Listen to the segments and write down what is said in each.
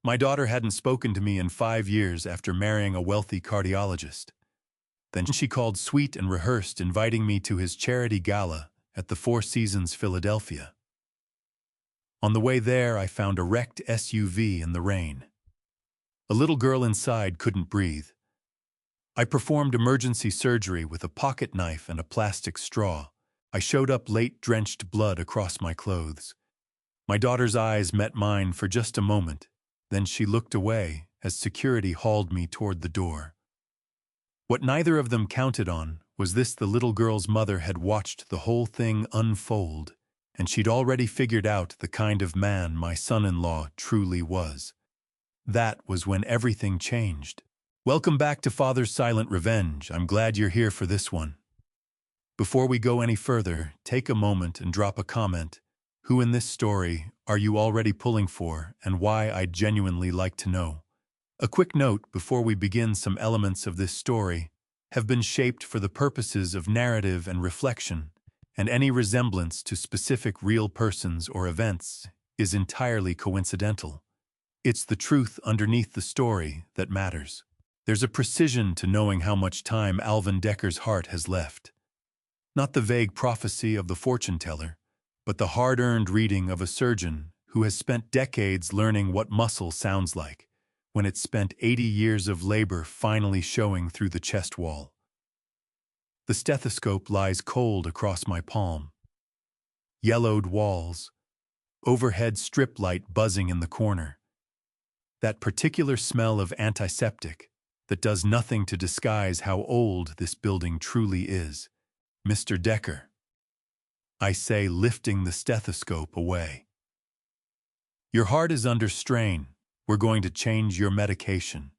My daughter hadn't spoken to me in 5 years after marrying a wealthy cardiologist. Then she called sweet and rehearsed, inviting me to his charity gala at the Four Seasons, Philadelphia. On the way there, I found a wrecked SUV in the rain. A little girl inside couldn't breathe. I performed emergency surgery with a pocket knife and a plastic straw. I showed up late, drenched blood across my clothes. My daughter's eyes met mine for just a moment. Then she looked away as security hauled me toward the door. What neither of them counted on was this: the little girl's mother had watched the whole thing unfold, and she'd already figured out the kind of man my son-in-law truly was. That was when everything changed. Welcome back to Father's Silent Revenge. I'm glad you're here for this one. Before we go any further, take a moment and drop a comment. Who in this story are you already pulling for, and why? I'd genuinely like to know. A quick note before we begin: some elements of this story have been shaped for the purposes of narrative and reflection, and any resemblance to specific real persons or events is entirely coincidental. It's the truth underneath the story that matters. There's a precision to knowing how much time Alvin Decker's heart has left. Not the vague prophecy of the fortune teller, but the hard-earned reading of a surgeon who has spent decades learning what muscle sounds like when it's spent 80 years of labor finally showing through the chest wall. The stethoscope lies cold across my palm. Yellowed walls, overhead strip light buzzing in the corner. That particular smell of antiseptic that does nothing to disguise how old this building truly is. Mr. Decker, I say, lifting the stethoscope away. Your heart is under strain. We're going to change your medication.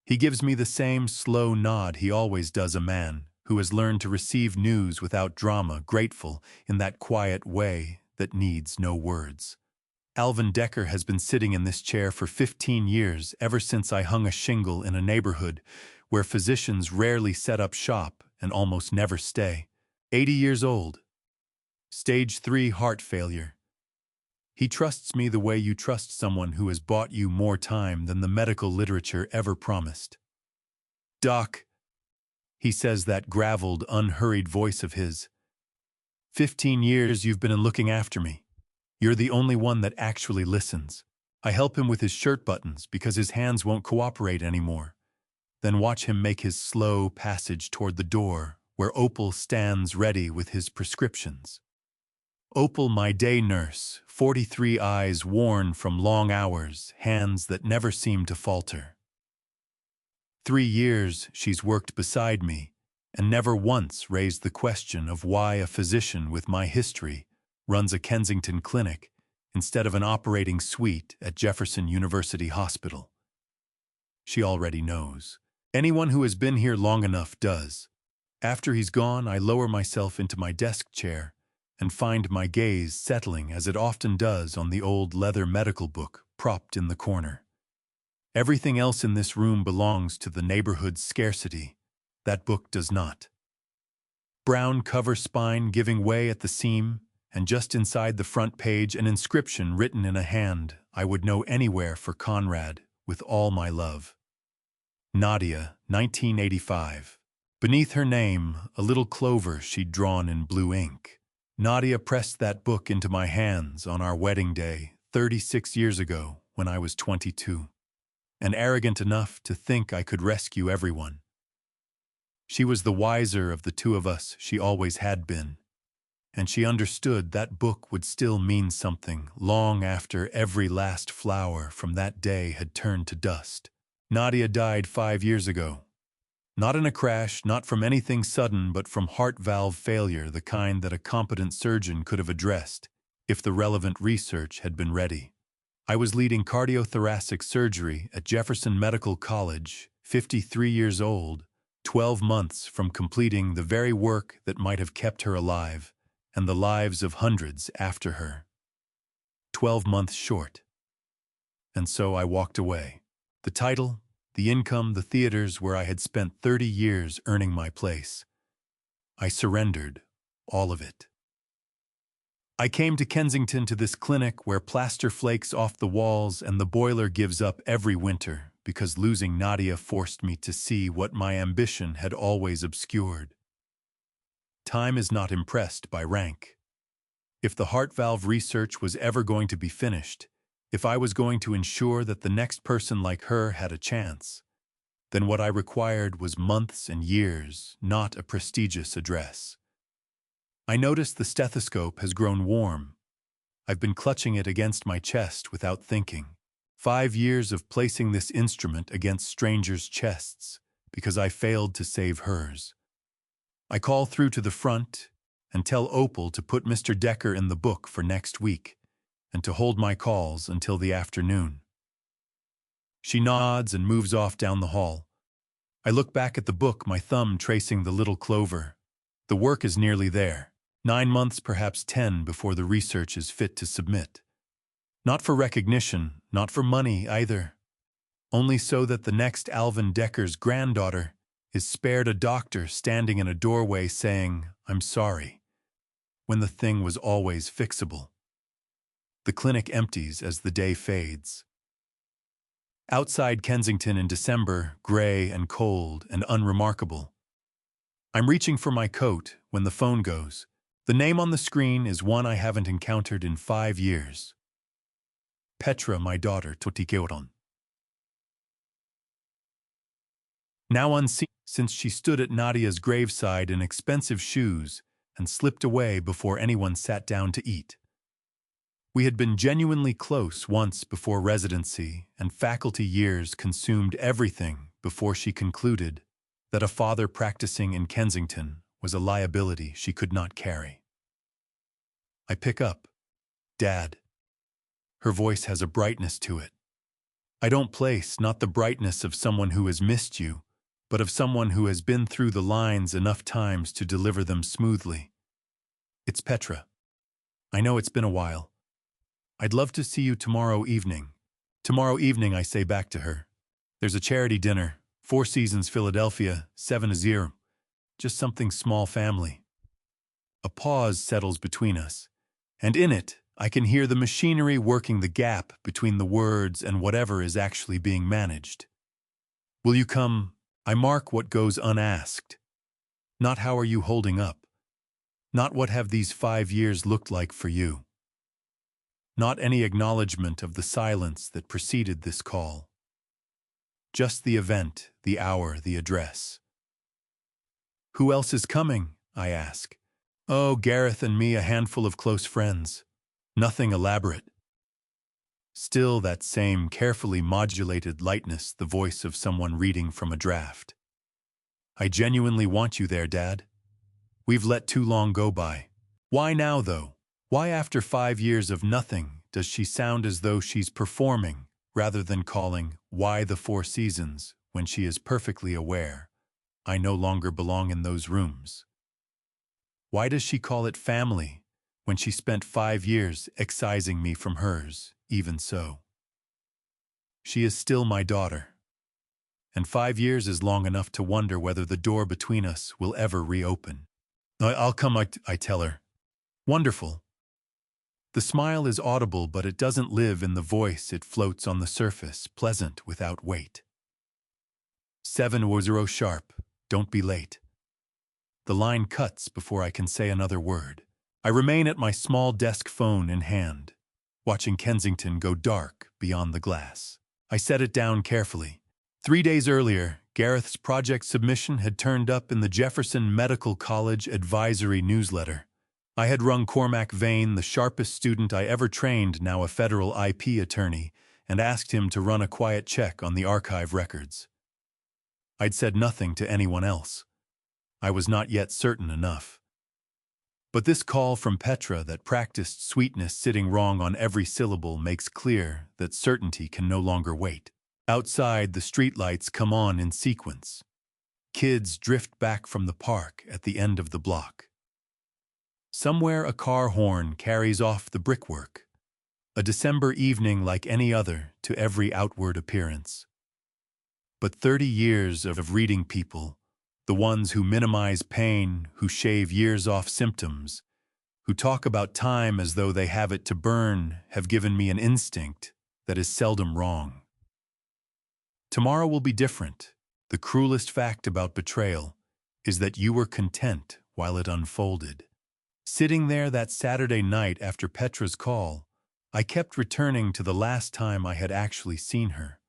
He gives me the same slow nod he always does, a man who has learned to receive news without drama, grateful in that quiet way that needs no words. Alvin Decker has been sitting in this chair for 15 years, ever since I hung a shingle in a neighborhood where physicians rarely set up shop and almost never stay. 80 years old. Stage 3 heart failure. He trusts me the way you trust someone who has bought you more time than the medical literature ever promised. Doc, he says, that graveled, unhurried voice of his. 15 years you've been looking after me. You're the only one that actually listens. I help him with his shirt buttons because his hands won't cooperate anymore. Then watch him make his slow passage toward the door, where Opal stands ready with his prescriptions. Opal, my day nurse, 43, eyes worn from long hours, hands that never seem to falter. 3 years she's worked beside me, and never once raised the question of why a physician with my history runs a Kensington clinic instead of an operating suite at Jefferson University Hospital. She already knows. Anyone who has been here long enough does. After he's gone, I lower myself into my desk chair and find my gaze settling, as it often does, on the old leather medical book propped in the corner. Everything else in this room belongs to the neighborhood's scarcity. That book does not. Brown cover spine giving way at the seam, and just inside the front page an inscription written in a hand I would know anywhere for Conrad with all my love. Nadia, 1985. Beneath her name, a little clover she'd drawn in blue ink. Nadia pressed that book into my hands on our wedding day 36 years ago when I was 22, and arrogant enough to think I could rescue everyone. She was the wiser of the two of us, she always had been, and she understood that book would still mean something long after every last flower from that day had turned to dust. Nadia died 5 years ago. Not in a crash, not from anything sudden, but from heart valve failure, the kind that a competent surgeon could have addressed if the relevant research had been ready. I was leading cardiothoracic surgery at Jefferson Medical College, 53 years old, 12 months from completing the very work that might have kept her alive and the lives of hundreds after her. 12 months short. And so I walked away. The title, the income, the theaters where I had spent 30 years earning my place. I surrendered all of it. I came to Kensington to this clinic where plaster flakes off the walls and the boiler gives up every winter because losing Nadia forced me to see what my ambition had always obscured. Time is not impressed by rank. If the heart valve research was ever going to be finished, if I was going to ensure that the next person like her had a chance, then what I required was months and years, not a prestigious address. I noticed the stethoscope has grown warm. I've been clutching it against my chest without thinking. 5 years of placing this instrument against strangers' chests because I failed to save hers. I call through to the front and tell Opal to put Mr. Decker in the book for next week and to hold my calls until the afternoon. She nods and moves off down the hall. I look back at the book, my thumb tracing the little clover. The work is nearly there. 9 months, perhaps 10, before the research is fit to submit. Not for recognition, not for money either. Only so that the next Alvin Decker's granddaughter is spared a doctor standing in a doorway saying, "I'm sorry," when the thing was always fixable. The clinic empties as the day fades. Outside Kensington in December, gray and cold and unremarkable. I'm reaching for my coat when the phone goes. The name on the screen is one I haven't encountered in 5 years. Petra, my daughter, Totikeoron. Now unseen, since she stood at Nadia's graveside in expensive shoes and slipped away before anyone sat down to eat. We had been genuinely close once before residency, and faculty years consumed everything before she concluded that a father practicing in Kensington was a liability she could not carry. I pick up. "Dad." Her voice has a brightness to it. I don't place not the brightness of someone who has missed you, but of someone who has been through the lines enough times to deliver them smoothly. "It's Petra. I know it's been a while. I'd love to see you tomorrow evening." "Tomorrow evening," I say back to her. "There's a charity dinner, Four Seasons Philadelphia, 7-0. Just something small family." A pause settles between us, and in it, I can hear the machinery working the gap between the words and whatever is actually being managed. "Will you come?" I mark what goes unasked. Not "how are you holding up?" Not "what have these 5 years looked like for you?" Not any acknowledgement of the silence that preceded this call. Just the event, the hour, the address. "Who else is coming?" I ask. "Oh, Gareth and me, a handful of close friends. Nothing elaborate." Still that same carefully modulated lightness, the voice of someone reading from a draft. "I genuinely want you there, Dad. We've let too long go by." Why now, though? Why after 5 years of nothing does she sound as though she's performing rather than calling "Why the Four Seasons" when she is perfectly aware I no longer belong in those rooms? Why does she call it family when she spent 5 years excising me from hers, even so? She is still my daughter, and 5 years is long enough to wonder whether the door between us will ever reopen. "I'll come," I tell her. "Wonderful." The smile is audible, but it doesn't live in the voice. It floats on the surface, pleasant without weight. 7:00 sharp. Don't be late. The line cuts before I can say another word. I remain at my small desk, phone in hand, watching Kensington go dark beyond the glass. I set it down carefully. 3 days earlier, Gareth's project submission had turned up in the Jefferson Medical College advisory newsletter. I had rung Cormac Vane, the sharpest student I ever trained, now a federal IP attorney, and asked him to run a quiet check on the archive records. I'd said nothing to anyone else. I was not yet certain enough. But this call from Petra that practiced sweetness sitting wrong on every syllable makes clear that certainty can no longer wait. Outside, the streetlights come on in sequence. Kids drift back from the park at the end of the block. Somewhere a car horn carries off the brickwork. A December evening like any other to every outward appearance. But 30 years of reading people, the ones who minimize pain, who shave years off symptoms, who talk about time as though they have it to burn, have given me an instinct that is seldom wrong. Tomorrow will be different. The cruelest fact about betrayal is that you were content while it unfolded. Sitting there that Saturday night after Petra's call, I kept returning to the last time I had actually seen her.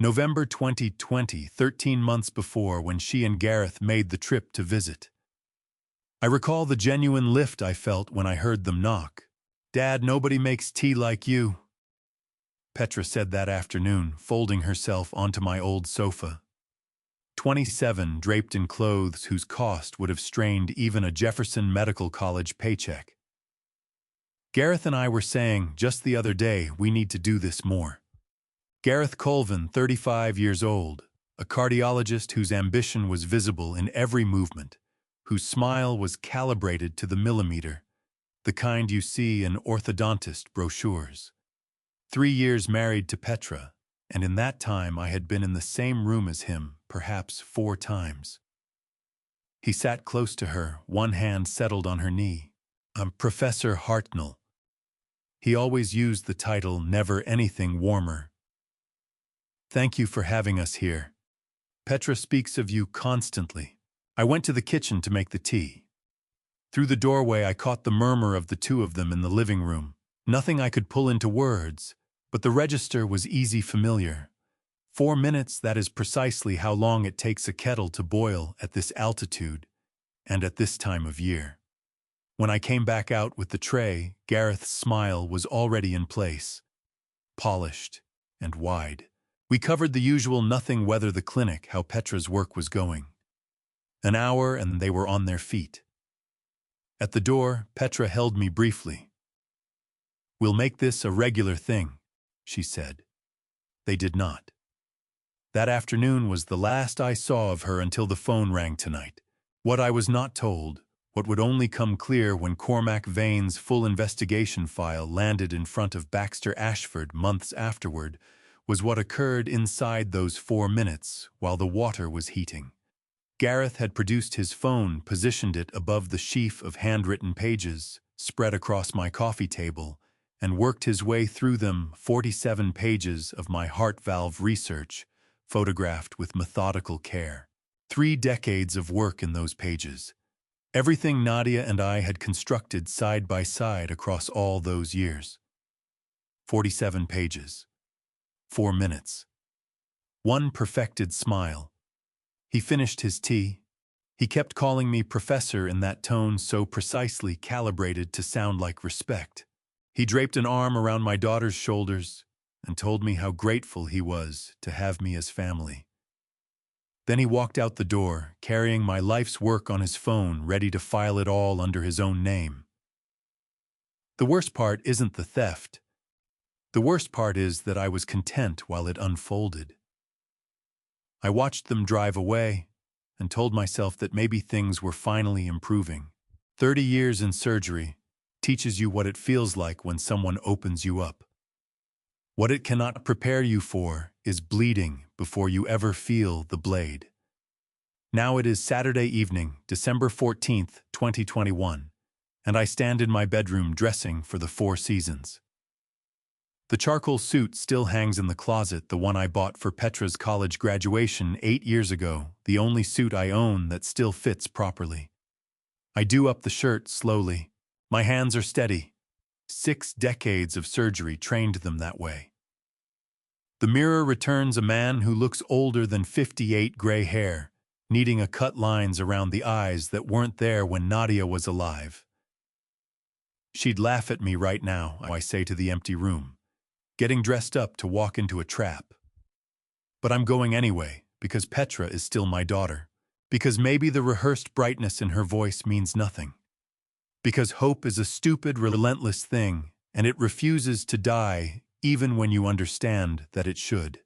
November 2020, 13 months before, when she and Gareth made the trip to visit. I recall the genuine lift I felt when I heard them knock. "Dad, nobody makes tea like you," Petra said that afternoon, folding herself onto my old sofa. 27, draped in clothes whose cost would have strained even a Jefferson Medical College paycheck. Gareth and I were saying just the other day we need to do this more. Gareth Colvin, 35 years old, a cardiologist whose ambition was visible in every movement, whose smile was calibrated to the millimeter, the kind you see in orthodontist brochures. 3 years married to Petra, and in that time I had been in the same room as him, perhaps 4 times. He sat close to her, one hand settled on her knee. "I'm Professor Hartnell." He always used the title "Never Anything Warmer." "Thank you for having us here. Petra speaks of you constantly." I went to the kitchen to make the tea. Through the doorway I caught the murmur of the two of them in the living room. Nothing I could pull into words, but the register was easy familiar. 4 minutes, that is precisely how long it takes a kettle to boil at this altitude and at this time of year. When I came back out with the tray, Gareth's smile was already in place, polished and wide. We covered the usual nothing, whether the clinic, how Petra's work was going. An hour and they were on their feet. At the door, Petra held me briefly. "We'll make this a regular thing," she said. They did not. That afternoon was the last I saw of her until the phone rang tonight. What I was not told, what would only come clear when Cormac Vane's full investigation file landed in front of Baxter Ashford months afterward, was what occurred inside those 4 minutes while the water was heating. Gareth had produced his phone, positioned it above the sheaf of handwritten pages spread across my coffee table, and worked his way through them, 47 pages of my heart valve research, photographed with methodical care. 3 decades of work in those pages. Everything Nadia and I had constructed side by side across all those years. 47 pages. 4 minutes. One perfected smile. He finished his tea. He kept calling me professor in that tone so precisely calibrated to sound like respect. He draped an arm around my daughter's shoulders and told me how grateful he was to have me as family. Then he walked out the door, carrying my life's work on his phone, ready to file it all under his own name. The worst part isn't the theft. The worst part is that I was content while it unfolded. I watched them drive away and told myself that maybe things were finally improving. 30 years in surgery teaches you what it feels like when someone opens you up. What it cannot prepare you for is bleeding before you ever feel the blade. Now it is Saturday evening, December 14th, 2021, and I stand in my bedroom dressing for the 4 seasons. The charcoal suit still hangs in the closet, the one I bought for Petra's college graduation 8 years ago, the only suit I own that still fits properly. I do up the shirt slowly. My hands are steady. 6 decades of surgery trained them that way. The mirror returns a man who looks older than 58, gray hair, needing a cut lines around the eyes that weren't there when Nadia was alive. She'd laugh at me right now, I say to the empty room, getting dressed up to walk into a trap. But I'm going anyway, because Petra is still my daughter, because maybe the rehearsed brightness in her voice means nothing, because hope is a stupid, relentless thing, and it refuses to die even when you understand that it should.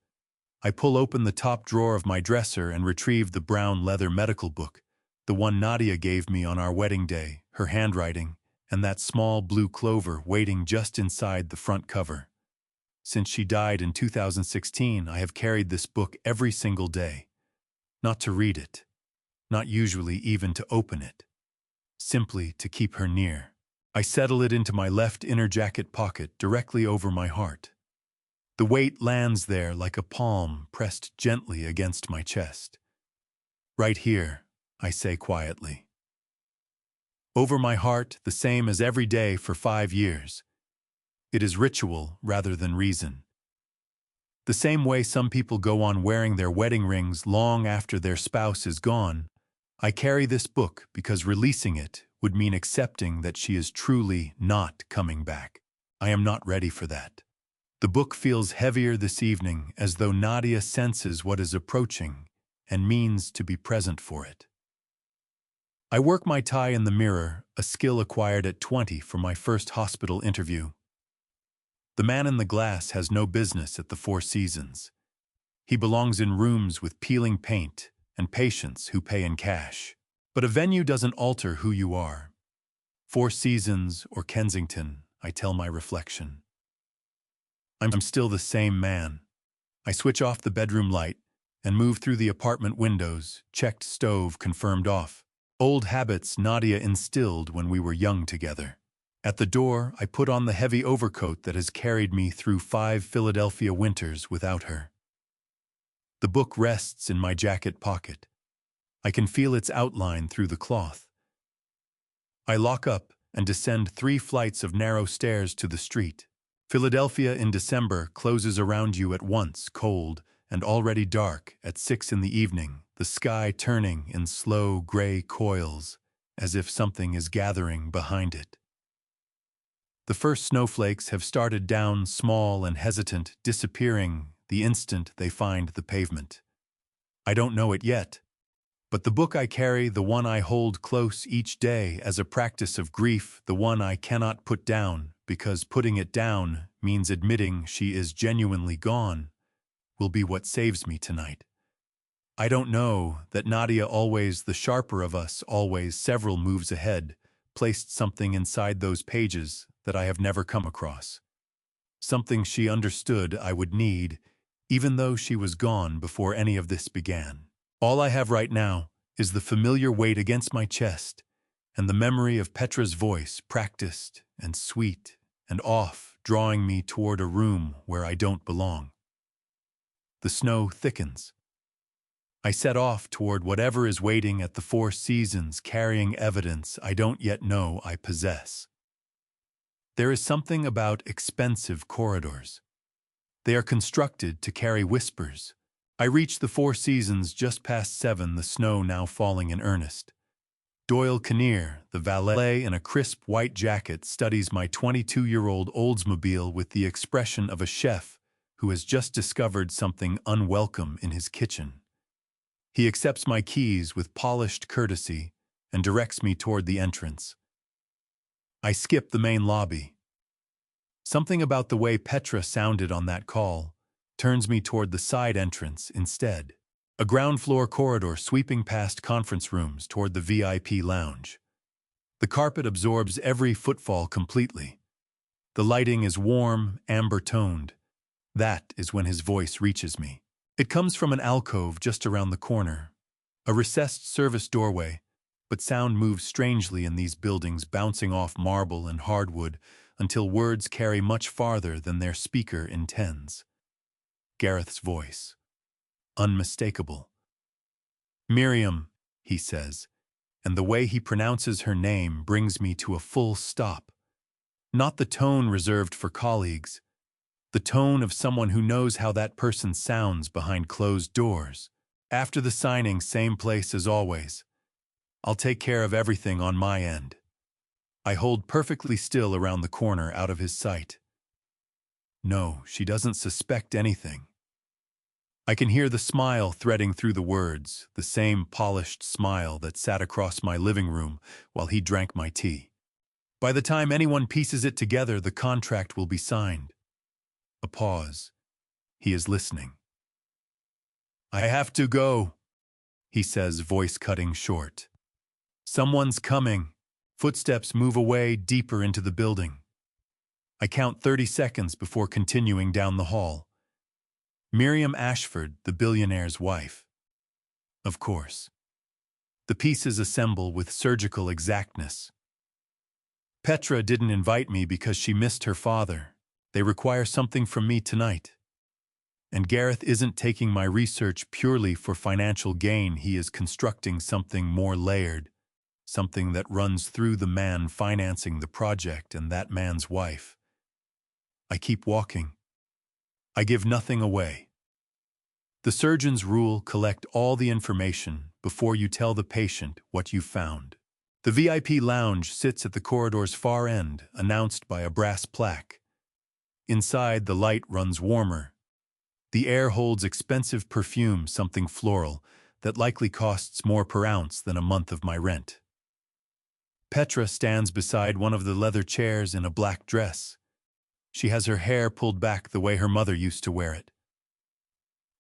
I pull open the top drawer of my dresser and retrieve the brown leather medical book, the one Nadia gave me on our wedding day, her handwriting, and that small blue clover waiting just inside the front cover. Since she died in 2016, I have carried this book every single day. Not to read it, not usually even to open it, simply to keep her near. I settle it into my left inner jacket pocket directly over my heart. The weight lands there like a palm pressed gently against my chest. Right here, I say quietly. Over my heart, the same as every day for 5 years. It is ritual rather than reason. The same way some people go on wearing their wedding rings long after their spouse is gone, I carry this book because releasing it would mean accepting that she is truly not coming back. I am not ready for that. The book feels heavier this evening, as though Nadia senses what is approaching and means to be present for it. I work my tie in the mirror, a skill acquired at 20 for my first hospital interview. The man in the glass has no business at the Four Seasons. He belongs in rooms with peeling paint and patients who pay in cash. But a venue doesn't alter who you are. Four Seasons or Kensington, I tell my reflection. I'm still the same man. I switch off the bedroom light and move through the apartment windows, checked stove confirmed off. Old habits Nadia instilled when we were young together. At the door, I put on the heavy overcoat that has carried me through 5 Philadelphia winters without her. The book rests in my jacket pocket. I can feel its outline through the cloth. I lock up and descend 3 flights of narrow stairs to the street. Philadelphia in December closes around you at once, cold and already dark at 6 in the evening, the sky turning in slow gray coils, as if something is gathering behind it. The first snowflakes have started down, small and hesitant, disappearing the instant they find the pavement. I don't know it yet, but the book I carry, the one I hold close each day as a practice of grief, the one I cannot put down, because putting it down means admitting she is genuinely gone, will be what saves me tonight. I don't know that Nadia, always the sharper of us, always several moves ahead, placed something inside those pages that I have never come across. Something she understood I would need, even though she was gone before any of this began. All I have right now is the familiar weight against my chest and the memory of Petra's voice, practiced and sweet and off, drawing me toward a room where I don't belong. The snow thickens. I set off toward whatever is waiting at the Four Seasons, carrying evidence I don't yet know I possess. There is something about expensive corridors. They are constructed to carry whispers. I reach the Four Seasons just past 7, the snow now falling in earnest. Doyle Kinnear, the valet in a crisp white jacket, studies my 22-year-old Oldsmobile with the expression of a chef who has just discovered something unwelcome in his kitchen. He accepts my keys with polished courtesy and directs me toward the entrance. I skip the main lobby. Something about the way Petra sounded on that call turns me toward the side entrance instead. A ground-floor corridor sweeping past conference rooms toward the VIP lounge. The carpet absorbs every footfall completely. The lighting is warm, amber-toned. That is when his voice reaches me. It comes from an alcove just around the corner, a recessed service doorway, but sound moves strangely in these buildings, bouncing off marble and hardwood until words carry much farther than their speaker intends. Gareth's voice. Unmistakable. "Miriam," he says, and the way he pronounces her name brings me to a full stop. Not the tone reserved for colleagues, the tone of someone who knows how that person sounds behind closed doors. After the signing, same place as always. I'll take care of everything on my end. I hold perfectly still around the corner, out of his sight. No, she doesn't suspect anything. I can hear the smile threading through the words, the same polished smile that sat across my living room while he drank my tea. By the time anyone pieces it together, the contract will be signed. A pause. He is listening. "I have to go," he says, voice cutting short. "Someone's coming." Footsteps move away deeper into the building. I count 30 seconds before continuing down the hall. Miriam Ashford, the billionaire's wife. Of course. The pieces assemble with surgical exactness. Petra didn't invite me because she missed her father. They require something from me tonight. And Gareth isn't taking my research purely for financial gain. He is constructing something more layered, something that runs through the man financing the project and that man's wife. I keep walking. I give nothing away. The surgeon's rule: collect all the information before you tell the patient what you found. The VIP lounge sits at the corridor's far end, announced by a brass plaque. Inside, the light runs warmer. The air holds expensive perfume, something floral, that likely costs more per ounce than a month of my rent. Petra stands beside one of the leather chairs in a black dress. She has her hair pulled back the way her mother used to wear it.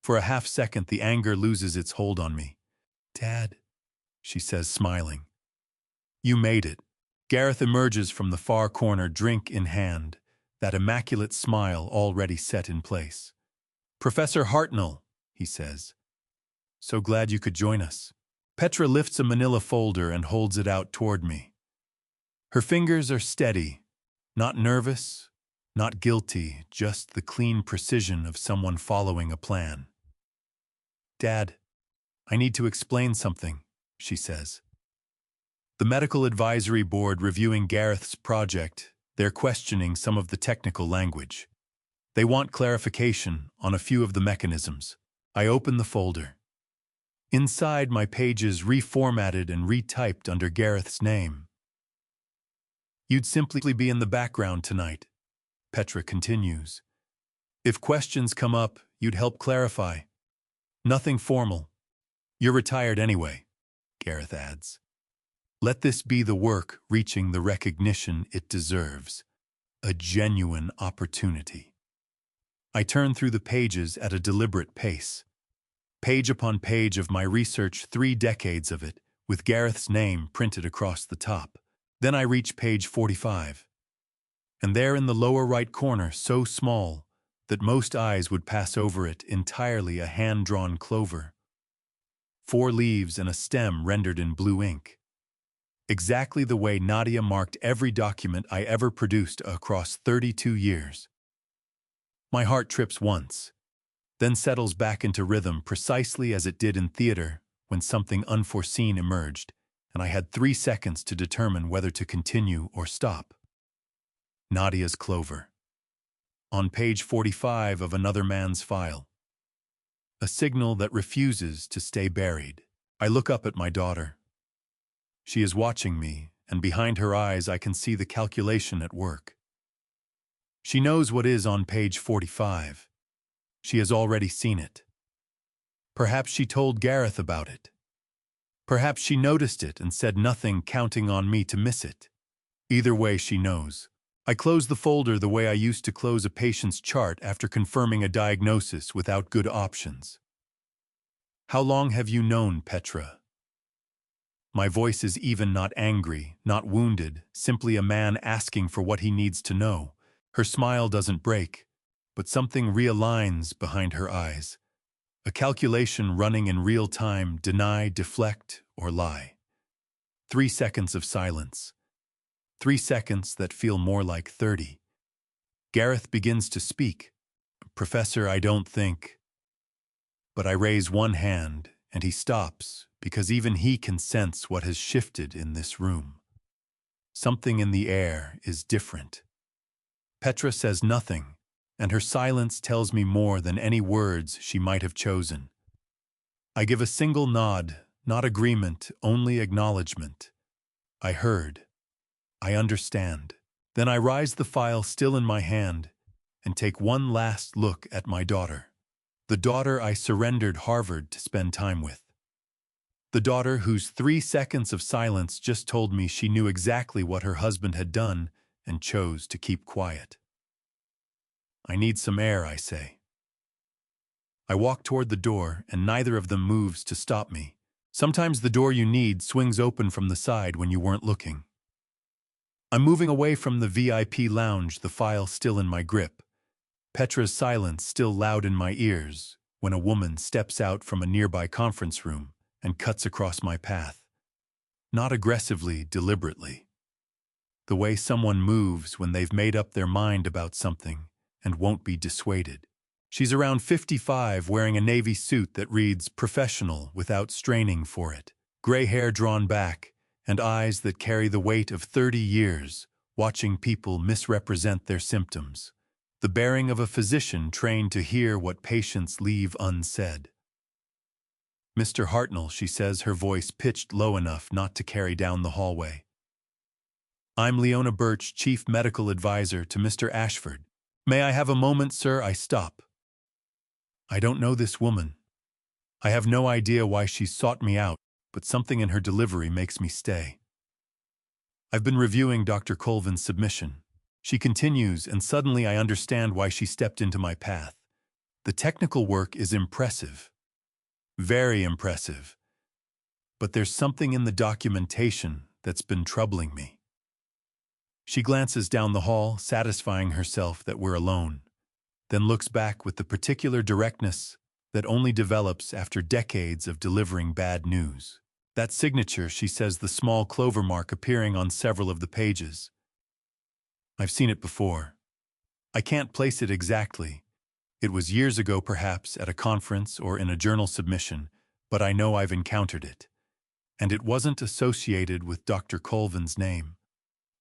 For a half second, the anger loses its hold on me. "Dad," she says, smiling. "You made it." Gareth emerges from the far corner, drink in hand, that immaculate smile already set in place. "Professor Hartnell," he says. "So glad you could join us." Petra lifts a manila folder and holds it out toward me. Her fingers are steady, not nervous, not guilty, just the clean precision of someone following a plan. "Dad, I need to explain something," she says. The medical advisory board reviewing Gareth's project, they're questioning some of the technical language. They want clarification on a few of the mechanisms. I open the folder. Inside, my pages reformatted and retyped under Gareth's name. "You'd simply be in the background tonight," Petra continues. "If questions come up, you'd help clarify. Nothing formal. You're retired anyway," Gareth adds. "Let this be the work reaching the recognition it deserves. A genuine opportunity." I turn through the pages at a deliberate pace. Page upon page of my research, 3 decades of it, with Gareth's name printed across the top. Then I reach page 45. And there in the lower right corner, so small that most eyes would pass over it entirely, a hand-drawn clover. 4 leaves and a stem rendered in blue ink. Exactly the way Nadia marked every document I ever produced across 32 years. My heart trips once, then settles back into rhythm precisely as it did in theater when something unforeseen emerged, and I had 3 seconds to determine whether to continue or stop. Nadia's clover. On page 45 of another man's file. A signal that refuses to stay buried. I look up at my daughter. She is watching me, and behind her eyes I can see the calculation at work. She knows what is on page 45. She has already seen it. Perhaps she told Gareth about it. Perhaps she noticed it and said nothing, counting on me to miss it. Either way, she knows. I close the folder the way I used to close a patient's chart after confirming a diagnosis without good options. "How long have you known Petra?" My voice is even, not angry, not wounded, simply a man asking for what he needs to know. Her smile doesn't break, but something realigns behind her eyes. A calculation running in real time: deny, deflect, or lie. 3 seconds of silence. 3 seconds that feel more like 30. Gareth begins to speak. "Professor, I don't think..." But I raise one hand, and he stops, because even he can sense what has shifted in this room. Something in the air is different. Petra says nothing, and her silence tells me more than any words she might have chosen. I give a single nod, not agreement, only acknowledgement. I heard. I understand. Then I rise the file still in my hand and take one last look at my daughter. The daughter I surrendered Harvard to spend time with. The daughter whose 3 seconds of silence just told me she knew exactly what her husband had done and chose to keep quiet. "I need some air," I say. I walk toward the door, and neither of them moves to stop me. Sometimes the door you need swings open from the side when you weren't looking. I'm moving away from the VIP lounge, the file still in my grip. Petra's silence still loud in my ears, when a woman steps out from a nearby conference room and cuts across my path. Not aggressively, deliberately. the way someone moves when they've made up their mind about something and won't be dissuaded. She's around 55, wearing a navy suit that reads professional without straining for it. Gray hair drawn back, and eyes that carry the weight of 30 years, watching people misrepresent their symptoms. The bearing of a physician trained to hear what patients leave unsaid. "Mr. Hartnell," she says, her voice pitched low enough not to carry down the hallway. "I'm Leona Birch, Chief Medical Advisor to Mr. Ashford. May I have a moment, sir?" I stop. I don't know this woman. I have no idea why she sought me out, but something in her delivery makes me stay. "I've been reviewing Dr. Colvin's submission," she continues, and suddenly I understand why she stepped into my path. The technical work is impressive. Very impressive. But there's something in the documentation that's been troubling me. She glances down the hall, satisfying herself that we're alone, then looks back with the particular directness that only develops after decades of delivering bad news. "That signature," she says, the small clover mark appearing on several of the pages. "I've seen it before. I can't place it exactly. It was years ago, perhaps, at a conference or in a journal submission, but I know I've encountered it. And it wasn't associated with Dr. Colvin's name.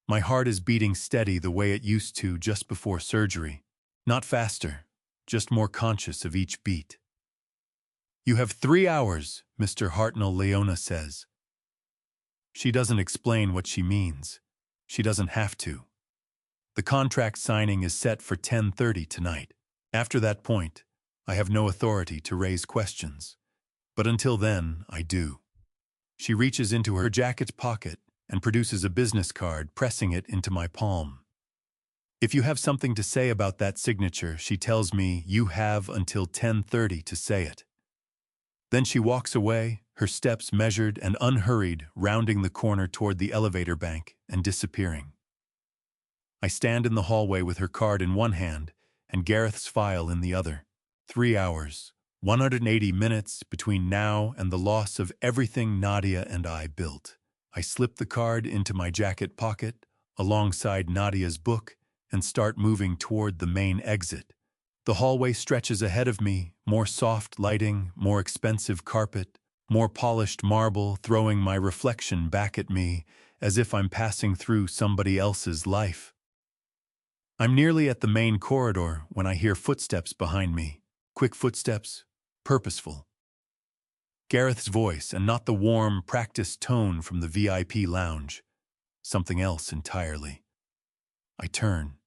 My heart is beating steady the way it used to just before surgery. Not faster, just more conscious of each beat." "You have 3 hours, Mr. Hartnell," Leona says. She doesn't explain what she means. She doesn't have to. The contract signing is set for 10:30 tonight. After that point, I have no authority to raise questions. But until then, I do. She reaches into her jacket pocket and produces a business card, pressing it into my palm. "If you have something to say about that signature," she tells me, "you have until 10:30 to say it." Then she walks away, her steps measured and unhurried, rounding the corner toward the elevator bank and disappearing. I stand in the hallway with her card in one hand and Gareth's file in the other. 3 hours, 180 minutes between now and the loss of everything Nadia and I built. I slip the card into my jacket pocket, alongside Nadia's book, and start moving toward the main exit. The hallway stretches ahead of me, more soft lighting, more expensive carpet, more polished marble, throwing my reflection back at me as if I'm passing through somebody else's life. I'm nearly at the main corridor when I hear footsteps behind me. Quick footsteps, purposeful. Gareth's voice, and not the warm, practiced tone from the VIP lounge. Something else entirely. I turn.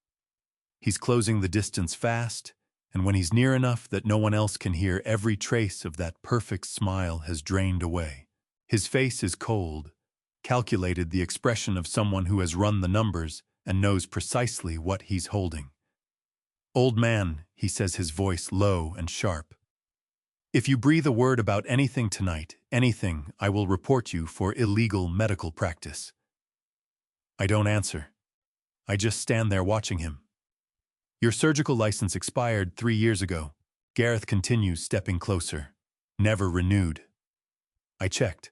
He's closing the distance fast, and when he's near enough that no one else can hear, every trace of that perfect smile has drained away. His face is cold, calculated, the expression of someone who has run the numbers and knows precisely what he's holding. "Old man," he says, his voice low and sharp. "If you breathe a word about anything tonight, anything, I will report you for illegal medical practice." I don't answer. I just stand there watching him. "Your surgical license expired 3 years ago." Gareth continues, stepping closer. "Never renewed." I checked.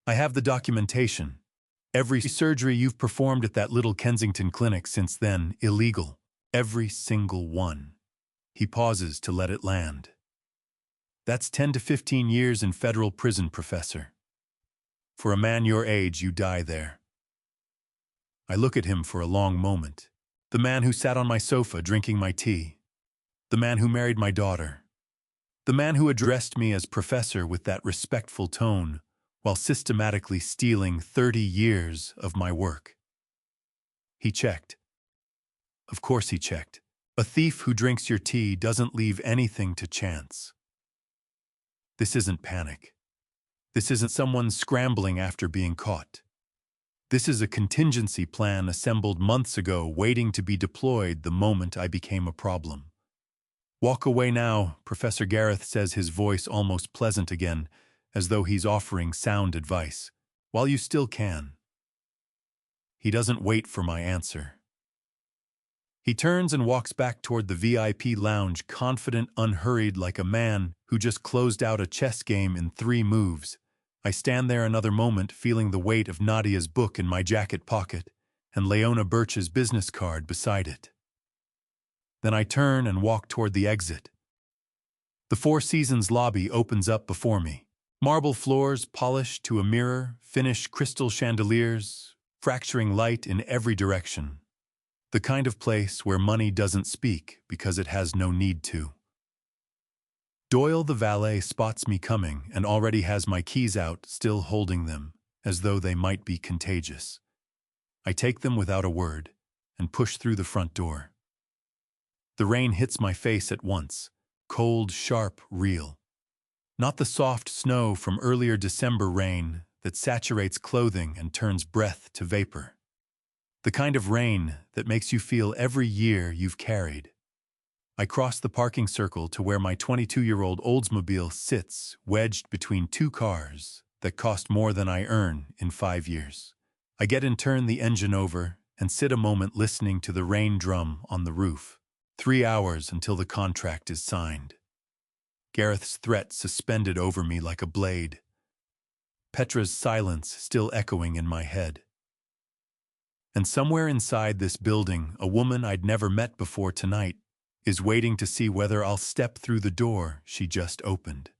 "I have the documentation. Every surgery you've performed at that little Kensington clinic since then, illegal. Every single one." He pauses to let it land. "That's 10 to 15 years in federal prison, Professor. For a man your age, you die there." I look at him for a long moment. The man who sat on my sofa drinking my tea. The man who married my daughter. The man who addressed me as Professor with that respectful tone, while systematically stealing 30 years of my work. He checked. Of course he checked. A thief who drinks your tea doesn't leave anything to chance. This isn't panic. This isn't someone scrambling after being caught. This is a contingency plan assembled months ago, waiting to be deployed the moment I became a problem. "Walk away now," Professor Gareth says, his voice almost pleasant again, as though he's offering sound advice, "while you still can." He doesn't wait for my answer. He turns and walks back toward the VIP lounge, confident, unhurried, like a man who just closed out a chess game in 3 moves. I stand there another moment, feeling the weight of Nadia's book in my jacket pocket, and Leona Birch's business card beside it. Then I turn and walk toward the exit. The Four Seasons lobby opens up before me. Marble floors polished to a mirror, finished crystal chandeliers, fracturing light in every direction. The kind of place where money doesn't speak because it has no need to. Doyle the valet spots me coming and already has my keys out, still holding them, as though they might be contagious. I take them without a word and push through the front door. The rain hits my face at once, cold, sharp, real. Not the soft snow from earlier December rain that saturates clothing and turns breath to vapor. The kind of rain that makes you feel every year you've carried. I cross the parking circle to where my 22-year-old Oldsmobile sits, wedged between two cars that cost more than I earn in 5 years. I get in, turn the engine over, and sit a moment listening to the rain drum on the roof. 3 hours until the contract is signed. Gareth's threat suspended over me like a blade. Petra's silence still echoing in my head. And somewhere inside this building, a woman I'd never met before tonight is waiting to see whether I'll step through the door she just opened.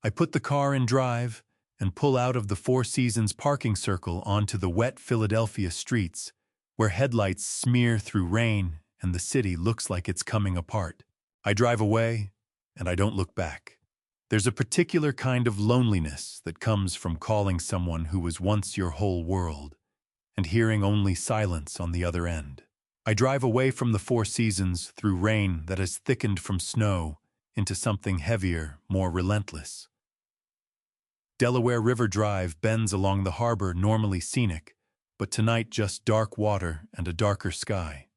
I put the car in drive and pull out of the Four Seasons parking circle onto the wet Philadelphia streets, where headlights smear through rain and the city looks like it's coming apart. I drive away, and I don't look back. There's a particular kind of loneliness that comes from calling someone who was once your whole world and hearing only silence on the other end. I drive away from the Four Seasons through rain that has thickened from snow into something heavier, more relentless. Delaware River Drive bends along the harbor, normally scenic, but tonight just dark water and a darker sky.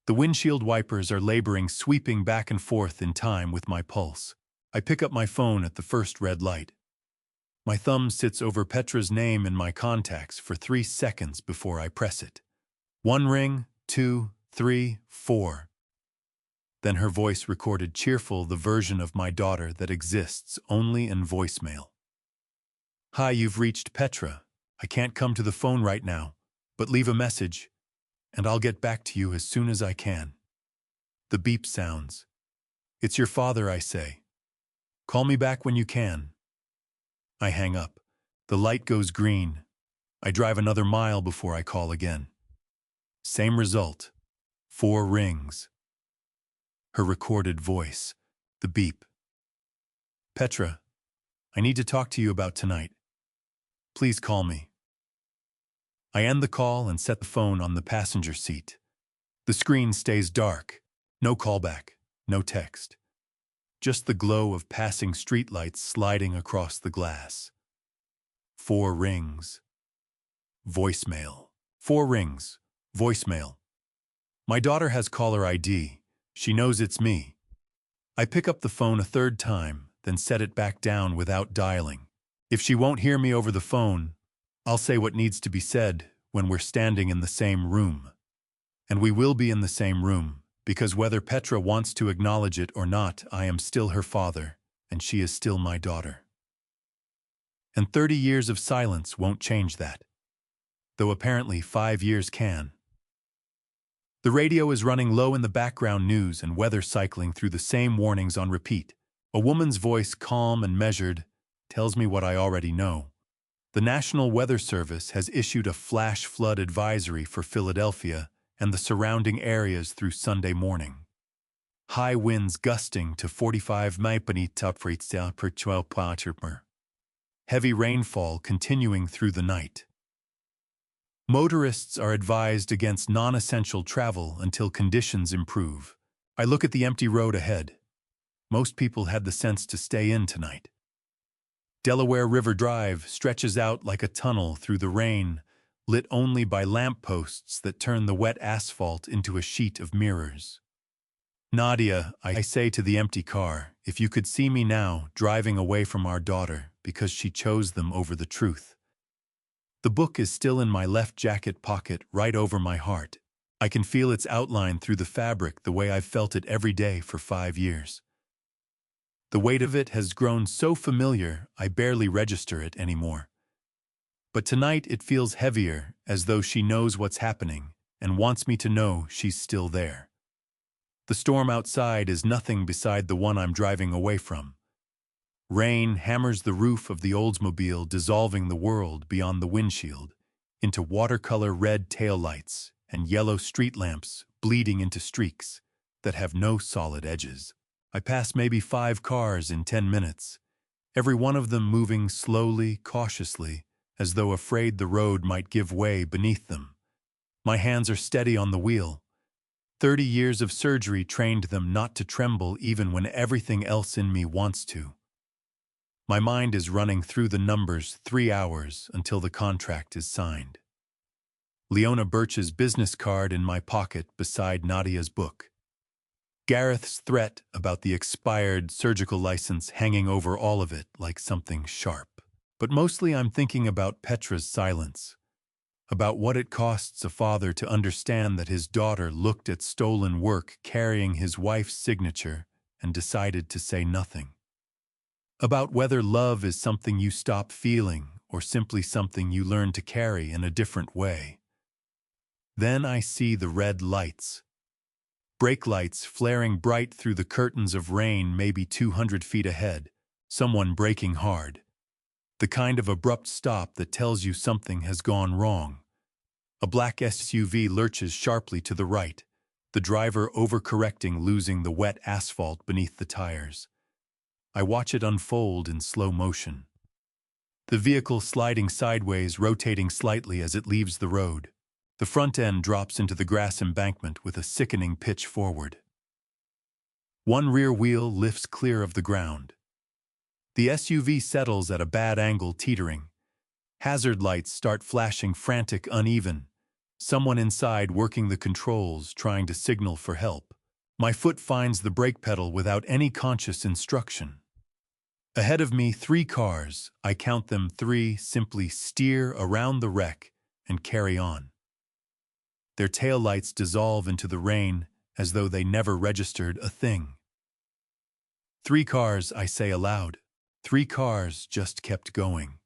The windshield wipers are laboring, sweeping back and forth in time with my pulse. I pick up my phone at the first red light. My thumb sits over Petra's name in my contacts for 3 seconds before I press it. 1 ring, 2, 3, 4. Then her voice recorded, cheerful, the version of my daughter that exists only in voicemail. "Hi, you've reached Petra. I can't come to the phone right now, but leave a message, and I'll get back to you as soon as I can." The beep sounds. "It's your father," I say. "Call me back when you can." I hang up. The light goes green. I drive another mile before I call again. Same result. 4 rings. Her recorded voice. The beep. "Petra, I need to talk to you about tonight. Please call me." I end the call and set the phone on the passenger seat. The screen stays dark. No callback, no text. Just the glow of passing streetlights sliding across the glass. 4 rings. Voicemail. 4 rings. Voicemail. My daughter has caller ID. She knows it's me. I pick up the phone a 3rd time, then set it back down without dialing. If she won't hear me over the phone, I'll say what needs to be said when we're standing in the same room. And we will be in the same room, because whether Petra wants to acknowledge it or not, I am still her father, and she is still my daughter. And 30 years of silence won't change that, though apparently 5 years can. The radio is running low in the background, news and weather cycling through the same warnings on repeat. A woman's voice, calm and measured, tells me what I already know. The National Weather Service has issued a flash flood advisory for Philadelphia and the surrounding areas through Sunday morning. High winds gusting to 45 mph per 12 km. Heavy rainfall continuing through the night. Motorists are advised against non-essential travel until conditions improve. I look at the empty road ahead. Most people had the sense to stay in tonight. Delaware River Drive stretches out like a tunnel through the rain, lit only by lampposts that turn the wet asphalt into a sheet of mirrors. "Nadia," I say to the empty car, "if you could see me now, driving away from our daughter because she chose them over the truth." The book is still in my left jacket pocket, right over my heart. I can feel its outline through the fabric the way I've felt it every day for 5 years. The weight of it has grown so familiar I barely register it anymore. But tonight it feels heavier, as though she knows what's happening and wants me to know she's still there. The storm outside is nothing beside the one I'm driving away from. Rain hammers the roof of the Oldsmobile, dissolving the world beyond the windshield into watercolor red taillights and yellow street lamps bleeding into streaks that have no solid edges. I pass maybe 5 cars in 10 minutes, every one of them moving slowly, cautiously, as though afraid the road might give way beneath them. My hands are steady on the wheel. 30 years of surgery trained them not to tremble even when everything else in me wants to. My mind is running through the numbers 3 hours until the contract is signed. Leona Birch's business card in my pocket beside Nadia's book. Gareth's threat about the expired surgical license hanging over all of it like something sharp. But mostly I'm thinking about Petra's silence, about what it costs a father to understand that his daughter looked at stolen work carrying his wife's signature and decided to say nothing. About whether love is something you stop feeling or simply something you learn to carry in a different way. Then I see the red lights. Brake lights flaring bright through the curtains of rain maybe 200 feet ahead, someone braking hard. The kind of abrupt stop that tells you something has gone wrong. A black SUV lurches sharply to the right, the driver overcorrecting, losing the wet asphalt beneath the tires. I watch it unfold in slow motion. The vehicle sliding sideways, rotating slightly as it leaves the road. The front end drops into the grass embankment with a sickening pitch forward. One rear wheel lifts clear of the ground. The SUV settles at a bad angle, teetering. Hazard lights start flashing, frantic, uneven. Someone inside working the controls, trying to signal for help. My foot finds the brake pedal without any conscious instruction. Ahead of me, 3 cars, I count them 3, simply steer around the wreck and carry on. Their taillights dissolve into the rain as though they never registered a thing. 3 cars, I say aloud. 3 cars just kept going.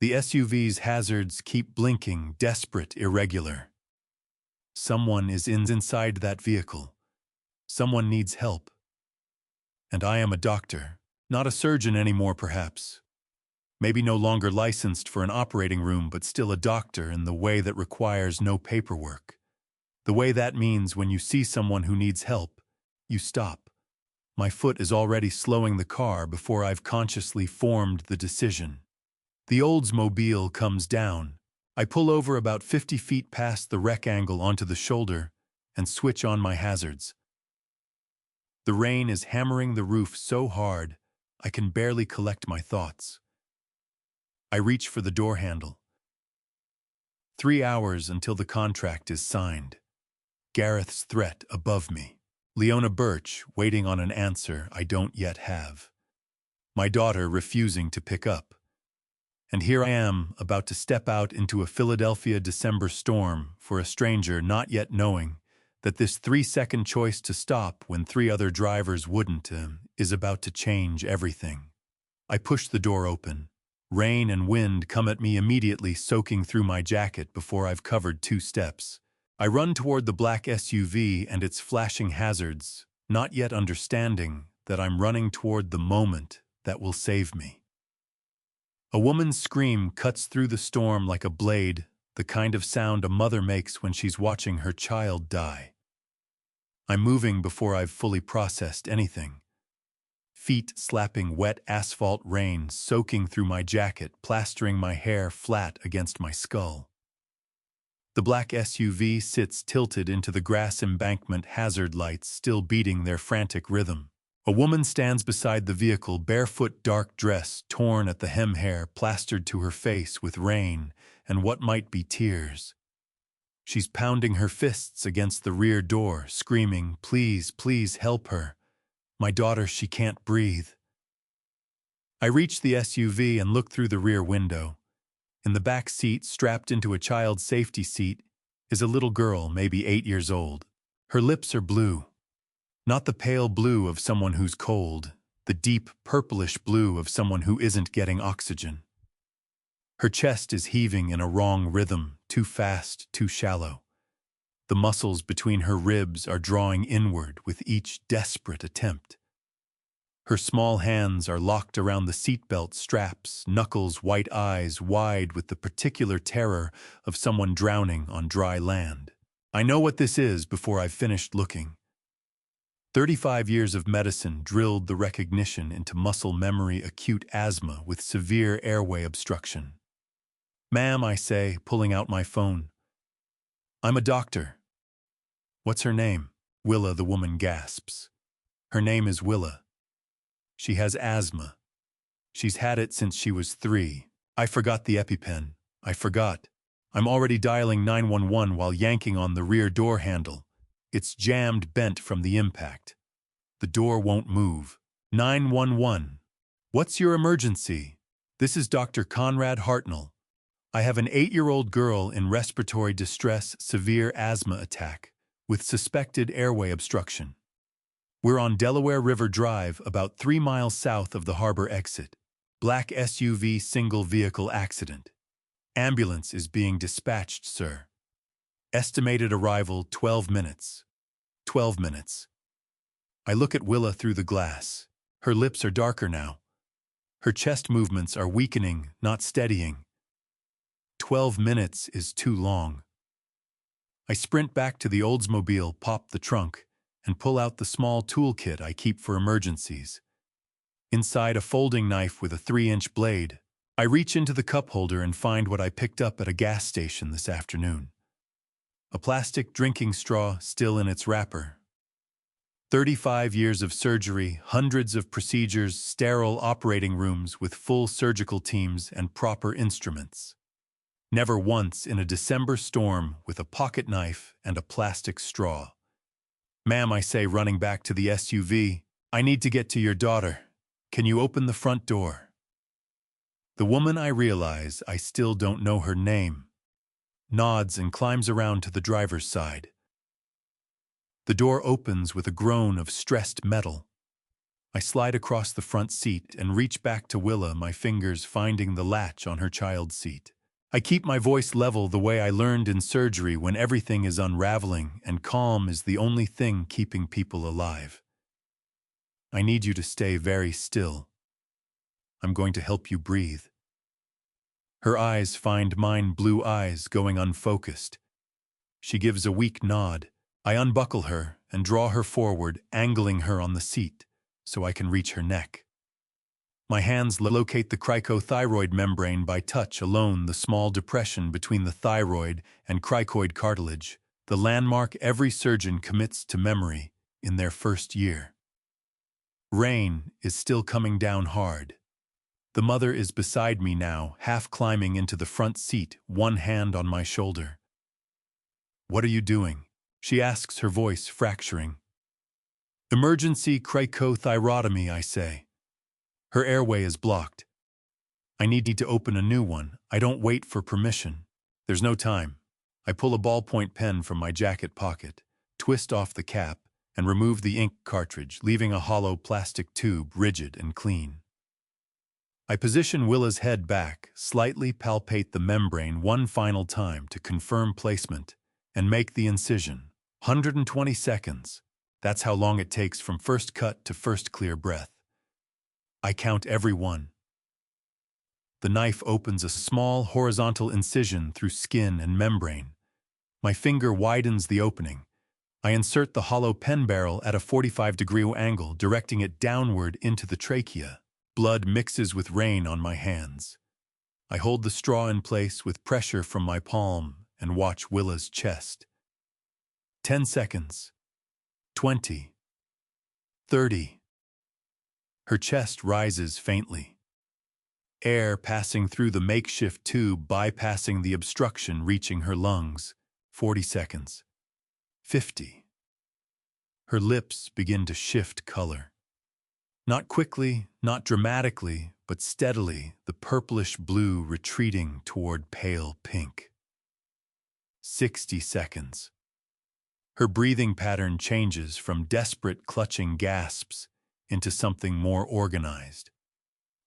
The SUV's hazards keep blinking, desperate, irregular. Someone is inside that vehicle. Someone needs help. And I am a doctor, not a surgeon anymore perhaps. Maybe no longer licensed for an operating room, but still a doctor in the way that requires no paperwork. The way that means when you see someone who needs help, you stop. My foot is already slowing the car before I've consciously formed the decision. The Oldsmobile comes down. I pull over about 50 feet past the wreck angle onto the shoulder and switch on my hazards. The rain is hammering the roof so hard, I can barely collect my thoughts. I reach for the door handle. 3 hours until the contract is signed. Gareth's threat above me. Leona Birch waiting on an answer I don't yet have. My daughter refusing to pick up. And here I am, about to step out into a Philadelphia December storm for a stranger, not yet knowing that this 3-second choice to stop when 3 other drivers wouldn't is about to change everything. I push the door open. Rain and wind come at me immediately, soaking through my jacket before I've covered 2 steps. I run toward the black SUV and its flashing hazards, not yet understanding that I'm running toward the moment that will save me. A woman's scream cuts through the storm like a blade, the kind of sound a mother makes when she's watching her child die. I'm moving before I've fully processed anything. Feet slapping wet asphalt, rain soaking through my jacket, plastering my hair flat against my skull. The black SUV sits tilted into the grass embankment, hazard lights still beating their frantic rhythm. A woman stands beside the vehicle, barefoot, dark dress torn at the hem, hair plastered to her face with rain and what might be tears. She's pounding her fists against the rear door, screaming, "Please, please help her. My daughter, she can't breathe." I reach the SUV and look through the rear window. In the back seat, strapped into a child's safety seat, is a little girl, maybe 8 years old. Her lips are blue. Not the pale blue of someone who's cold, the deep purplish blue of someone who isn't getting oxygen. Her chest is heaving in a wrong rhythm, too fast, too shallow. The muscles between her ribs are drawing inward with each desperate attempt. Her small hands are locked around the seatbelt straps, knuckles, white eyes wide with the particular terror of someone drowning on dry land. I know what this is before I've finished looking. 35 years of medicine drilled the recognition into muscle memory: acute asthma with severe airway obstruction. "Ma'am," I say, pulling out my phone. "I'm a doctor." "What's her name?" "Willa," the woman gasps. "Her name is Willa. She has asthma. She's had it since she was 3. I forgot the EpiPen. I forgot. I'm already dialing 911 while yanking on the rear door handle. It's jammed, bent from the impact. The door won't move. 911. "What's your emergency?" "This is Dr. Conrad Hartnell. I have an 8-year-old girl in respiratory distress, severe asthma attack, with suspected airway obstruction. We're on Delaware River Drive, about 3 miles south of the harbor exit. Black SUV single vehicle accident. Ambulance is being dispatched, sir. Estimated arrival 12 minutes. 12 minutes. I look at Willa through the glass. Her lips are darker now. Her chest movements are weakening, not steadying. 12 minutes is too long. I sprint back to the Oldsmobile, pop the trunk, and pull out the small toolkit I keep for emergencies. Inside, a folding knife with a 3-inch blade. I reach into the cup holder and find what I picked up at a gas station this afternoon. A plastic drinking straw still in its wrapper. 35 years of surgery, hundreds of procedures, sterile operating rooms with full surgical teams and proper instruments. Never once in a December storm with a pocket knife and a plastic straw. "Ma'am," I say, running back to the SUV, "I need to get to your daughter. Can you open the front door?" The woman, I realize I still don't know her name, nods and climbs around to the driver's side. The door opens with a groan of stressed metal. I slide across the front seat and reach back to Willa, my fingers finding the latch on her child's seat. I keep my voice level the way I learned in surgery when everything is unraveling and calm is the only thing keeping people alive. "I need you to stay very still. I'm going to help you breathe." Her eyes find mine, blue eyes going unfocused. She gives a weak nod. I unbuckle her and draw her forward, angling her on the seat so I can reach her neck. My hands locate the cricothyroid membrane by touch alone, the small depression between the thyroid and cricoid cartilage, the landmark every surgeon commits to memory in their first year. Rain is still coming down hard. The mother is beside me now, half climbing into the front seat, one hand on my shoulder. "What are you doing?" she asks, her voice fracturing. "Emergency cricothyrotomy," I say. Her airway is blocked. I need to open a new one. I don't wait for permission. There's no time. I pull a ballpoint pen from my jacket pocket, twist off the cap, and remove the ink cartridge, leaving a hollow plastic tube, rigid and clean. I position Willa's head back, slightly palpate the membrane one final time to confirm placement, and make the incision. 120 seconds. That's how long it takes from first cut to first clear breath. I count every one. The knife opens a small horizontal incision through skin and membrane. My finger widens the opening. I insert the hollow pen barrel at a 45-degree angle, directing it downward into the trachea. Blood mixes with rain on my hands. I hold the straw in place with pressure from my palm and watch Willa's chest. 10 seconds. 20. 30. Her chest rises faintly. Air passing through the makeshift tube, bypassing the obstruction, reaching her lungs. 40 seconds. 50. Her lips begin to shift color. Not quickly, not dramatically, but steadily, the purplish blue retreating toward pale pink. 60 seconds. Her breathing pattern changes from desperate clutching gasps into something more organized.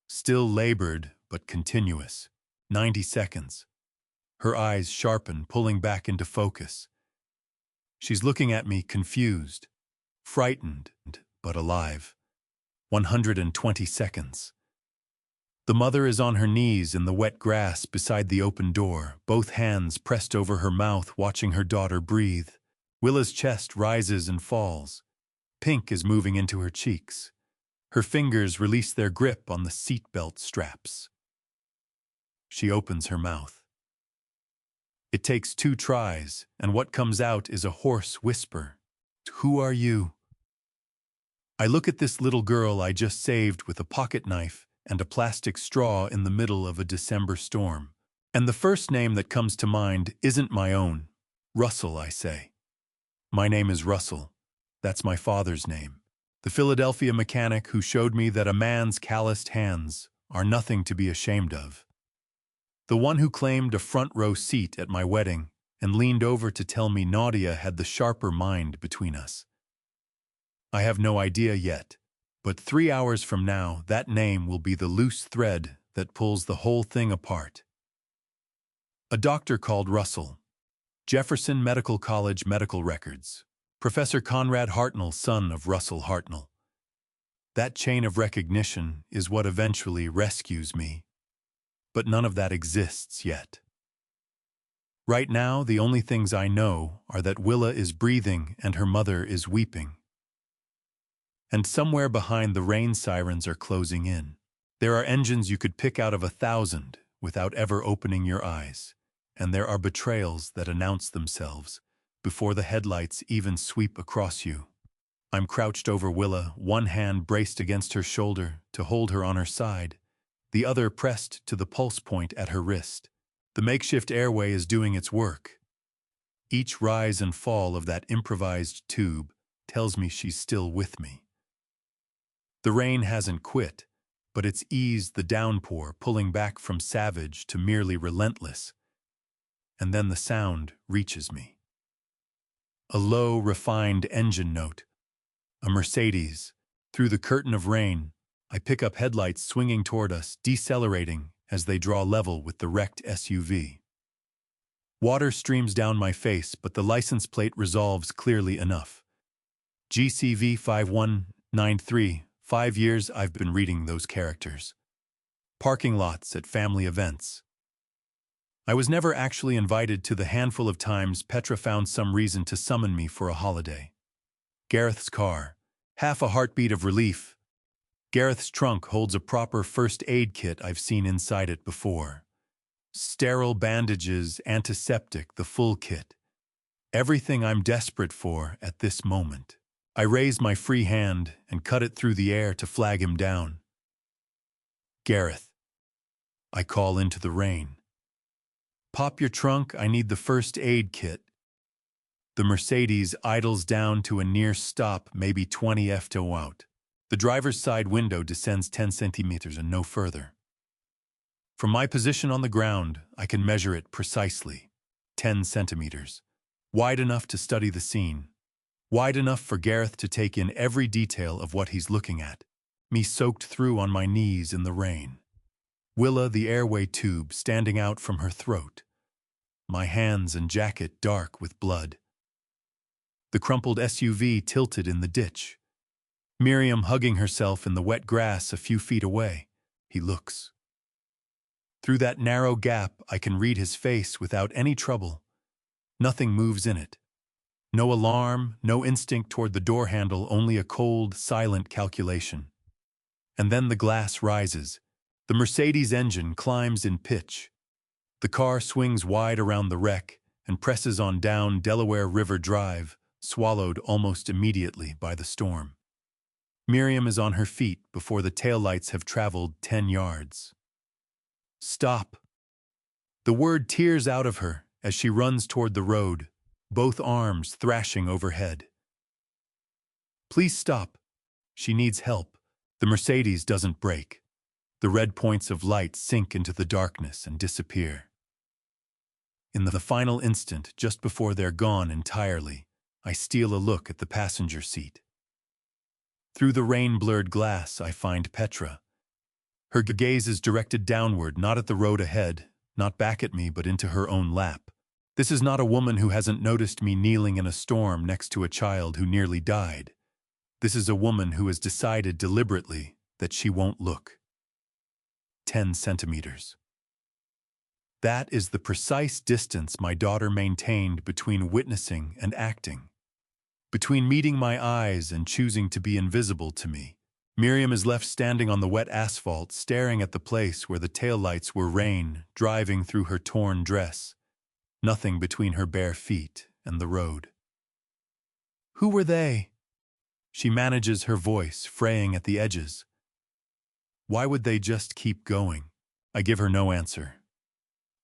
Still labored, but continuous. 90 seconds. Her eyes sharpen, pulling back into focus. She's looking at me, confused, frightened, but alive. 120 seconds. The mother is on her knees in the wet grass beside the open door, both hands pressed over her mouth, watching her daughter breathe. Willa's chest rises and falls. Pink is moving into her cheeks. Her fingers release their grip on the seatbelt straps. She opens her mouth. It takes 2 tries, and what comes out is a hoarse whisper. "Who are you?" I look at this little girl I just saved with a pocket knife and a plastic straw in the middle of a December storm. And the first name that comes to mind isn't my own. Russell, I say. My name is Russell. That's my father's name. The Philadelphia mechanic who showed me that a man's calloused hands are nothing to be ashamed of. The one who claimed a front row seat at my wedding and leaned over to tell me Nadia had the sharper mind between us. I have no idea yet, but 3 hours from now, that name will be the loose thread that pulls the whole thing apart. A doctor called Russell. Jefferson Medical College medical records. Professor Conrad Hartnell, son of Russell Hartnell. That chain of recognition is what eventually rescues me. But none of that exists yet. Right now, the only things I know are that Willa is breathing and her mother is weeping. And somewhere behind, the rain sirens are closing in. There are engines you could pick out of 1,000 without ever opening your eyes. And there are betrayals that announce themselves before the headlights even sweep across you. I'm crouched over Willa, one hand braced against her shoulder to hold her on her side, the other pressed to the pulse point at her wrist. The makeshift airway is doing its work. Each rise and fall of that improvised tube tells me she's still with me. The rain hasn't quit, but it's eased the downpour, pulling back from savage to merely relentless. And then the sound reaches me. A low, refined engine note. A Mercedes. Through the curtain of rain, I pick up headlights swinging toward us, decelerating as they draw level with the wrecked SUV. Water streams down my face, but the license plate resolves clearly enough. GCV 5193. 5 years I've been reading those characters. Parking lots at family events. I was never actually invited to the handful of times Petra found some reason to summon me for a holiday. Gareth's car. Half a heartbeat of relief. Gareth's trunk holds a proper first aid kit I've seen inside it before. Sterile bandages, antiseptic, the full kit. Everything I'm desperate for at this moment. I raise my free hand and cut it through the air to flag him down. Gareth. I call into the rain. Pop your trunk, I need the first aid kit. The Mercedes idles down to a near stop, maybe 20 ft out. The driver's side window descends 10 centimeters and no further. From my position on the ground, I can measure it precisely. 10 centimeters. Wide enough to study the scene. Wide enough for Gareth to take in every detail of what he's looking at. Me soaked through on my knees in the rain. Willa, the airway tube standing out from her throat. My hands and jacket dark with blood. The crumpled SUV tilted in the ditch. Miriam hugging herself in the wet grass a few feet away. He looks. Through that narrow gap, I can read his face without any trouble. Nothing moves in it. No alarm, no instinct toward the door handle, only a cold, silent calculation. And then the glass rises. The Mercedes engine climbs in pitch. The car swings wide around the wreck and presses on down Delaware River Drive, swallowed almost immediately by the storm. Miriam is on her feet before the taillights have traveled 10 yards. Stop. The word tears out of her as she runs toward the road, both arms thrashing overhead. Please stop. She needs help. The Mercedes doesn't brake. The red points of light sink into the darkness and disappear. In the final instant, just before they're gone entirely, I steal a look at the passenger seat. Through the rain-blurred glass, I find Petra. Her gaze is directed downward, not at the road ahead, not back at me but into her own lap. This is not a woman who hasn't noticed me kneeling in a storm next to a child who nearly died. This is a woman who has decided deliberately that she won't look. 10 centimeters. That is the precise distance my daughter maintained between witnessing and acting. Between meeting my eyes and choosing to be invisible to me. Miriam is left standing on the wet asphalt, staring at the place where the taillights were rain driving through her torn dress. Nothing between her bare feet and the road. Who were they? She manages her voice, fraying at the edges. Why would they just keep going? I give her no answer.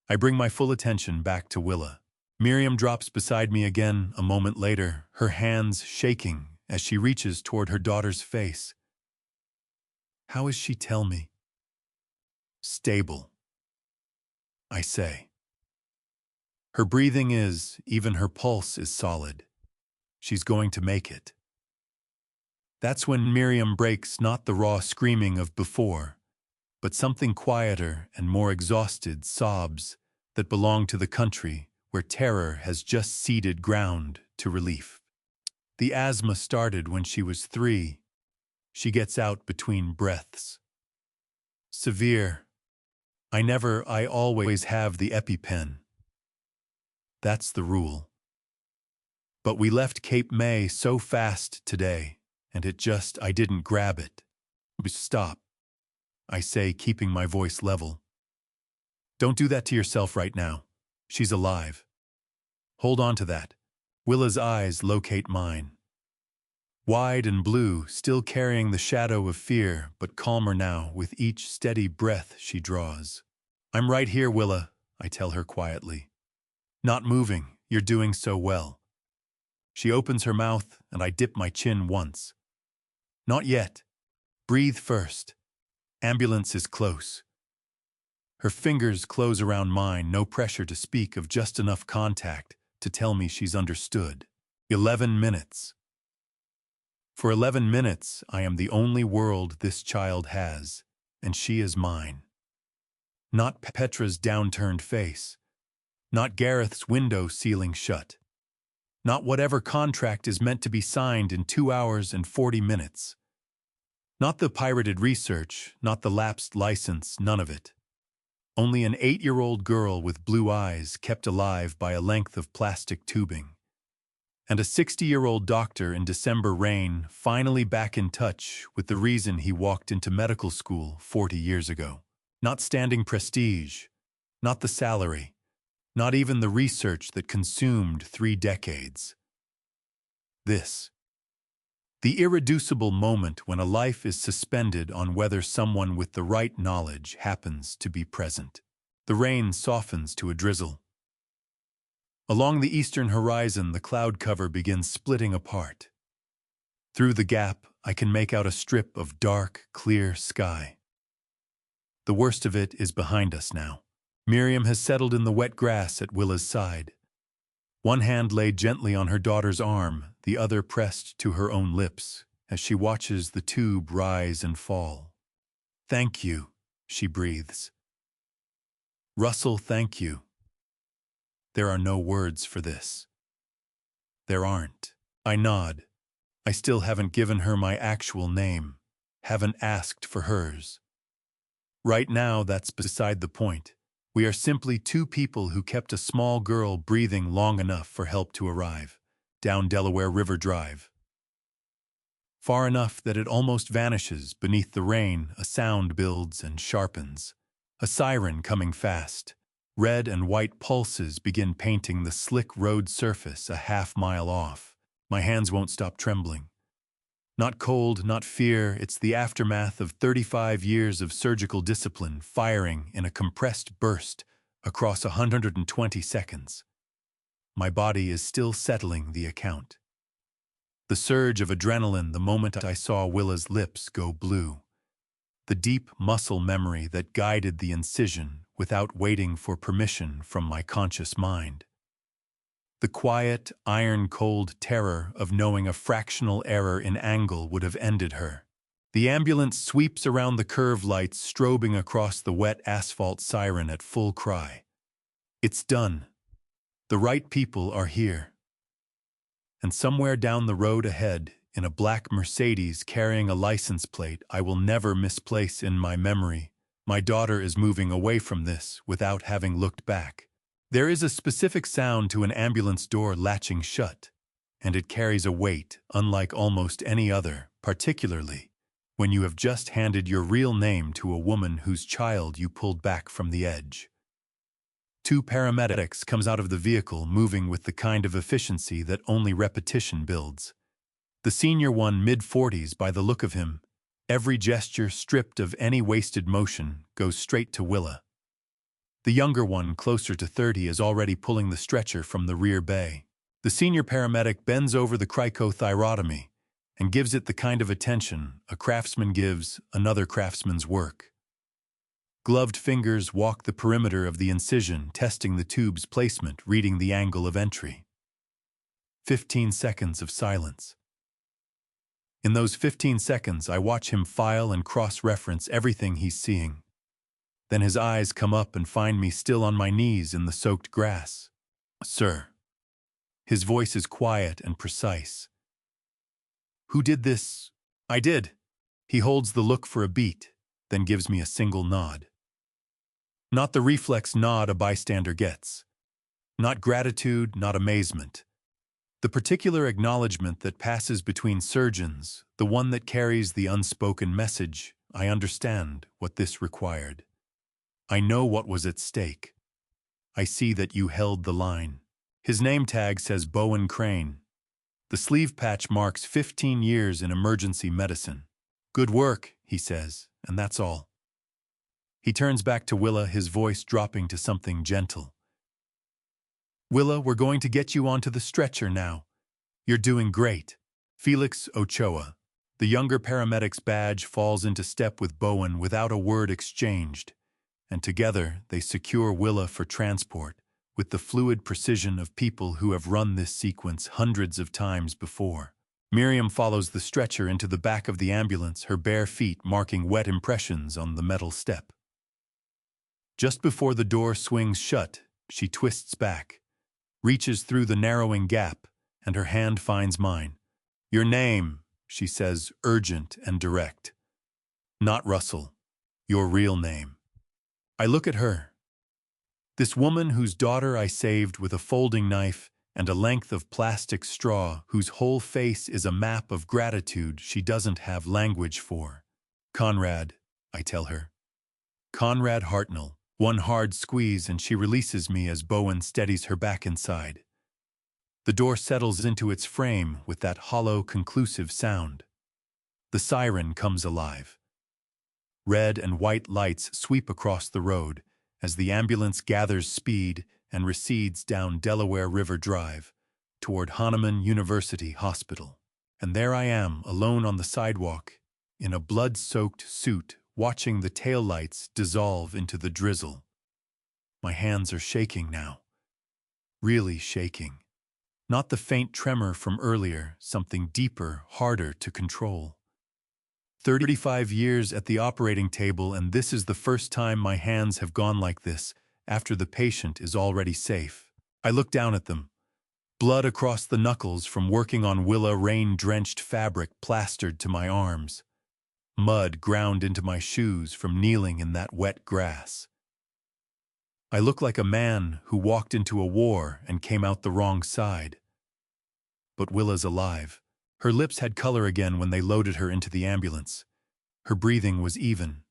I bring my full attention back to Willa. Miriam drops beside me again a moment later, her hands shaking as she reaches toward her daughter's face. How is she, tell me? Stable, I say. Her breathing is, even her pulse is solid. She's going to make it. That's when Miriam breaks not the raw screaming of before, but something quieter and more exhausted sobs that belong to the country where terror has just ceded ground to relief. The asthma started when she was 3. She gets out between breaths. Severe. I always have the EpiPen. That's the rule. But we left Cape May so fast today, and I didn't grab it. Stop, I say, keeping my voice level. Don't do that to yourself right now. She's alive. Hold on to that. Willa's eyes locate mine. Wide and blue, still carrying the shadow of fear, but calmer now with each steady breath she draws. I'm right here, Willa, I tell her quietly. Not moving, you're doing so well. She opens her mouth, and I dip my chin once. Not yet. Breathe first. Ambulance is close. Her fingers close around mine, no pressure to speak, of just enough contact to tell me she's understood. 11 minutes. For 11 minutes, I am the only world this child has, and she is mine. Not Petra's downturned face. Not Gareth's window ceiling shut. Not whatever contract is meant to be signed in 2 hours and 40 minutes. Not the pirated research, not the lapsed license, none of it. Only an 8-year-old girl with blue eyes kept alive by a length of plastic tubing. And a 60-year-old doctor in December rain, finally back in touch with the reason he walked into medical school 40 years ago. Not standing prestige, not the salary, not even the research that consumed 3 decades. This. The irreducible moment when a life is suspended on whether someone with the right knowledge happens to be present. The rain softens to a drizzle. Along the eastern horizon, the cloud cover begins splitting apart. Through the gap, I can make out a strip of dark, clear sky. The worst of it is behind us now. Miriam has settled in the wet grass at Willa's side. One hand laid gently on her daughter's arm, the other pressed to her own lips, as she watches the tube rise and fall. Thank you, she breathes. Russell, thank you. There are no words for this. There aren't. I nod. I still haven't given her my actual name, haven't asked for hers. Right now, that's beside the point. We are simply 2 people who kept a small girl breathing long enough for help to arrive, down Delaware River Drive. Far enough that it almost vanishes beneath the rain. A sound builds and sharpens. A siren coming fast. Red and white pulses begin painting the slick road surface a half-mile off. My hands won't stop trembling. Not cold, not fear, it's the aftermath of 35 years of surgical discipline firing in a compressed burst across 120 seconds. My body is still settling the account. The surge of adrenaline the moment I saw Willa's lips go blue. The deep muscle memory that guided the incision without waiting for permission from my conscious mind. The quiet, iron-cold terror of knowing a fractional error in angle would have ended her. The ambulance sweeps around the curve, lights strobing across the wet asphalt, siren at full cry. It's done. The right people are here. And somewhere down the road ahead, in a black Mercedes carrying a license plate I will never misplace in my memory, my daughter is moving away from this without having looked back. There is a specific sound to an ambulance door latching shut, and it carries a weight unlike almost any other, particularly when you have just handed your real name to a woman whose child you pulled back from the edge. 2 paramedics comes out of the vehicle moving with the kind of efficiency that only repetition builds. The senior one mid-40s by the look of him, every gesture stripped of any wasted motion, goes straight to Willa. The younger one, closer to 30, is already pulling the stretcher from the rear bay. The senior paramedic bends over the cricothyrotomy and gives it the kind of attention a craftsman gives another craftsman's work. Gloved fingers walk the perimeter of the incision, testing the tube's placement, reading the angle of entry. 15 seconds of silence. In those 15 seconds, I watch him file and cross-reference everything he's seeing. Then his eyes come up and find me still on my knees in the soaked grass. "Sir." His voice is quiet and precise. "Who did this?" "I did." He holds the look for a beat, then gives me a single nod. Not the reflex nod a bystander gets. Not gratitude, not amazement. The particular acknowledgement that passes between surgeons, the one that carries the unspoken message, "I understand what this required. I know what was at stake. I see that you held the line." His name tag says Bowen Crane. The sleeve patch marks 15 years in emergency medicine. "Good work," he says, and that's all. He turns back to Willa, his voice dropping to something gentle. "Willa, we're going to get you onto the stretcher now. You're doing great." Felix Ochoa, the younger paramedic's badge, falls into step with Bowen without a word exchanged, and together they secure Willa for transport with the fluid precision of people who have run this sequence hundreds of times before. Miriam follows the stretcher into the back of the ambulance, her bare feet marking wet impressions on the metal step. Just before the door swings shut, she twists back, reaches through the narrowing gap, and her hand finds mine. "Your name," she says, urgent and direct. "Not Russell. Your real name." I look at her. This woman whose daughter I saved with a folding knife and a length of plastic straw, whose whole face is a map of gratitude she doesn't have language for. "Conrad," I tell her. "Conrad Hartnell." One hard squeeze and she releases me as Bowen steadies her back inside. The door settles into its frame with that hollow, conclusive sound. The siren comes alive. Red and white lights sweep across the road as the ambulance gathers speed and recedes down Delaware River Drive toward Hahnemann University Hospital. And there I am, alone on the sidewalk, in a blood-soaked suit, watching the taillights dissolve into the drizzle. My hands are shaking now. Really shaking. Not the faint tremor from earlier, something deeper, harder to control. 35 years at the operating table, and this is the first time my hands have gone like this, after the patient is already safe. I look down at them. Blood across the knuckles from working on Willa, rain-drenched fabric plastered to my arms. Mud ground into my shoes from kneeling in that wet grass. I look like a man who walked into a war and came out the wrong side. But Willa's alive. Her lips had color again when they loaded her into the ambulance. Her breathing was even.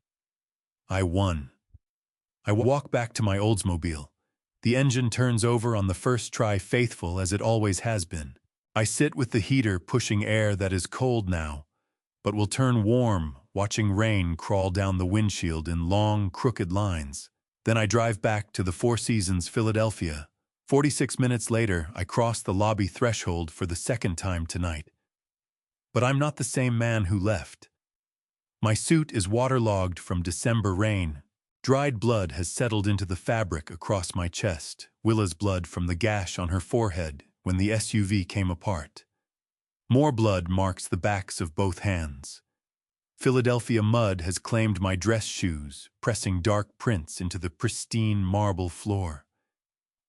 I won. I walk back to my Oldsmobile. The engine turns over on the first try, faithful as it always has been. I sit with the heater pushing air that is cold now, but will turn warm, watching rain crawl down the windshield in long, crooked lines. Then I drive back to the Four Seasons Philadelphia. 46 minutes later, I cross the lobby threshold for the second time tonight. But I'm not the same man who left. My suit is waterlogged from December rain. Dried blood has settled into the fabric across my chest, Willa's blood from the gash on her forehead when the SUV came apart. More blood marks the backs of both hands. Philadelphia mud has claimed my dress shoes, pressing dark prints into the pristine marble floor.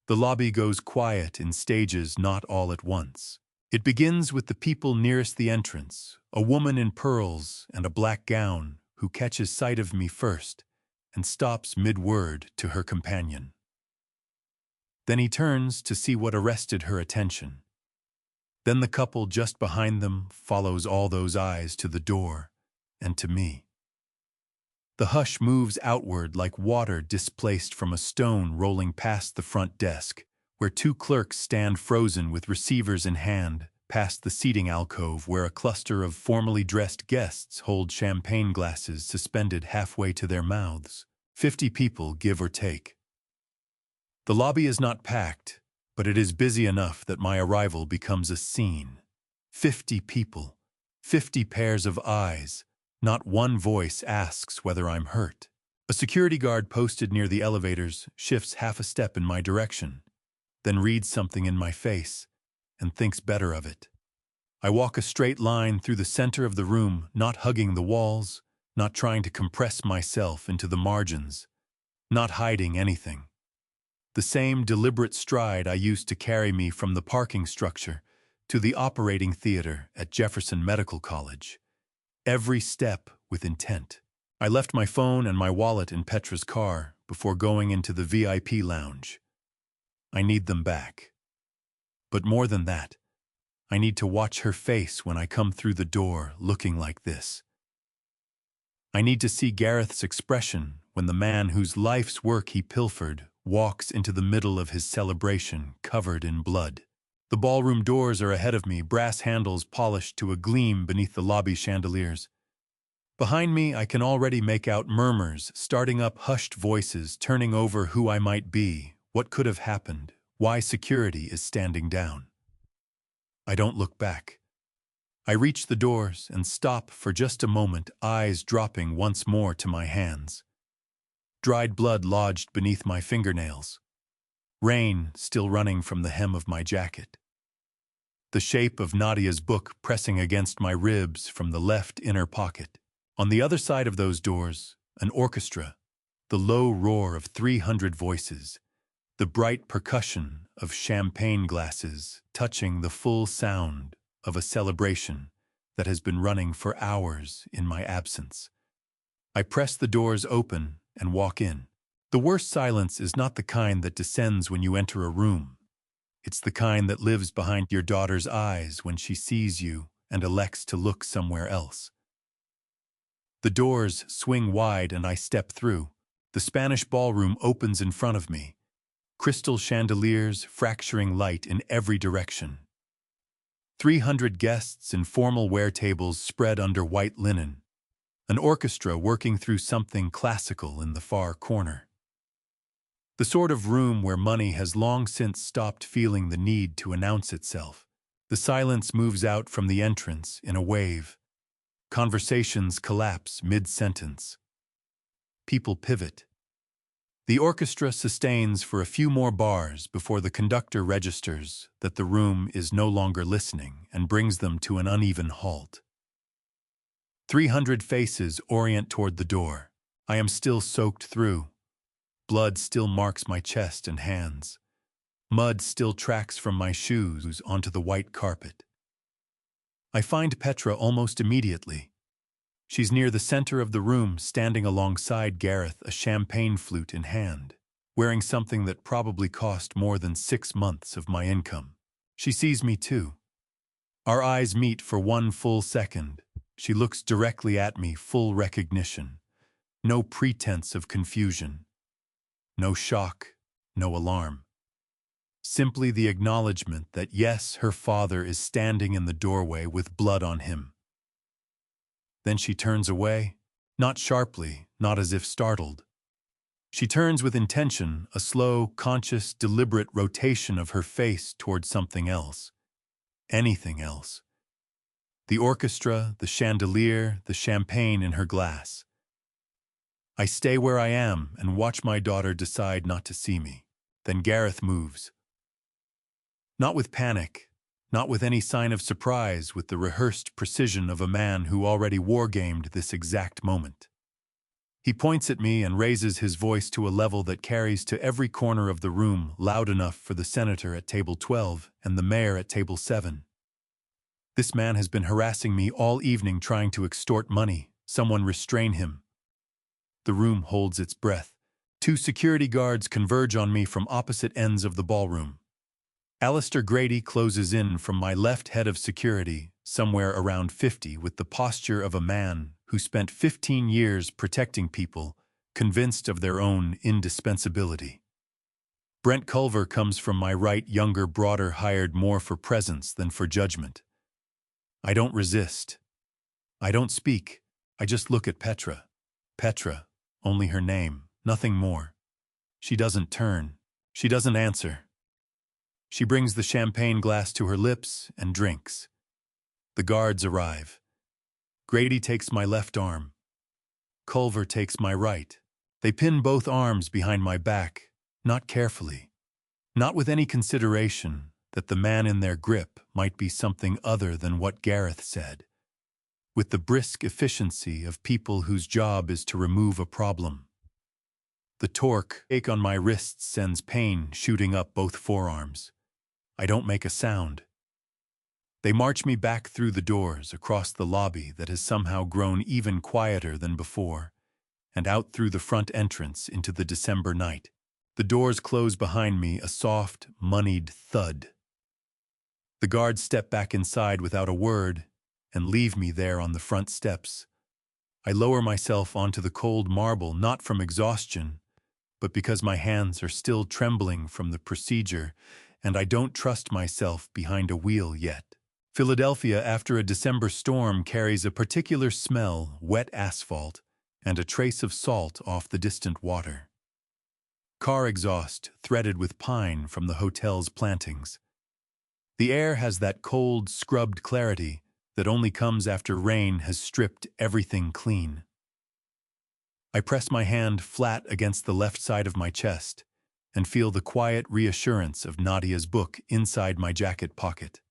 The lobby goes quiet in stages, not all at once. It begins with the people nearest the entrance, a woman in pearls and a black gown who catches sight of me first and stops mid-word to her companion. Then he turns to see what arrested her attention. Then the couple just behind them follows all those eyes to the door and to me. The hush moves outward like water displaced from a stone rolling past the front desk, where two clerks stand frozen with receivers in hand, past the seating alcove where a cluster of formally dressed guests hold champagne glasses suspended halfway to their mouths. 50 people, give or take. The lobby is not packed, but it is busy enough that my arrival becomes a scene. 50 people, 50 pairs of eyes. Not one voice asks whether I'm hurt. A security guard posted near the elevators shifts half a step in my direction, then reads something in my face and thinks better of it. I walk a straight line through the center of the room, not hugging the walls, not trying to compress myself into the margins, not hiding anything. The same deliberate stride I used to carry me from the parking structure to the operating theater at Jefferson Medical College. Every step with intent. I left my phone and my wallet in Petra's car before going into the VIP lounge. I need them back. But more than that, I need to watch her face when I come through the door looking like this. I need to see Gareth's expression when the man whose life's work he pilfered walks into the middle of his celebration covered in blood. The ballroom doors are ahead of me, brass handles polished to a gleam beneath the lobby chandeliers. Behind me, I can already make out murmurs, starting up hushed voices, turning over who I might be, what could have happened, why security is standing down. I don't look back. I reach the doors and stop for just a moment, eyes dropping once more to my hands. Dried blood lodged beneath my fingernails. Rain still running from the hem of my jacket. The shape of Nadia's book pressing against my ribs from the left inner pocket. On the other side of those doors, an orchestra, the low roar of 300 voices, the bright percussion of champagne glasses touching the full sound of a celebration that has been running for hours in my absence. I press the doors open and walk in. The worst silence is not the kind that descends when you enter a room. It's the kind that lives behind your daughter's eyes when she sees you and elects to look somewhere else. The doors swing wide and I step through. The Spanish ballroom opens in front of me. Crystal chandeliers fracturing light in every direction. 300 guests in formal wear tables spread under white linen. An orchestra working through something classical in the far corner. The sort of room where money has long since stopped feeling the need to announce itself. The silence moves out from the entrance in a wave. Conversations collapse mid-sentence. People pivot. The orchestra sustains for a few more bars before the conductor registers that the room is no longer listening and brings them to an uneven halt. 300 faces orient toward the door. I am still soaked through. Blood still marks my chest and hands. Mud still tracks from my shoes onto the white carpet. I find Petra almost immediately. She's near the center of the room, standing alongside Gareth, a champagne flute in hand, wearing something that probably cost more than 6 months of my income. She sees me too. Our eyes meet for one full second. She looks directly at me, full recognition. No pretense of confusion. No shock, no alarm. Simply the acknowledgement that yes, her father is standing in the doorway with blood on him. Then she turns away, not sharply, not as if startled. She turns with intention, a slow, conscious, deliberate rotation of her face toward something else. Anything else. The orchestra, the chandelier, the champagne in her glass. I stay where I am and watch my daughter decide not to see me. Then Gareth moves. Not with panic, not with any sign of surprise, with the rehearsed precision of a man who already wargamed this exact moment. He points at me and raises his voice to a level that carries to every corner of the room, loud enough for the senator at table 12 and the mayor at table 7. This man has been harassing me all evening, trying to extort money. Someone restrain him. The room holds its breath. 2 security guards converge on me from opposite ends of the ballroom. Alistair Grady closes in from my left, head of security, somewhere around 50, with the posture of a man who spent 15 years protecting people, convinced of their own indispensability. Brent Culver comes from my right, younger, broader, hired more for presence than for judgment. I don't resist. I don't speak. I just look at Petra. Petra, only her name, nothing more. She doesn't turn. She doesn't answer. She brings the champagne glass to her lips and drinks. The guards arrive. Grady takes my left arm. Culver takes my right. They pin both arms behind my back, not carefully, not with any consideration that the man in their grip might be something other than what Gareth said, with the brisk efficiency of people whose job is to remove a problem. The torque ache on my wrists sends pain shooting up both forearms. I don't make a sound. They march me back through the doors, across the lobby that has somehow grown even quieter than before, and out through the front entrance into the December night. The doors close behind me, a soft, moneyed thud. The guards step back inside without a word and leave me there on the front steps. I lower myself onto the cold marble, not from exhaustion, but because my hands are still trembling from the procedure, and I don't trust myself behind a wheel yet. Philadelphia, after a December storm, carries a particular smell, wet asphalt, and a trace of salt off the distant water. Car exhaust threaded with pine from the hotel's plantings. The air has that cold, scrubbed clarity that only comes after rain has stripped everything clean. I press my hand flat against the left side of my chest and feel the quiet reassurance of Nadia's book inside my jacket pocket.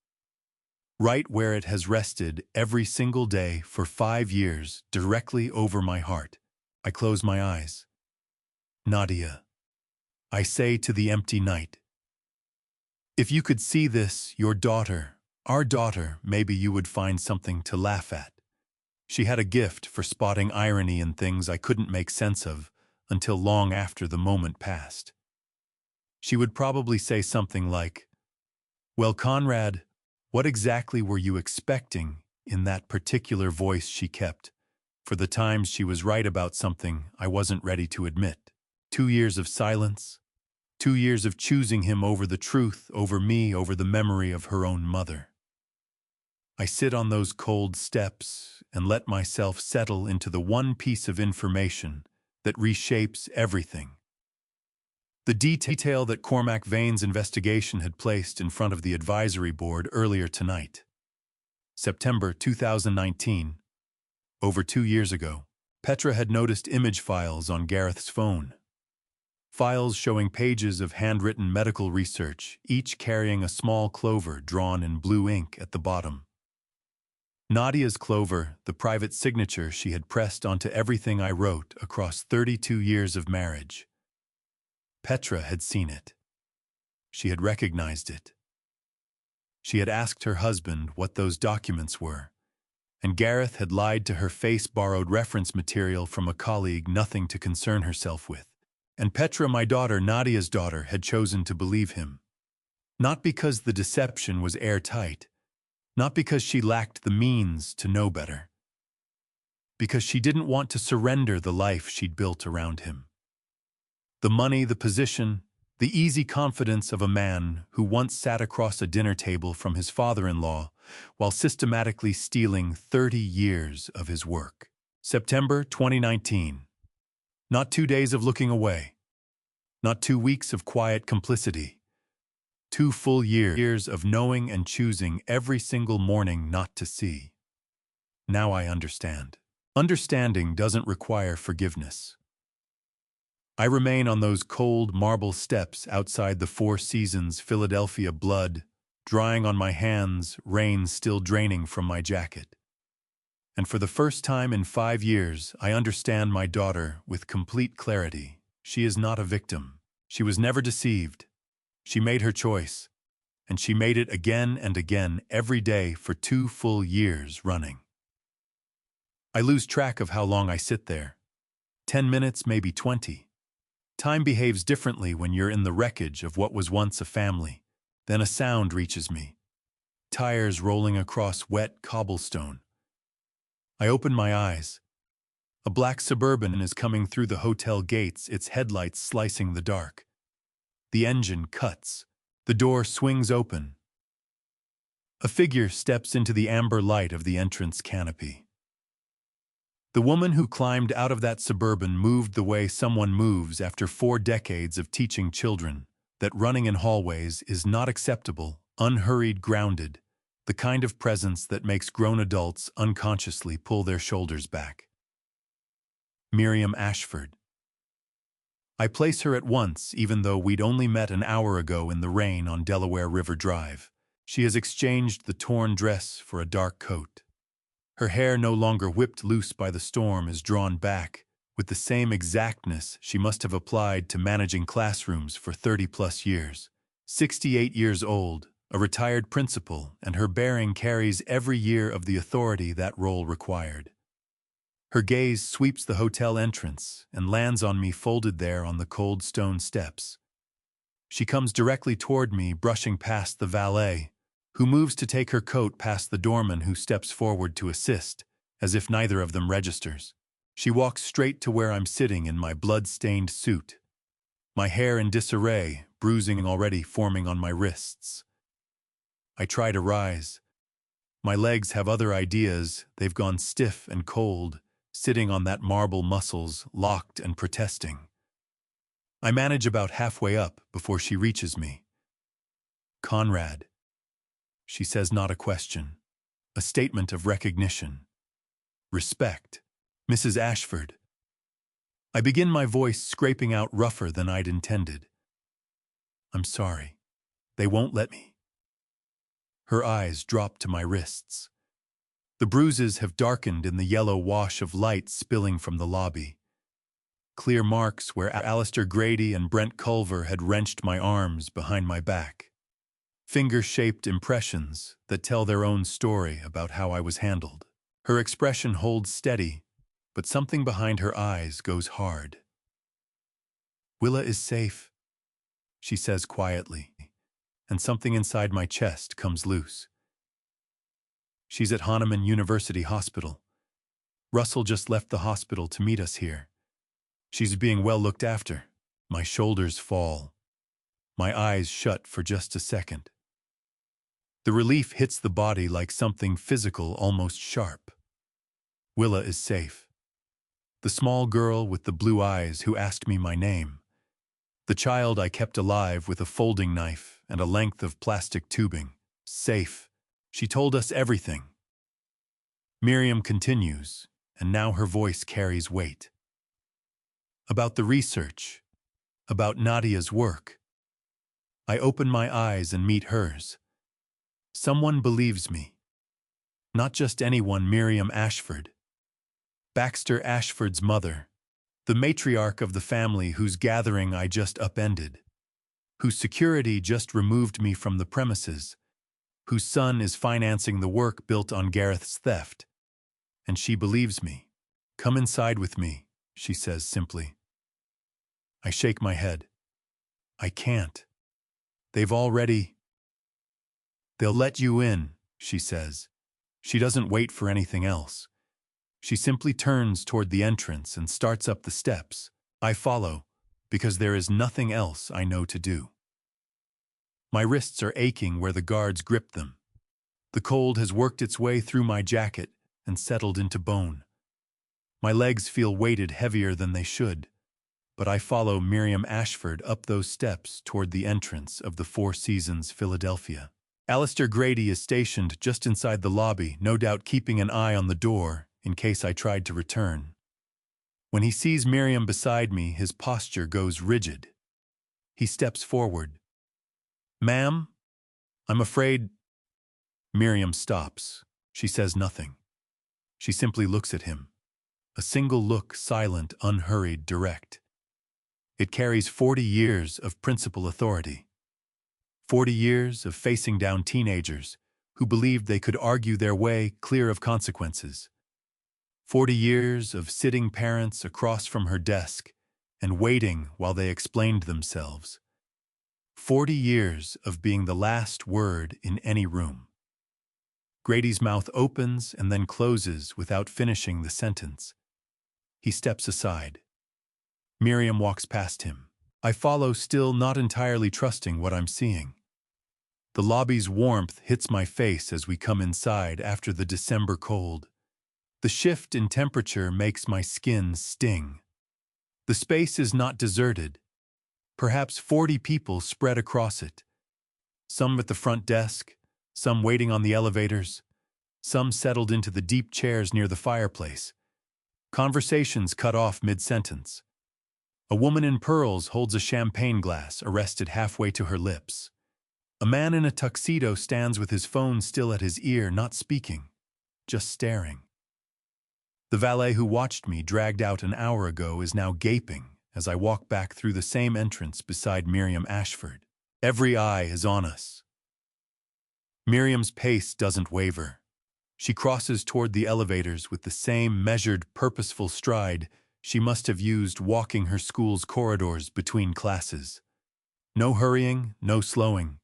Right where it has rested every single day for 5 years, directly over my heart. I close my eyes. Nadia, I say to the empty night, if you could see this, your daughter, our daughter, maybe you would find something to laugh at. She had a gift for spotting irony in things I couldn't make sense of until long after the moment passed. She would probably say something like, well, Conrad, what exactly were you expecting, in that particular voice she kept, for the times she was right about something I wasn't ready to admit. 2 years of silence, 2 years of choosing him over the truth, over me, over the memory of her own mother. I sit on those cold steps and let myself settle into the one piece of information that reshapes everything. The detail that Cormac Vane's investigation had placed in front of the advisory board earlier tonight. September 2019. Over 2 years ago, Petra had noticed image files on Gareth's phone. Files showing pages of handwritten medical research, each carrying a small clover drawn in blue ink at the bottom. Nadia's clover, the private signature she had pressed onto everything I wrote across 32 years of marriage. Petra had seen it. She had recognized it. She had asked her husband what those documents were, and Gareth had lied to her face, borrowed reference material from a colleague, nothing to concern herself with. And Petra, my daughter, Nadia's daughter, had chosen to believe him. Not because the deception was airtight, not because she lacked the means to know better, because she didn't want to surrender the life she'd built around him. The money, the position, the easy confidence of a man who once sat across a dinner table from his father-in-law while systematically stealing 30 years of his work. September 2019. Not 2 days of looking away. Not 2 weeks of quiet complicity. 2 full years of knowing and choosing every single morning not to see. Now I understand. Understanding doesn't require forgiveness. I remain on those cold marble steps outside the Four Seasons Philadelphia, blood drying on my hands, rain still draining from my jacket. And for the first time in 5 years, I understand my daughter with complete clarity. She is not a victim. She was never deceived. She made her choice, and she made it again and again every day for 2 full years running. I lose track of how long I sit there. 10 minutes, maybe 20. Time behaves differently when you're in the wreckage of what was once a family. Then a sound reaches me. Tires rolling across wet cobblestone. I open my eyes. A black Suburban is coming through the hotel gates, its headlights slicing the dark. The engine cuts. The door swings open. A figure steps into the amber light of the entrance canopy. The woman who climbed out of that Suburban moved the way someone moves after 4 decades of teaching children that running in hallways is not acceptable, unhurried, grounded, the kind of presence that makes grown adults unconsciously pull their shoulders back. Miriam Ashford. I place her at once, even though we'd only met an hour ago in the rain on Delaware River Drive. She has exchanged the torn dress for a dark coat. Her hair, no longer whipped loose by the storm, is drawn back with the same exactness she must have applied to managing classrooms for 30-plus years. 68 years old, a retired principal, and her bearing carries every year of the authority that role required. Her gaze sweeps the hotel entrance and lands on me folded there on the cold stone steps. She comes directly toward me, brushing past the valet, who moves to take her coat past the doorman who steps forward to assist, as if neither of them registers. She walks straight to where I'm sitting in my blood-stained suit, my hair in disarray, bruising already forming on my wrists. I try to rise. My legs have other ideas. They've gone stiff and cold, sitting on that marble muscles, locked and protesting. I manage about halfway up before she reaches me. Conrad. She says not a question, a statement of recognition. Respect. Mrs. Ashford. I begin, my voice scraping out rougher than I'd intended. I'm sorry. They won't let me. Her eyes drop to my wrists. The bruises have darkened in the yellow wash of light spilling from the lobby. Clear marks where Alistair Grady and Brent Culver had wrenched my arms behind my back. Finger-shaped impressions that tell their own story about how I was handled. Her expression holds steady, but something behind her eyes goes hard. Willa is safe, she says quietly, and something inside my chest comes loose. She's at Hahnemann University Hospital. Russell just left the hospital to meet us here. She's being well looked after. My shoulders fall. My eyes shut for just a second. The relief hits the body like something physical, almost sharp. Willa is safe. The small girl with the blue eyes who asked me my name. The child I kept alive with a folding knife and a length of plastic tubing. Safe. She told us everything. Miriam continues, and now her voice carries weight. About the research. About Nadia's work. I open my eyes and meet hers. Someone believes me. Not just anyone, Miriam Ashford. Baxter Ashford's mother. The matriarch of the family whose gathering I just upended. Whose security just removed me from the premises. Whose son is financing the work built on Gareth's theft. And she believes me. Come inside with me, she says simply. I shake my head. I can't. They've already... They'll let you in, she says. She doesn't wait for anything else. She simply turns toward the entrance and starts up the steps. I follow, because there is nothing else I know to do. My wrists are aching where the guards grip them. The cold has worked its way through my jacket and settled into bone. My legs feel weighted heavier than they should, but I follow Miriam Ashford up those steps toward the entrance of the Four Seasons Philadelphia. Alistair Grady is stationed just inside the lobby, no doubt keeping an eye on the door in case I tried to return. When he sees Miriam beside me, his posture goes rigid. He steps forward. Ma'am, I'm afraid... Miriam stops. She says nothing. She simply looks at him. A single look, silent, unhurried, direct. It carries 40 years of principal authority. 40 years of facing down teenagers who believed they could argue their way clear of consequences. 40 years of sitting parents across from her desk and waiting while they explained themselves. 40 years of being the last word in any room. Grady's mouth opens and then closes without finishing the sentence. He steps aside. Miriam walks past him. I follow, still not entirely trusting what I'm seeing. The lobby's warmth hits my face as we come inside after the December cold. The shift in temperature makes my skin sting. The space is not deserted. Perhaps 40 people spread across it. Some at the front desk, some waiting on the elevators, some settled into the deep chairs near the fireplace. Conversations cut off mid-sentence. A woman in pearls holds a champagne glass, arrested halfway to her lips. A man in a tuxedo stands with his phone still at his ear, not speaking, just staring. The valet who watched me dragged out an hour ago is now gaping as I walk back through the same entrance beside Miriam Ashford. Every eye is on us. Miriam's pace doesn't waver. She crosses toward the elevators with the same measured, purposeful stride she must have used walking her school's corridors between classes. No hurrying, no slowing,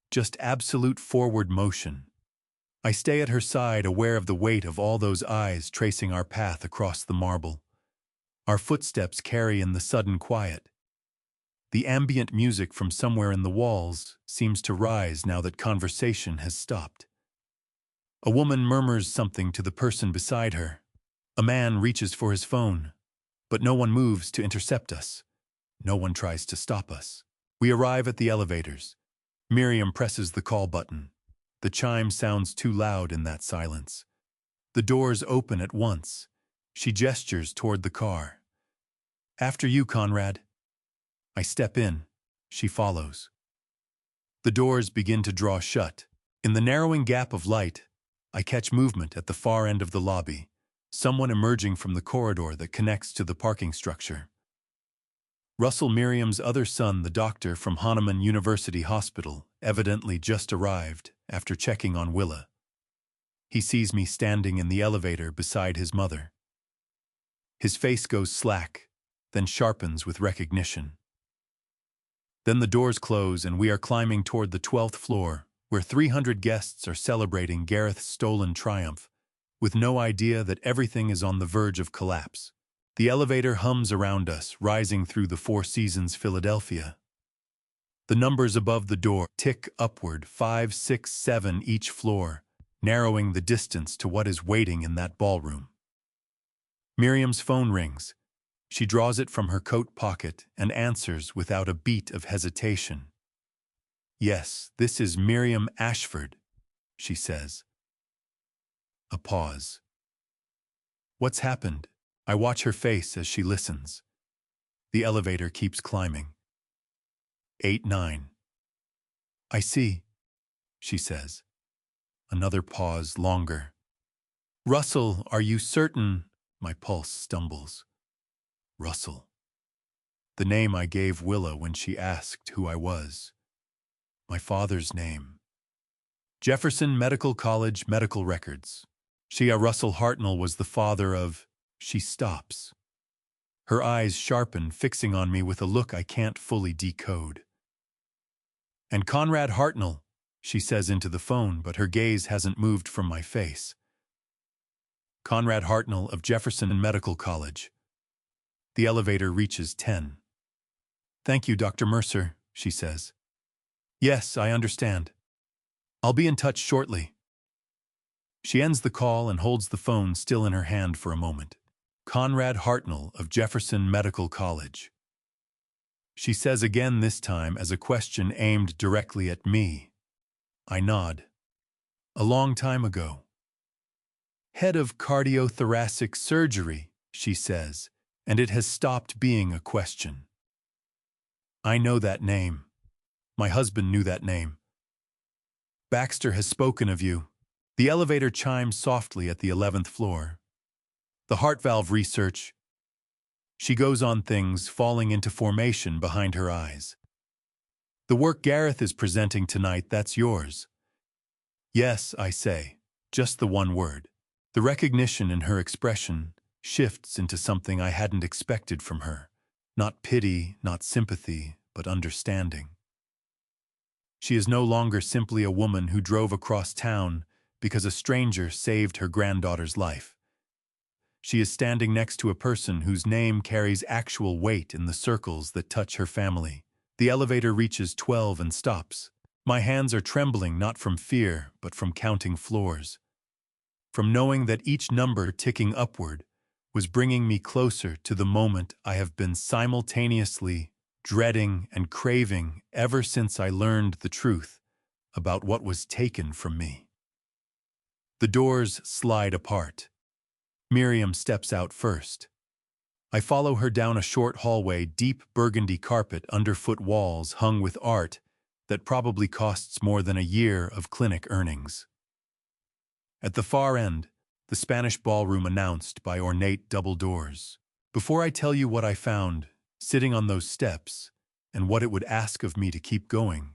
just absolute forward motion. I stay at her side, aware of the weight of all those eyes tracing our path across the marble. Our footsteps carry in the sudden quiet. The ambient music from somewhere in the walls seems to rise now that conversation has stopped. A woman murmurs something to the person beside her. A man reaches for his phone, but no one moves to intercept us. No one tries to stop us. We arrive at the elevators. Miriam presses the call button. The chime sounds too loud in that silence. The doors open at once. She gestures toward the car. After you, Conrad. I step in. She follows. The doors begin to draw shut. In the narrowing gap of light, I catch movement at the far end of the lobby, someone emerging from the corridor that connects to the parking structure. Russell, Miriam's other son, the doctor from Hahnemann University Hospital, evidently just arrived after checking on Willa. He sees me standing in the elevator beside his mother. His face goes slack, then sharpens with recognition. Then the doors close and we are climbing toward the 12th floor, where 300 guests are celebrating Gareth's stolen triumph, with no idea that everything is on the verge of collapse. The elevator hums around us, rising through the Four Seasons Philadelphia. The numbers above the door tick upward, 5, 6, 7 each floor, narrowing the distance to what is waiting in that ballroom. Miriam's phone rings. She draws it from her coat pocket and answers without a beat of hesitation. Yes, this is Miriam Ashford, she says. A pause. What's happened? I watch her face as she listens. The elevator keeps climbing. 8, 9. I see, she says. Another pause, longer. Russell, are you certain? My pulse stumbles. Russell. The name I gave Willa when she asked who I was. My father's name. Jefferson Medical College medical records. Russell Hartnell was the father of... She stops. Her eyes sharpen, fixing on me with a look I can't fully decode. And Conrad Hartnell, she says into the phone, but her gaze hasn't moved from my face. Conrad Hartnell of Jefferson Medical College. The elevator reaches 10. Thank you, Dr. Mercer, she says. Yes, I understand. I'll be in touch shortly. She ends the call and holds the phone still in her hand for a moment. Conrad Hartnell of Jefferson Medical College. She says again, this time as a question aimed directly at me. I nod. A long time ago. Head of cardiothoracic surgery, she says, and it has stopped being a question. I know that name. My husband knew that name. Baxter has spoken of you. The elevator chimes softly at the 11th floor, The heart valve research. She goes on, things falling into formation behind her eyes. The work Gareth is presenting tonight, that's yours. Yes, I say, just the one word. The recognition in her expression shifts into something I hadn't expected from her. Not pity, not sympathy, but understanding. She is no longer simply a woman who drove across town because a stranger saved her granddaughter's life. She is standing next to a person whose name carries actual weight in the circles that touch her family. The elevator reaches 12 and stops. My hands are trembling, not from fear, but from counting floors. From knowing that each number ticking upward was bringing me closer to the moment I have been simultaneously dreading and craving ever since I learned the truth about what was taken from me. The doors slide apart. Miriam steps out first. I follow her down a short hallway, deep burgundy carpet, underfoot walls hung with art that probably costs more than a year of clinic earnings. At the far end, the Spanish ballroom announced by ornate double doors. Before I tell you what I found, sitting on those steps, and what it would ask of me to keep going,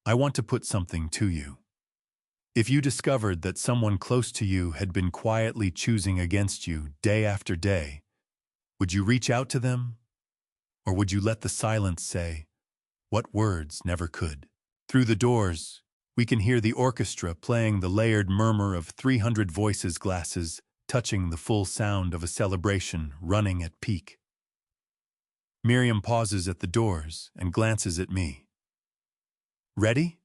I want to put something to you. If you discovered that someone close to you had been quietly choosing against you day after day, would you reach out to them? Or would you let the silence say what words never could? Through the doors, we can hear the orchestra playing the layered murmur of 300 voices, glasses touching the full sound of a celebration running at peak. Miriam pauses at the doors and glances at me. Ready?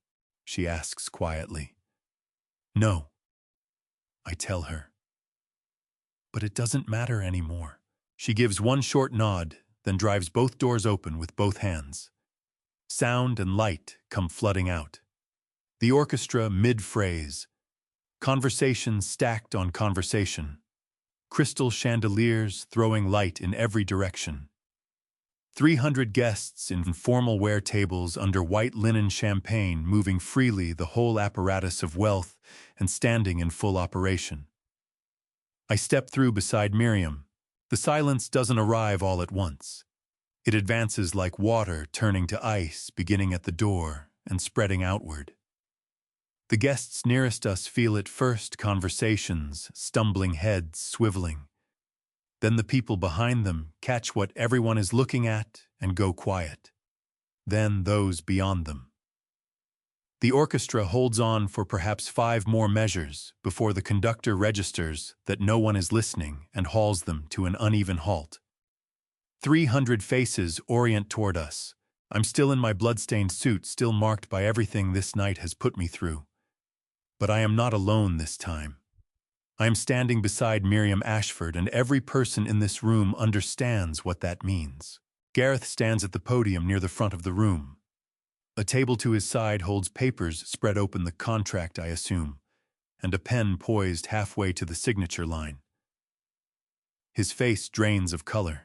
She asks quietly. No, I tell her. But it doesn't matter anymore. She gives one short nod, then drives both doors open with both hands. Sound and light come flooding out. The orchestra mid-phrase. Conversation stacked on conversation. Crystal chandeliers throwing light in every direction. 300 guests in formal wear tables under white linen champagne moving freely, the whole apparatus of wealth and standing in full operation. I step through beside Miriam. The silence doesn't arrive all at once. It advances like water turning to ice, beginning at the door and spreading outward. The guests nearest us feel it first, conversations, stumbling heads swiveling. Then the people behind them catch what everyone is looking at and go quiet. Then those beyond them. The orchestra holds on for perhaps 5 more measures before the conductor registers that no one is listening and hauls them to an uneven halt. 300 faces orient toward us. I'm still in my blood-stained suit, still marked by everything this night has put me through. But I am not alone this time. I am standing beside Miriam Ashford, and every person in this room understands what that means. Gareth stands at the podium near the front of the room. A table to his side holds papers spread open, the contract, I assume, and a pen poised halfway to the signature line. His face drains of color.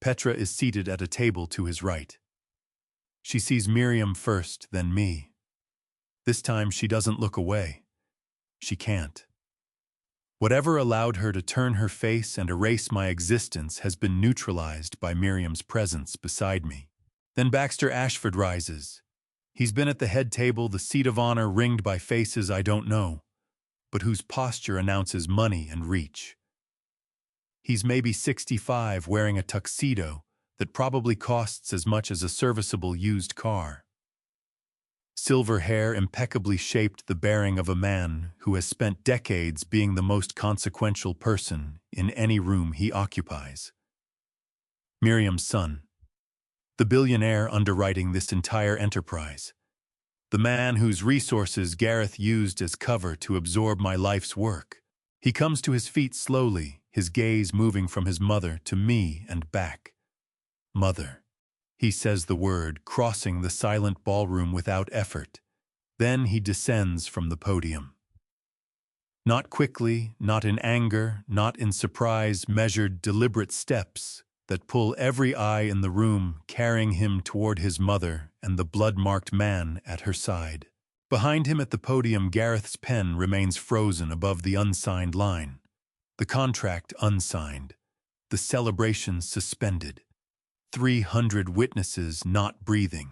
Petra is seated at a table to his right. She sees Miriam first, then me. This time she doesn't look away. She can't. Whatever allowed her to turn her face and erase my existence has been neutralized by Miriam's presence beside me. Then Baxter Ashford rises. He's been at the head table, the seat of honor ringed by faces I don't know, but whose posture announces money and reach. He's maybe 65, wearing a tuxedo that probably costs as much as a serviceable used car. Silver hair impeccably shaped, the bearing of a man who has spent decades being the most consequential person in any room he occupies. Miriam's son. The billionaire underwriting this entire enterprise. The man whose resources Gareth used as cover to absorb my life's work. He comes to his feet slowly, his gaze moving from his mother to me and back. Mother. He says the word, crossing the silent ballroom without effort. Then he descends from the podium. Not quickly, not in anger, not in surprise, measured, deliberate steps that pull every eye in the room, carrying him toward his mother and the blood-marked man at her side. Behind him at the podium, Gareth's pen remains frozen above the unsigned line. The contract unsigned, the celebration suspended, 300 witnesses not breathing.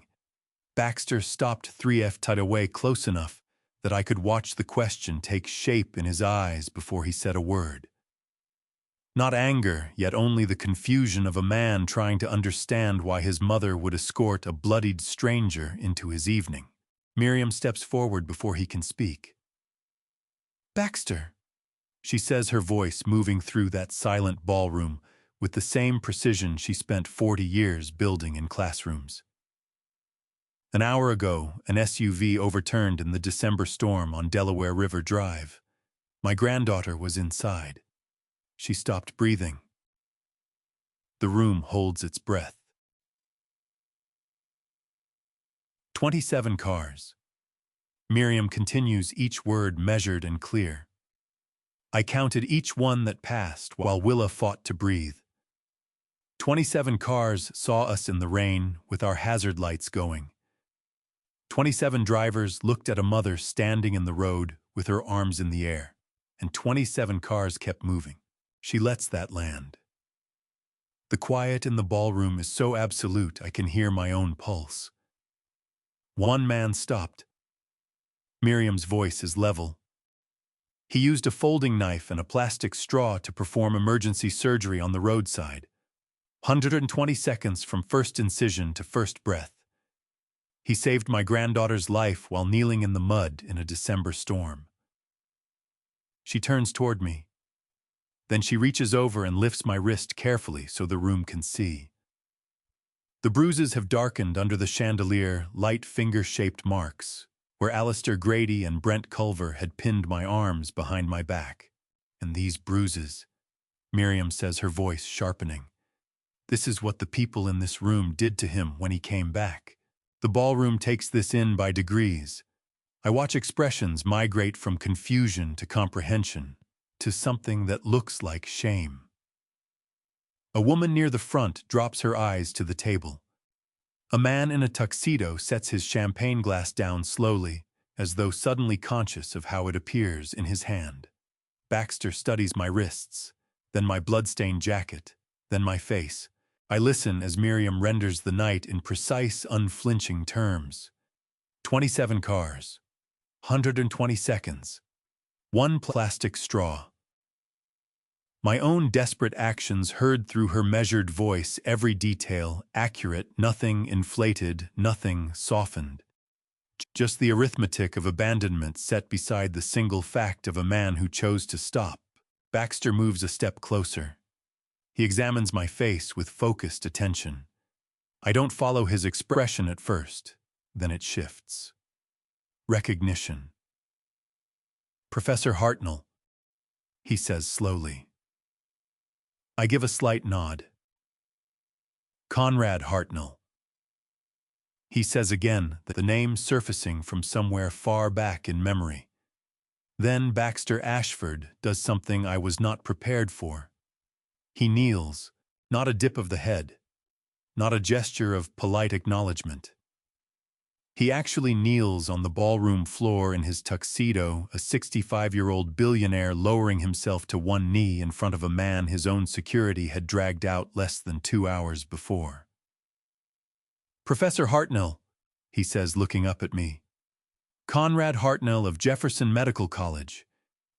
Baxter stopped 3F tied away close enough that I could watch the question take shape in his eyes before he said a word. Not anger, yet only the confusion of a man trying to understand why his mother would escort a bloodied stranger into his evening. Miriam steps forward before he can speak. "Baxter," she says, her voice moving through that silent ballroom with the same precision she spent 40 years building in classrooms. An hour ago, an SUV overturned in the December storm on Delaware River Drive. My granddaughter was inside. She stopped breathing. The room holds its breath. 27 cars. Miriam continues, each word measured and clear. I counted each one that passed while Willa fought to breathe. 27 cars saw us in the rain with our hazard lights going. 27 drivers looked at a mother standing in the road with her arms in the air, and 27 cars kept moving. She lets that land. The quiet in the ballroom is so absolute I can hear my own pulse. One man stopped. Miriam's voice is level. He used a folding knife and a plastic straw to perform emergency surgery on the roadside. 120 seconds from first incision to first breath. He saved my granddaughter's life while kneeling in the mud in a December storm. She turns toward me. Then she reaches over and lifts my wrist carefully so the room can see. The bruises have darkened under the chandelier, light finger-shaped marks, where Alistair Grady and Brent Culver had pinned my arms behind my back. And these bruises, Miriam says, her voice sharpening. This is what the people in this room did to him when he came back. The ballroom takes this in by degrees. I watch expressions migrate from confusion to comprehension, to something that looks like shame. A woman near the front drops her eyes to the table. A man in a tuxedo sets his champagne glass down slowly, as though suddenly conscious of how it appears in his hand. Baxter studies my wrists, then my bloodstained jacket, then my face. I listen as Miriam renders the night in precise, unflinching terms. 27 cars, 120 seconds, one plastic straw. My own desperate actions heard through her measured voice, every detail accurate, nothing inflated, nothing softened. Just the arithmetic of abandonment set beside the single fact of a man who chose to stop. Baxter moves a step closer. He examines my face with focused attention. I don't follow his expression at first, then it shifts. Recognition. "Professor Hartnell," he says slowly. I give a slight nod. "Conrad Hartnell." He says again, the name surfacing from somewhere far back in memory. Then Baxter Ashford does something I was not prepared for. He kneels, not a dip of the head, not a gesture of polite acknowledgement. He actually kneels on the ballroom floor in his tuxedo, a 65-year-old billionaire lowering himself to one knee in front of a man his own security had dragged out less than 2 hours before. "Professor Hartnell," he says, looking up at me. "Conrad Hartnell of Jefferson Medical College.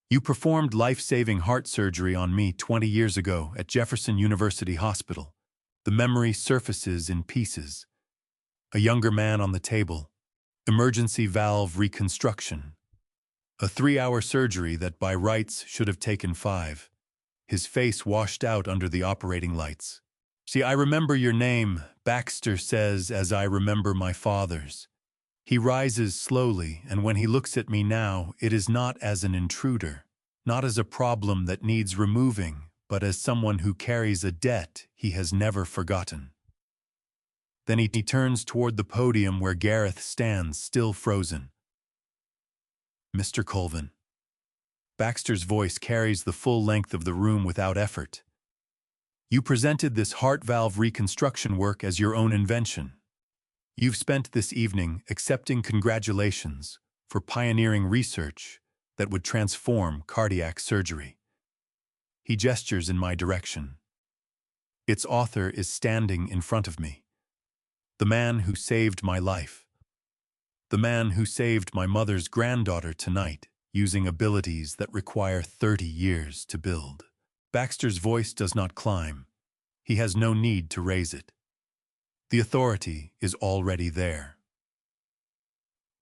You performed life-saving heart surgery on me 20 years ago at Jefferson University Hospital." The memory surfaces in pieces. A younger man on the table. Emergency valve reconstruction. A 3-hour surgery that by rights should have taken 5. His face washed out under the operating lights. "See, I remember your name," Baxter says, "as I remember my father's." He rises slowly, and when he looks at me now, it is not as an intruder, not as a problem that needs removing, but as someone who carries a debt he has never forgotten. Then he turns toward the podium where Gareth stands, still frozen. "Mr. Colvin." Baxter's voice carries the full length of the room without effort. "You presented this heart valve reconstruction work as your own invention. You've spent this evening accepting congratulations for pioneering research that would transform cardiac surgery." He gestures in my direction. Its author is standing in front of me. The man who saved my life. The man who saved my mother's granddaughter tonight, using abilities that require 30 years to build. Baxter's voice does not climb. He has no need to raise it. The authority is already there.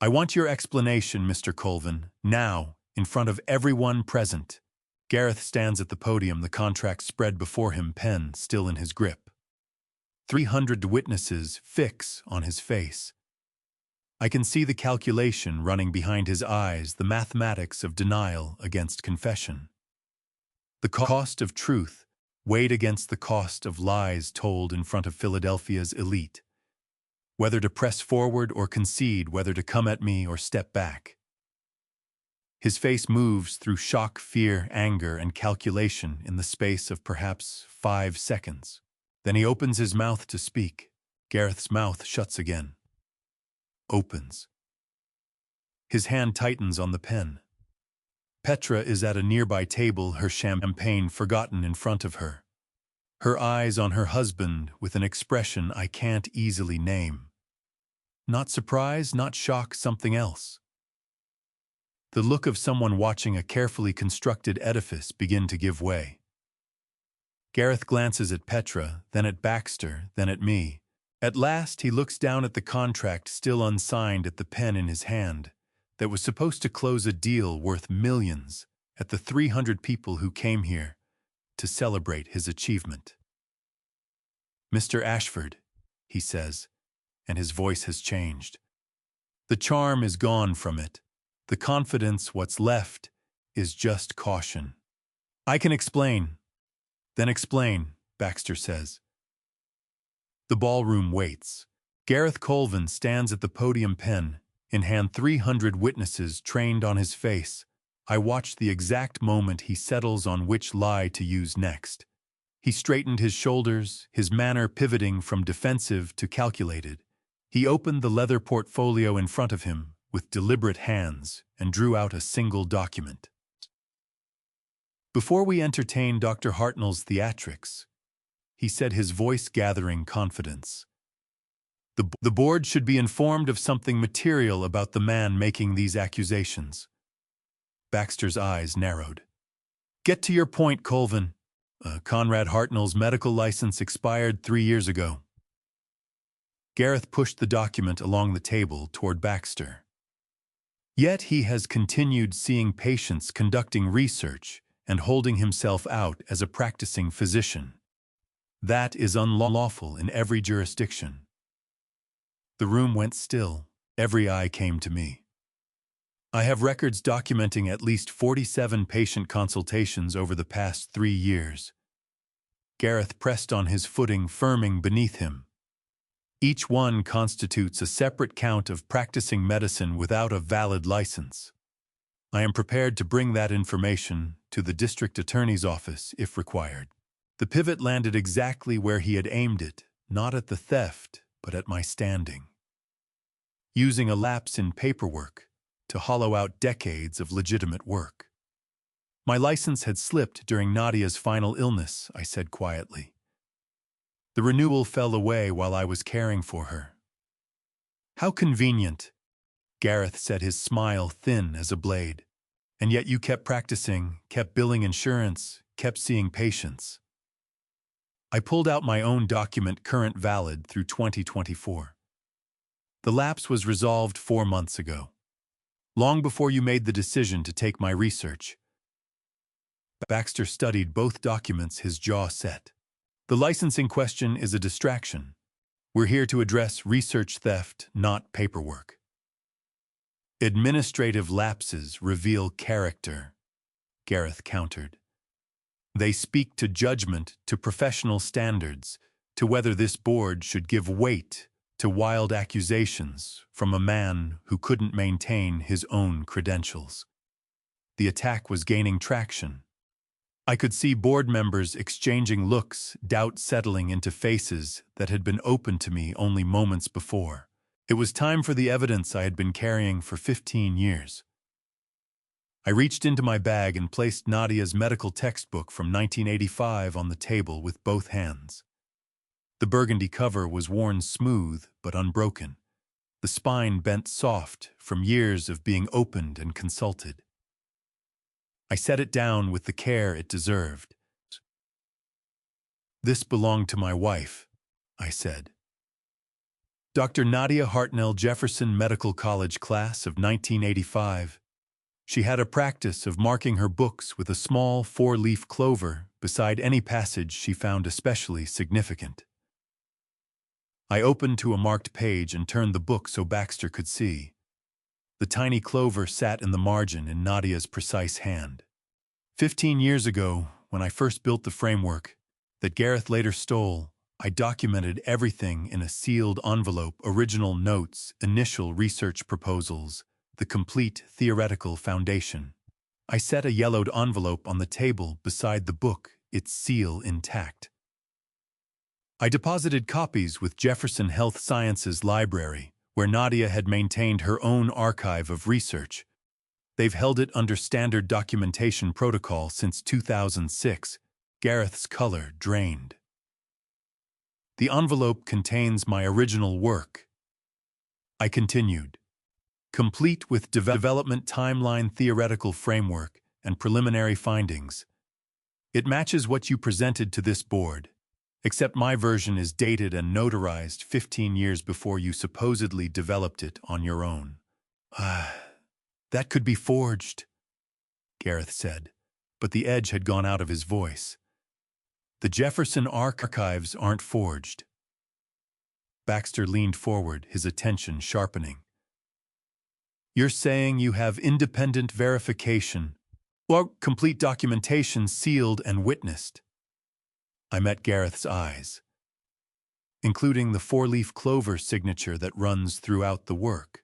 I want your explanation, Mr. Colvin, now, in front of everyone present. Gareth stands at the podium, the contract spread before him, pen still in his grip. 300 witnesses fix on his face. I can see the calculation running behind his eyes, the mathematics of denial against confession. The cost of truth weighed against the cost of lies told in front of Philadelphia's elite. Whether to press forward or concede, whether to come at me or step back. His face moves through shock, fear, anger, and calculation in the space of perhaps 5 seconds. Then he opens his mouth to speak. Gareth's mouth shuts again. Opens. His hand tightens on the pen. Petra is at a nearby table, her champagne forgotten in front of her. Her eyes on her husband with an expression I can't easily name. Not surprise, not shock, something else. The look of someone watching a carefully constructed edifice begin to give way. Gareth glances at Petra, then at Baxter, then at me. At last he looks down at the contract still unsigned, at the pen in his hand, that was supposed to close a deal worth millions, at the 300 people who came here to celebrate his achievement. Mr. Ashford, he says, and his voice has changed. The charm is gone from it. The confidence, what's left, is just caution. I can explain. Then explain, Baxter says. The ballroom waits. Gareth Colvin stands at the podium, pen in hand, 300 witnesses trained on his face. I watch the exact moment he settles on which lie to use next. He straightened his shoulders, his manner pivoting from defensive to calculated. He opened the leather portfolio in front of him with deliberate hands and drew out a single document. Before we entertain Dr. Hartnell's theatrics, he said, his voice gathering confidence, the board should be informed of something material about the man making these accusations. Baxter's eyes narrowed. Get to your point, Colvin. Conrad Hartnell's medical license expired 3 years ago. Gareth pushed the document along the table toward Baxter. Yet he has continued seeing patients, conducting research, and holding himself out as a practicing physician. That is unlawful in every jurisdiction. The room went still. Every eye came to me. I have records documenting at least 47 patient consultations over the past 3 years. Gareth pressed on his footing, firming beneath him. Each one constitutes a separate count of practicing medicine without a valid license. I am prepared to bring that information to the district attorney's office if required. The pivot landed exactly where he had aimed it, not at the theft, but at my standing. Using a lapse in paperwork to hollow out decades of legitimate work. My license had slipped during Nadia's final illness, I said quietly. The renewal fell away while I was caring for her. How convenient, Gareth said, his smile thin as a blade. And yet you kept practicing, kept billing insurance, kept seeing patients. I pulled out my own document, current valid through 2024. The lapse was resolved 4 months ago, long before you made the decision to take my research. Baxter studied both documents, his jaw set. The licensing question is a distraction. We're here to address research theft, not paperwork. Administrative lapses reveal character, Gareth countered. They speak to judgment, to professional standards, to whether this board should give weight to wild accusations from a man who couldn't maintain his own credentials. The attack was gaining traction. I could see board members exchanging looks, doubt settling into faces that had been open to me only moments before. It was time for the evidence I had been carrying for 15 years. I reached into my bag and placed Nadia's medical textbook from 1985 on the table with both hands. The burgundy cover was worn smooth but unbroken, the spine bent soft from years of being opened and consulted. I set it down with the care it deserved. "This belonged to my wife," I said. Dr. Nadia Hartnell, Jefferson Medical College class of 1985. She had a practice of marking her books with a small 4-leaf clover beside any passage she found especially significant. I opened to a marked page and turned the book so Baxter could see. The tiny clover sat in the margin in Nadia's precise hand. 15 years ago, when I first built the framework that Gareth later stole, I documented everything in a sealed envelope: original notes, initial research proposals, the complete theoretical foundation. I set a yellowed envelope on the table beside the book, its seal intact. I deposited copies with Jefferson Health Sciences Library, where Nadia had maintained her own archive of research. They've held it under standard documentation protocol since 2006. Gareth's color drained. The envelope contains my original work. I continued. Complete with development timeline, theoretical framework, and preliminary findings. It matches what you presented to this board, except my version is dated and notarized 15 years before you supposedly developed it on your own. That could be forged, Gareth said, but the edge had gone out of his voice. The Jefferson archives aren't forged. Baxter leaned forward, his attention sharpening. You're saying you have independent verification, or complete documentation sealed and witnessed? I met Gareth's eyes, including the 4-leaf clover signature that runs throughout the work.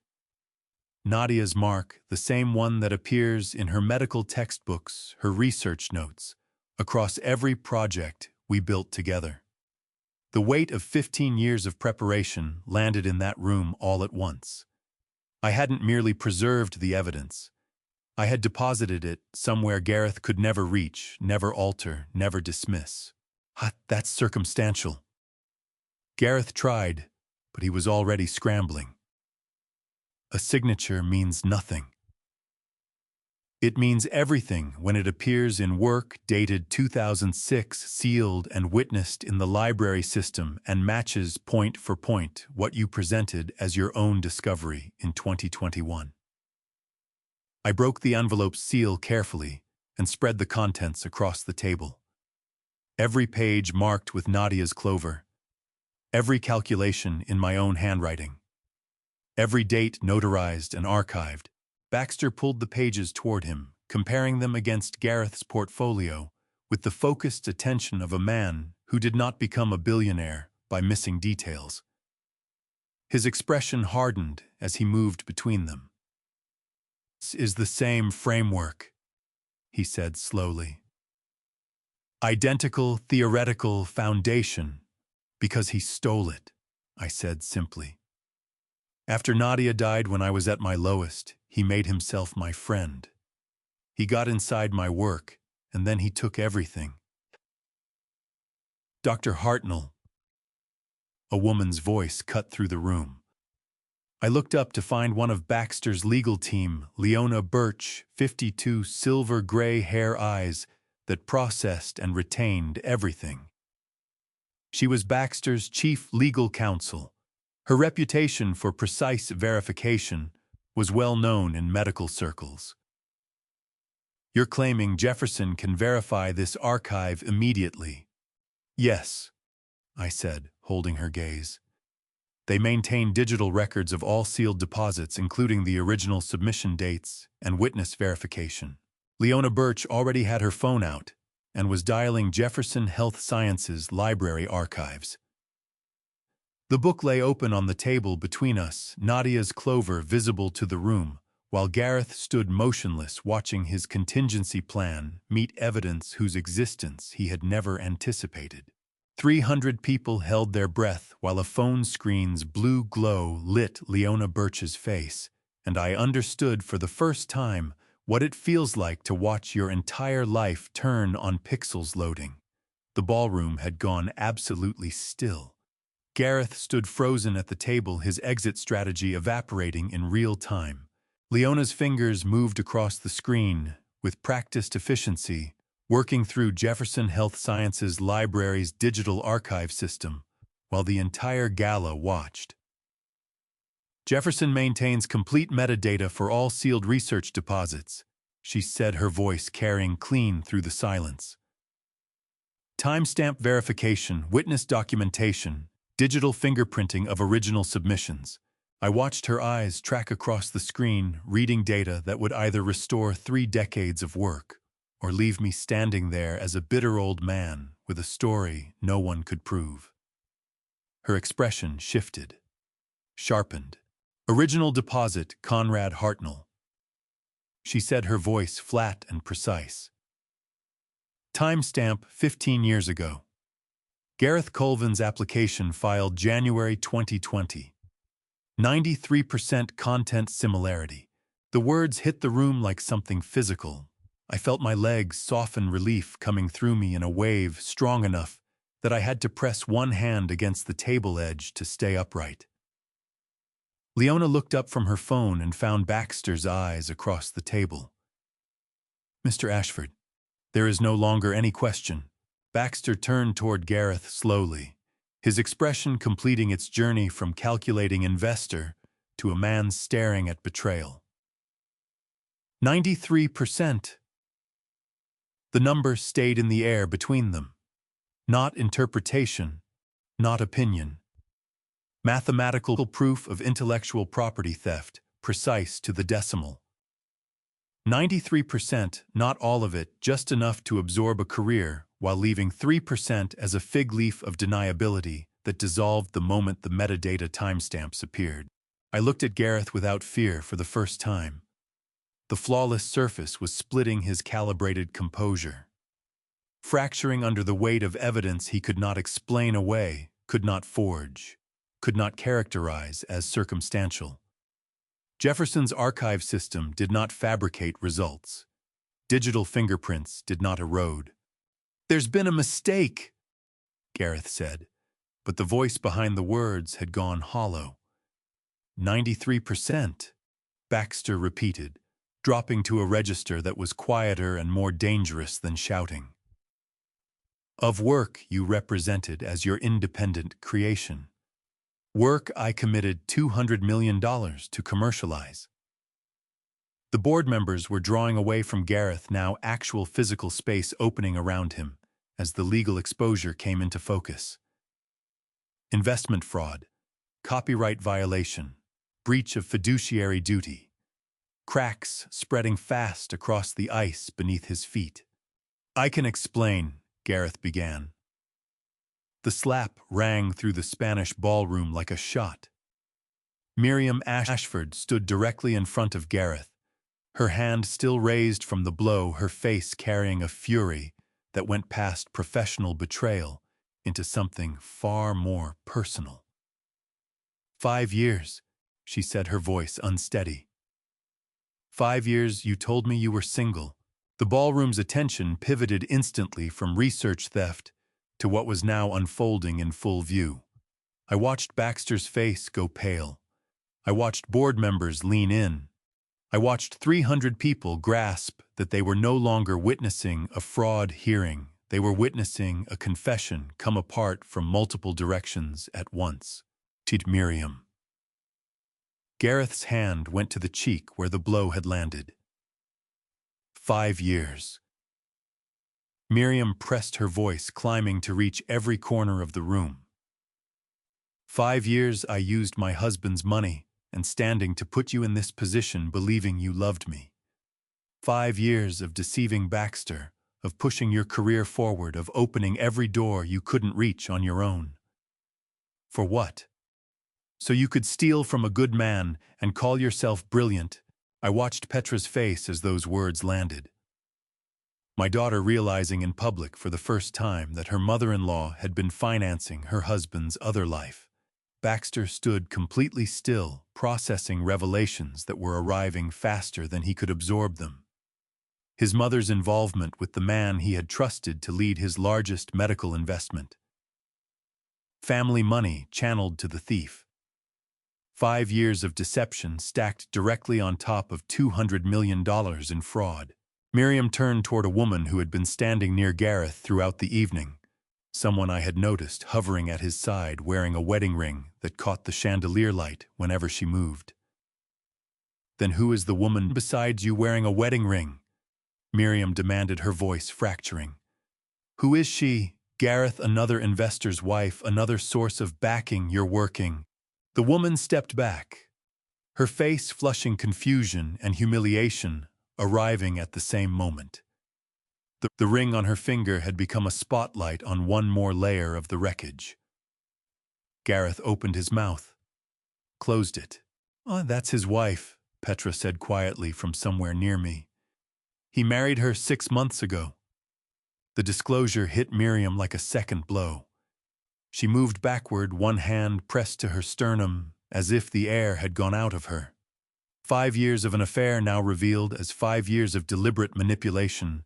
Nadia's mark, the same one that appears in her medical textbooks, her research notes, across every project we built together. The weight of 15 years of preparation landed in that room all at once. I hadn't merely preserved the evidence. I had deposited it somewhere Gareth could never reach, never alter, never dismiss. That's circumstantial. Gareth tried, but he was already scrambling. A signature means nothing. It means everything when it appears in work dated 2006, sealed and witnessed in the library system, and matches point for point what you presented as your own discovery in 2021. I broke the envelope's seal carefully and spread the contents across the table. Every page marked with Nadia's clover. Every calculation in my own handwriting. Every date notarized and archived. Baxter pulled the pages toward him, comparing them against Gareth's portfolio with the focused attention of a man who did not become a billionaire by missing details. His expression hardened as he moved between them. "This is the same framework," he said slowly. "Identical theoretical foundation, because he stole it," I said simply. "After Nadia died when I was at my lowest, he made himself my friend. He got inside my work, and then he took everything." "Dr. Hartnell," a woman's voice cut through the room. I looked up to find one of Baxter's legal team, Leona Birch, 52, silver-gray hair eyes that processed and retained everything. She was Baxter's chief legal counsel. Her reputation for precise verification was well known in medical circles. "You're claiming Jefferson can verify this archive immediately?" "Yes," I said, holding her gaze. "They maintain digital records of all sealed deposits, including the original submission dates and witness verification." Leona Birch already had her phone out and was dialing Jefferson Health Sciences Library archives. The book lay open on the table between us, Nadia's clover visible to the room, while Gareth stood motionless watching his contingency plan meet evidence whose existence he had never anticipated. 300 people held their breath while a phone screen's blue glow lit Leona Birch's face, and I understood for the first time What it feels like to watch your entire life turn on pixels loading. The ballroom had gone absolutely still. Gareth stood frozen at the table, his exit strategy evaporating in real time. Leona's fingers moved across the screen, with practiced efficiency, working through Jefferson Health Sciences Library's digital archive system, while the entire gala watched. Jefferson maintains complete metadata for all sealed research deposits, she said, her voice carrying clean through the silence. Timestamp verification, witness documentation, digital fingerprinting of original submissions. I watched her eyes track across the screen, reading data that would either restore 3 decades of work or leave me standing there as a bitter old man with a story no one could prove. Her expression shifted, sharpened. Original deposit, Conrad Hartnell. She said, her voice flat and precise. Timestamp 15 years ago. Gareth Colvin's application filed January 2020. 93% content similarity. The words hit the room like something physical. I felt my legs soften, relief coming through me in a wave strong enough that I had to press one hand against the table edge to stay upright. Leona looked up from her phone and found Baxter's eyes across the table. Mr. Ashford, there is no longer any question. Baxter turned toward Gareth slowly, his expression completing its journey from calculating investor to a man staring at betrayal. 93%. The number stayed in the air between them. Not interpretation, not opinion. Mathematical proof of intellectual property theft, precise to the decimal. 93%, not all of it, just enough to absorb a career, while leaving 3% as a fig leaf of deniability that dissolved the moment the metadata timestamps appeared. I looked at Gareth without fear for the first time. The flawless surface was splitting his calibrated composure. Fracturing under the weight of evidence he could not explain away, could not forge, could not characterize as circumstantial. Jefferson's archive system did not fabricate results. Digital fingerprints did not erode. "There's been a mistake," Gareth said, but the voice behind the words had gone hollow. 93%, Baxter repeated, dropping to a register that was quieter and more dangerous than shouting. "Of work you represented as your independent creation. Work I committed $200 million to commercialize." The board members were drawing away from Gareth, now actual physical space opening around him as the legal exposure came into focus. Investment fraud, copyright violation, breach of fiduciary duty. Cracks spreading fast across the ice beneath his feet. "I can explain," Gareth began. The slap rang through the Spanish ballroom like a shot. Miriam Ashford stood directly in front of Gareth, her hand still raised from the blow, her face carrying a fury that went past professional betrayal into something far more personal. 5 years, she said, her voice unsteady. 5 years you told me you were single. The ballroom's attention pivoted instantly from research theft to what was now unfolding in full view. I watched Baxter's face go pale. I watched board members lean in. I watched 300 people grasp that they were no longer witnessing a fraud hearing. They were witnessing a confession come apart from multiple directions at once. "Tid Miriam." Gareth's hand went to the cheek where the blow had landed. 5 years. Miriam pressed her voice, climbing to reach every corner of the room. 5 years I used my husband's money and standing to put you in this position, believing you loved me. 5 years of deceiving Baxter, of pushing your career forward, of opening every door you couldn't reach on your own. For what? So you could steal from a good man and call yourself brilliant. I watched Petra's face as those words landed. My daughter realizing in public for the first time that her mother-in-law had been financing her husband's other life. Baxter stood completely still, processing revelations that were arriving faster than he could absorb them. his mother's involvement with the man he had trusted to lead his largest medical investment. Family money channeled to the thief. 5 years of deception stacked directly on top of $200 million in fraud. Miriam turned toward a woman who had been standing near Gareth throughout the evening, someone I had noticed hovering at his side wearing a wedding ring that caught the chandelier light whenever she moved. "Then who is the woman besides you wearing a wedding ring?" Miriam demanded, her voice fracturing. "Who is she? Gareth, another investor's wife, another source of backing you're working." The woman stepped back, her face flushing confusion and humiliation arriving at the same moment. The ring on her finger had become a spotlight on one more layer of the wreckage. Gareth opened his mouth, closed it. "Oh, that's his wife," Petra said quietly from somewhere near me. "He married her 6 months ago." The disclosure hit Miriam like a second blow. She moved backward, one hand pressed to her sternum, as if the air had gone out of her. 5 years of an affair now revealed as 5 years of deliberate manipulation,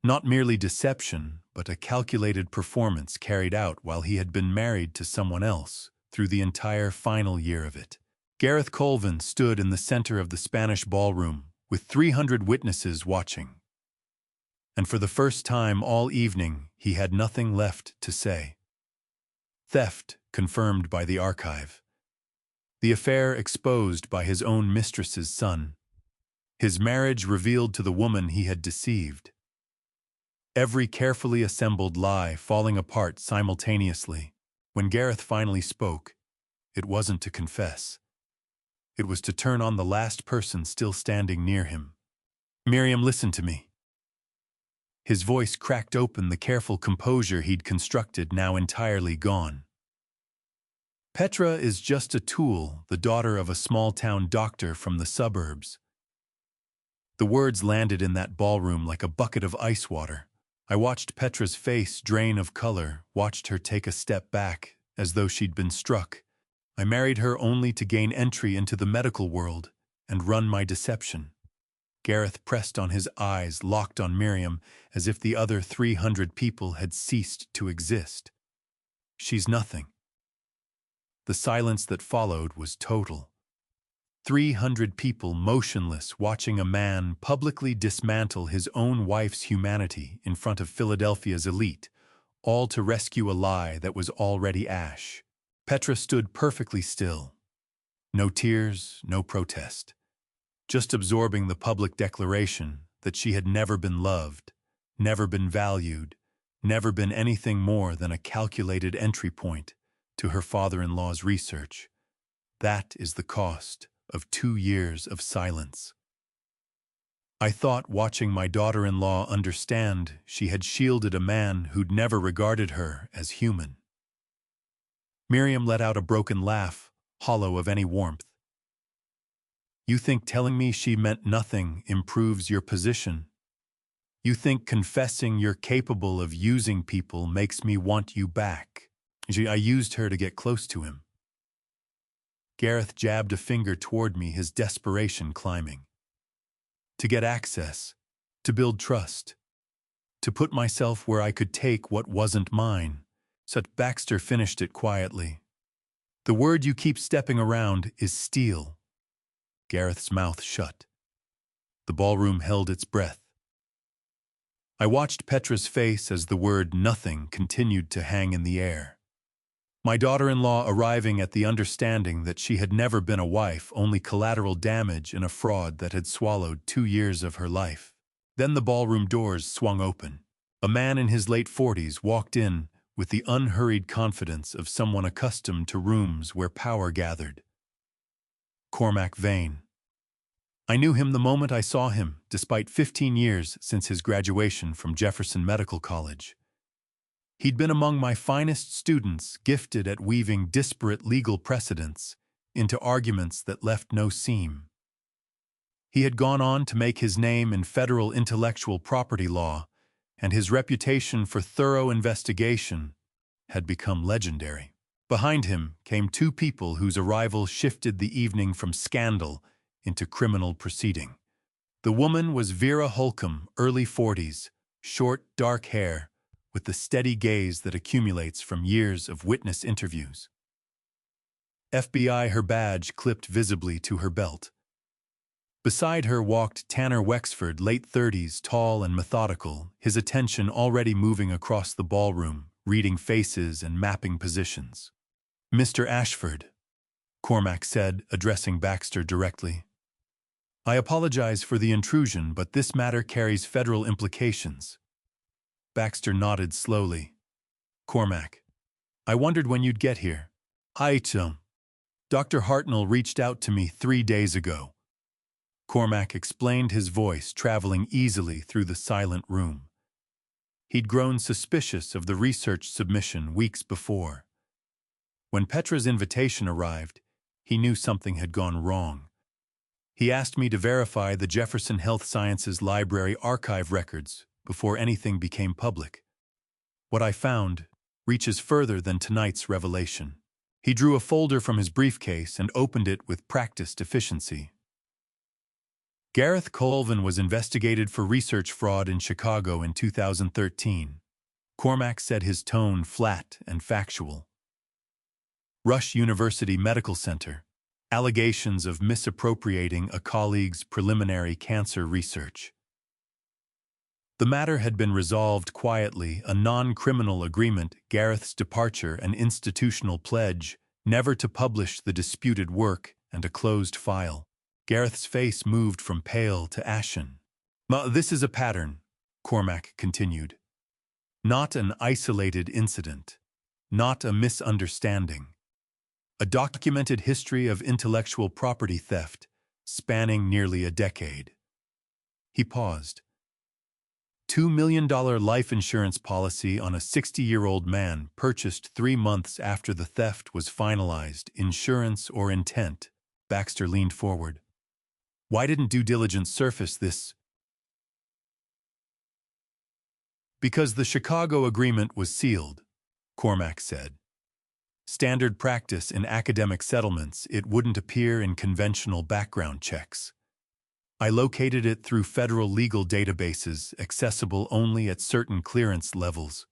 not merely deception, but a calculated performance carried out while he had been married to someone else through the entire final year of it. Gareth Colvin stood in the center of the Spanish ballroom, with 300 witnesses watching. And for the first time all evening, he had nothing left to say. Theft confirmed by the archive. The affair exposed by his own mistress's son. His marriage revealed to the woman he had deceived. Every carefully assembled lie falling apart simultaneously. When Gareth finally spoke, it wasn't to confess. It was to turn on the last person still standing near him. "Miriam, listen to me." His voice cracked open, the careful composure he'd constructed now entirely gone. "Petra is just a tool, the daughter of a small-town doctor from the suburbs." The words landed in that ballroom like a bucket of ice water. I watched Petra's face drain of color, watched her take a step back, as though she'd been struck. "I married her only to gain entry into the medical world and run my deception." Gareth pressed on, his eyes locked on Miriam, as if the other 300 people had ceased to exist. "She's nothing." The silence that followed was total. 300 people motionless, watching a man publicly dismantle his own wife's humanity in front of Philadelphia's elite, all to rescue a lie that was already ash. Petra stood perfectly still. No tears, no protest. Just absorbing the public declaration that she had never been loved, never been valued, never been anything more than a calculated entry point to her father-in-law's research. That is the cost of 2 years of silence. I thought, watching my daughter-in-law understand she had shielded a man who'd never regarded her as human. Miriam let out a broken laugh, hollow of any warmth. "You think telling me she meant nothing improves your position? You think confessing you're capable of using people makes me want you back? I used her to get close to him." Gareth jabbed a finger toward me, his desperation climbing. "To get access, to build trust, to put myself where I could take what wasn't mine." Baxter finished it quietly. "The word you keep stepping around is steal." Gareth's mouth shut. The ballroom held its breath. I watched Petra's face as the word nothing continued to hang in the air. My daughter-in-law arriving at the understanding that she had never been a wife, only collateral damage in a fraud that had swallowed 2 years of her life. Then the ballroom doors swung open. A man in his late 40s walked in with the unhurried confidence of someone accustomed to rooms where power gathered. Cormac Vane. I knew him the moment I saw him, despite 15 years since his graduation from Jefferson Medical College. He'd been among my finest students, gifted at weaving disparate legal precedents into arguments that left no seam. He had gone on to make his name in federal intellectual property law, and his reputation for thorough investigation had become legendary. Behind him came 2 people whose arrival shifted the evening from scandal into criminal proceeding. The woman was Vera Holcomb, early 40s, short, dark hair, with the steady gaze that accumulates from years of witness interviews. FBI, her badge clipped visibly to her belt. Beside her walked Tanner Wexford, late 30s, tall and methodical, his attention already moving across the ballroom, reading faces and mapping positions. "Mr. Ashford," Cormac said, addressing Baxter directly. "I apologize for the intrusion, but this matter carries federal implications." Baxter nodded slowly. "Cormac, I wondered when you'd get here." "Dr. Hartnell reached out to me 3 days ago." Cormac explained, his voice traveling easily through the silent room. He'd grown suspicious of the research submission weeks before. When Petra's invitation arrived, he knew something had gone wrong. "He asked me to verify the Jefferson Health Sciences Library archive records before anything became public. What I found reaches further than tonight's revelation." He drew a folder from his briefcase and opened it with practiced efficiency. Gareth Colvin was investigated for research fraud in Chicago in 2013. Cormac said, his tone flat and factual. Rush University Medical Center. Allegations of misappropriating a colleague's preliminary cancer research. The matter had been resolved quietly, a non-criminal agreement, Gareth's departure, an institutional pledge, never to publish the disputed work, and a closed file. Gareth's face moved from pale to ashen. "This is a pattern," Cormac continued. "Not an isolated incident. Not a misunderstanding. A documented history of intellectual property theft, spanning nearly a decade." He paused. $2 million life insurance policy on a 60-year-old man purchased 3 months after the theft was finalized. Insurance or intent? Baxter leaned forward. "Why didn't due diligence surface this?" "Because the Chicago agreement was sealed," Cormac said. "Standard practice in academic settlements, it wouldn't appear in conventional background checks. I located it through federal legal databases, accessible only at certain clearance levels."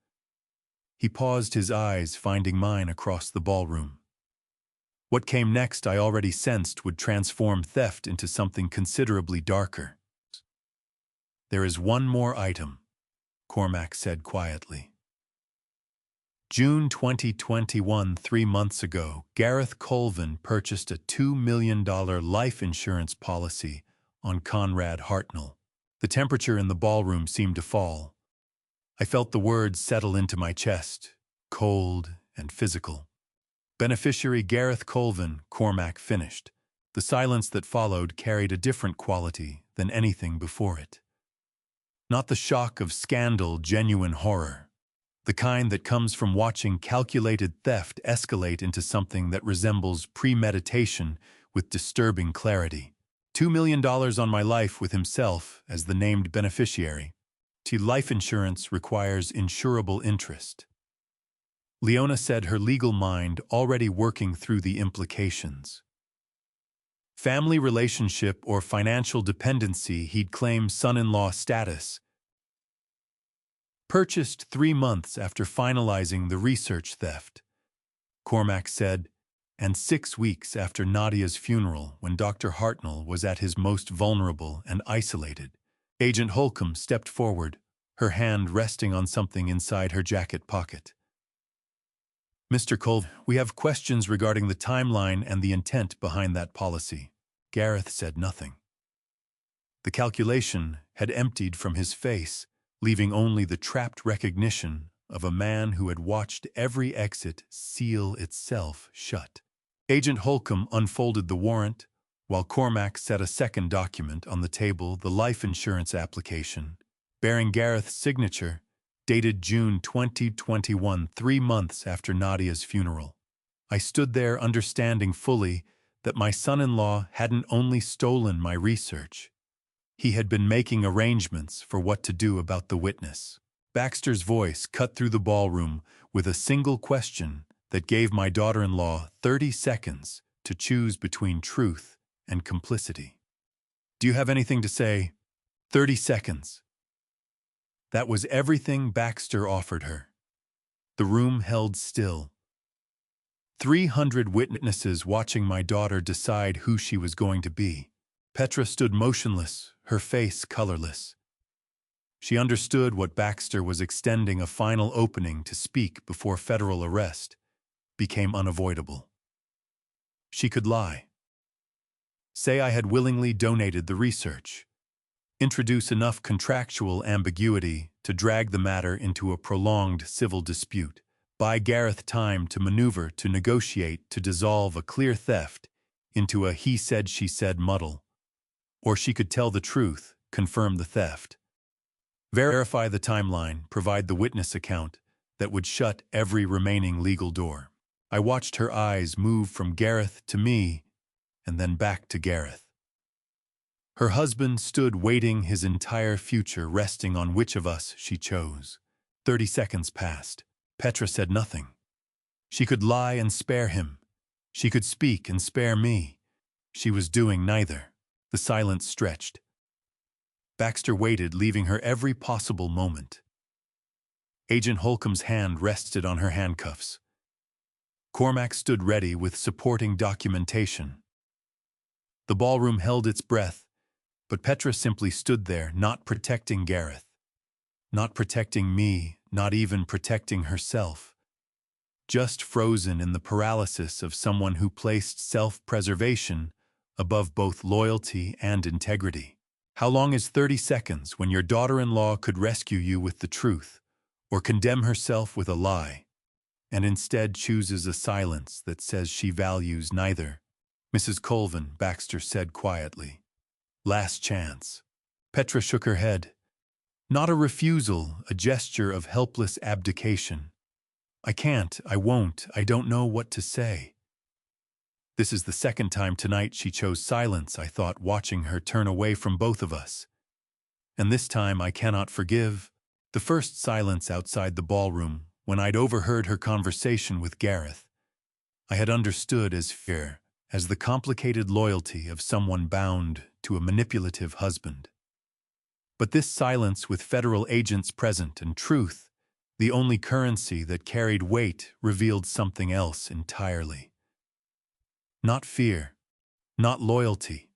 He paused, his eyes finding mine across the ballroom. "What came next I already sensed would transform theft into something considerably darker." "There is one more item," Cormac said quietly. June 2021, 3 months ago, Gareth Colvin purchased a $2 million life insurance policy on Conrad Hartnell. The temperature in the ballroom seemed to fall. I felt the words settle into my chest, cold and physical. "Beneficiary Gareth Colvin," Cormac finished. The silence that followed carried a different quality than anything before it. Not the shock of scandal, genuine horror. The kind that comes from watching calculated theft escalate into something that resembles premeditation with disturbing clarity. $2 million on my life, with himself as the named beneficiary. Life insurance requires insurable interest. Leona said, her legal mind already working through the implications. Family relationship or financial dependency, he'd claim son-in-law status. Purchased 3 months after finalizing the research theft, Cormac said, and 6 weeks after Nadia's funeral, when Dr. Hartnell was at his most vulnerable and isolated. Agent Holcomb stepped forward, her hand resting on something inside her jacket pocket. "Mr. Colvin, we have questions regarding the timeline and the intent behind that policy." Gareth said nothing. The calculation had emptied from his face, leaving only the trapped recognition of a man who had watched every exit seal itself shut. Agent Holcomb unfolded the warrant, while Cormac set a second document on the table, the life insurance application, bearing Gareth's signature, dated June 2021, 3 months after Nadia's funeral. I stood there understanding fully that my son-in-law hadn't only stolen my research, he had been making arrangements for what to do about the witness. Baxter's voice cut through the ballroom with a single question that gave my daughter-in-law 30 seconds to choose between truth and complicity. "Do you have anything to say?" 30 seconds. That was everything Baxter offered her. The room held still. 300 witnesses watching my daughter decide who she was going to be. Petra stood motionless, her face colorless. She understood what Baxter was extending. A final opening to speak before federal arrest became unavoidable. She could lie. Say I had willingly donated the research. Introduce enough contractual ambiguity to drag the matter into a prolonged civil dispute. Buy Gareth time to maneuver, to negotiate, to dissolve a clear theft into a he said, she said muddle. Or she could tell the truth, confirm the theft. Verify the timeline, provide the witness account that would shut every remaining legal door. I watched her eyes move from Gareth to me, and then back to Gareth. Her husband stood waiting, his entire future resting on which of us she chose. 30 seconds passed. Petra said nothing. She could lie and spare him. She could speak and spare me. She was doing neither. The silence stretched. Baxter waited, leaving her every possible moment. Agent Holcomb's hand rested on her handcuffs. Cormac stood ready with supporting documentation. The ballroom held its breath, but Petra simply stood there, not protecting Gareth, not protecting me, not even protecting herself. Just frozen in the paralysis of someone who placed self-preservation above both loyalty and integrity. How long is 30 seconds when your daughter-in-law could rescue you with the truth, or condemn herself with a lie, and instead chooses a silence that says she values neither? Mrs. Colvin, Baxter said quietly. Last chance. Petra shook her head. Not a refusal, a gesture of helpless abdication. I can't, I won't, I don't know what to say. This is the second time tonight she chose silence, I thought, watching her turn away from both of us. And this time I cannot forgive. The first silence outside the ballroom, when I'd overheard her conversation with Gareth, I had understood as fear, as the complicated loyalty of someone bound to a manipulative husband. But this silence with federal agents present and truth, the only currency that carried weight, revealed something else entirely. Not fear, not loyalty.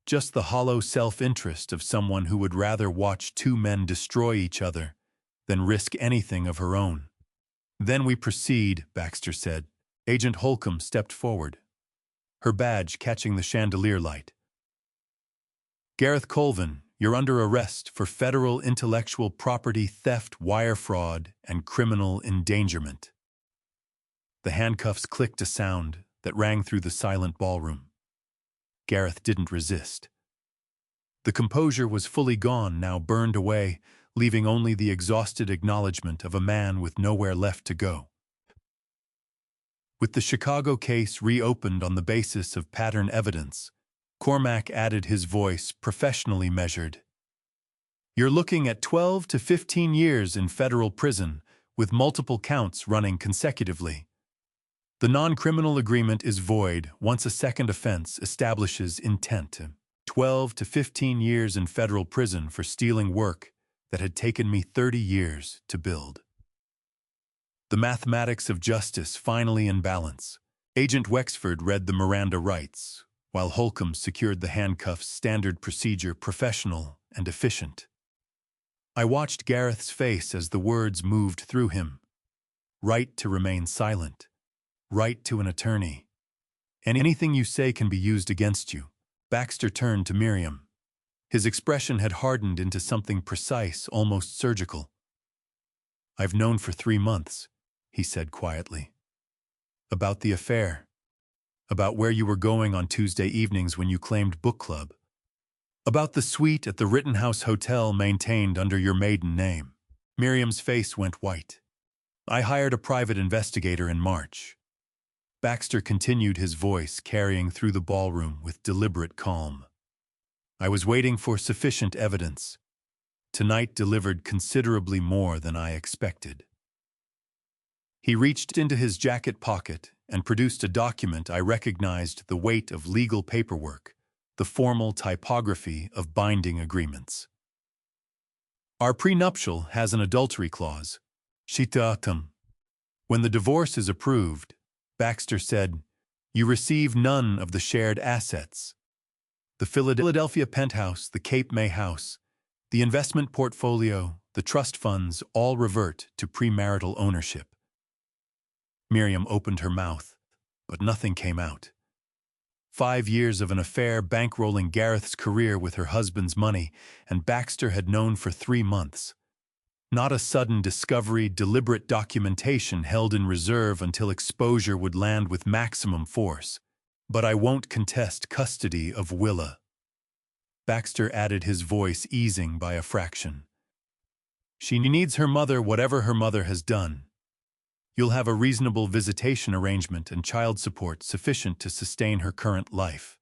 Just the hollow self-interest of someone who would rather watch two men destroy each other than risk anything of her own. Then we proceed, Baxter said. Agent Holcomb stepped forward, her badge catching the chandelier light. Gareth Colvin, you're under arrest for federal intellectual property theft, wire fraud, and criminal endangerment. The handcuffs clicked, a sound that rang through the silent ballroom. Gareth didn't resist. The composure was fully gone, now burned away, leaving only the exhausted acknowledgement of a man with nowhere left to go. With the Chicago case reopened on the basis of pattern evidence, Cormac added his voice, professionally measured. You're looking at 12 to 15 years in federal prison, with multiple counts running consecutively. The non-criminal agreement is void once a second offense establishes intent. 12 to 15 years in federal prison for stealing work that had taken me 30 years to build. The mathematics of justice finally in balance. Agent Wexford read the Miranda rights, while Holcomb secured the handcuffs, standard procedure, professional and efficient. I watched Gareth's face as the words moved through him. Right to remain silent. Right to an attorney. Anything you say can be used against you. Baxter turned to Miriam. His expression had hardened into something precise, almost surgical. I've known for 3 months, he said quietly. About the affair. About where you were going on Tuesday evenings when you claimed book club. About the suite at the Rittenhouse Hotel maintained under your maiden name. Miriam's face went white. I hired a private investigator in March. Baxter continued, his voice carrying through the ballroom with deliberate calm. I was waiting for sufficient evidence. Tonight delivered considerably more than I expected. He reached into his jacket pocket and produced a document. I recognized the weight of legal paperwork, the formal typography of binding agreements. Our prenuptial has an adultery clause. Shitatum. When the divorce is approved, Baxter said, you receive none of the shared assets. The Philadelphia penthouse, the Cape May house, the investment portfolio, the trust funds all revert to premarital ownership. Miriam opened her mouth, but nothing came out. 5 years of an affair bankrolling Gareth's career with her husband's money, and Baxter had known for 3 months. Not a sudden discovery, deliberate documentation held in reserve until exposure would land with maximum force. But I won't contest custody of Willa. Baxter added, his voice easing by a fraction. She needs her mother, whatever her mother has done. You'll have a reasonable visitation arrangement and child support sufficient to sustain her current life.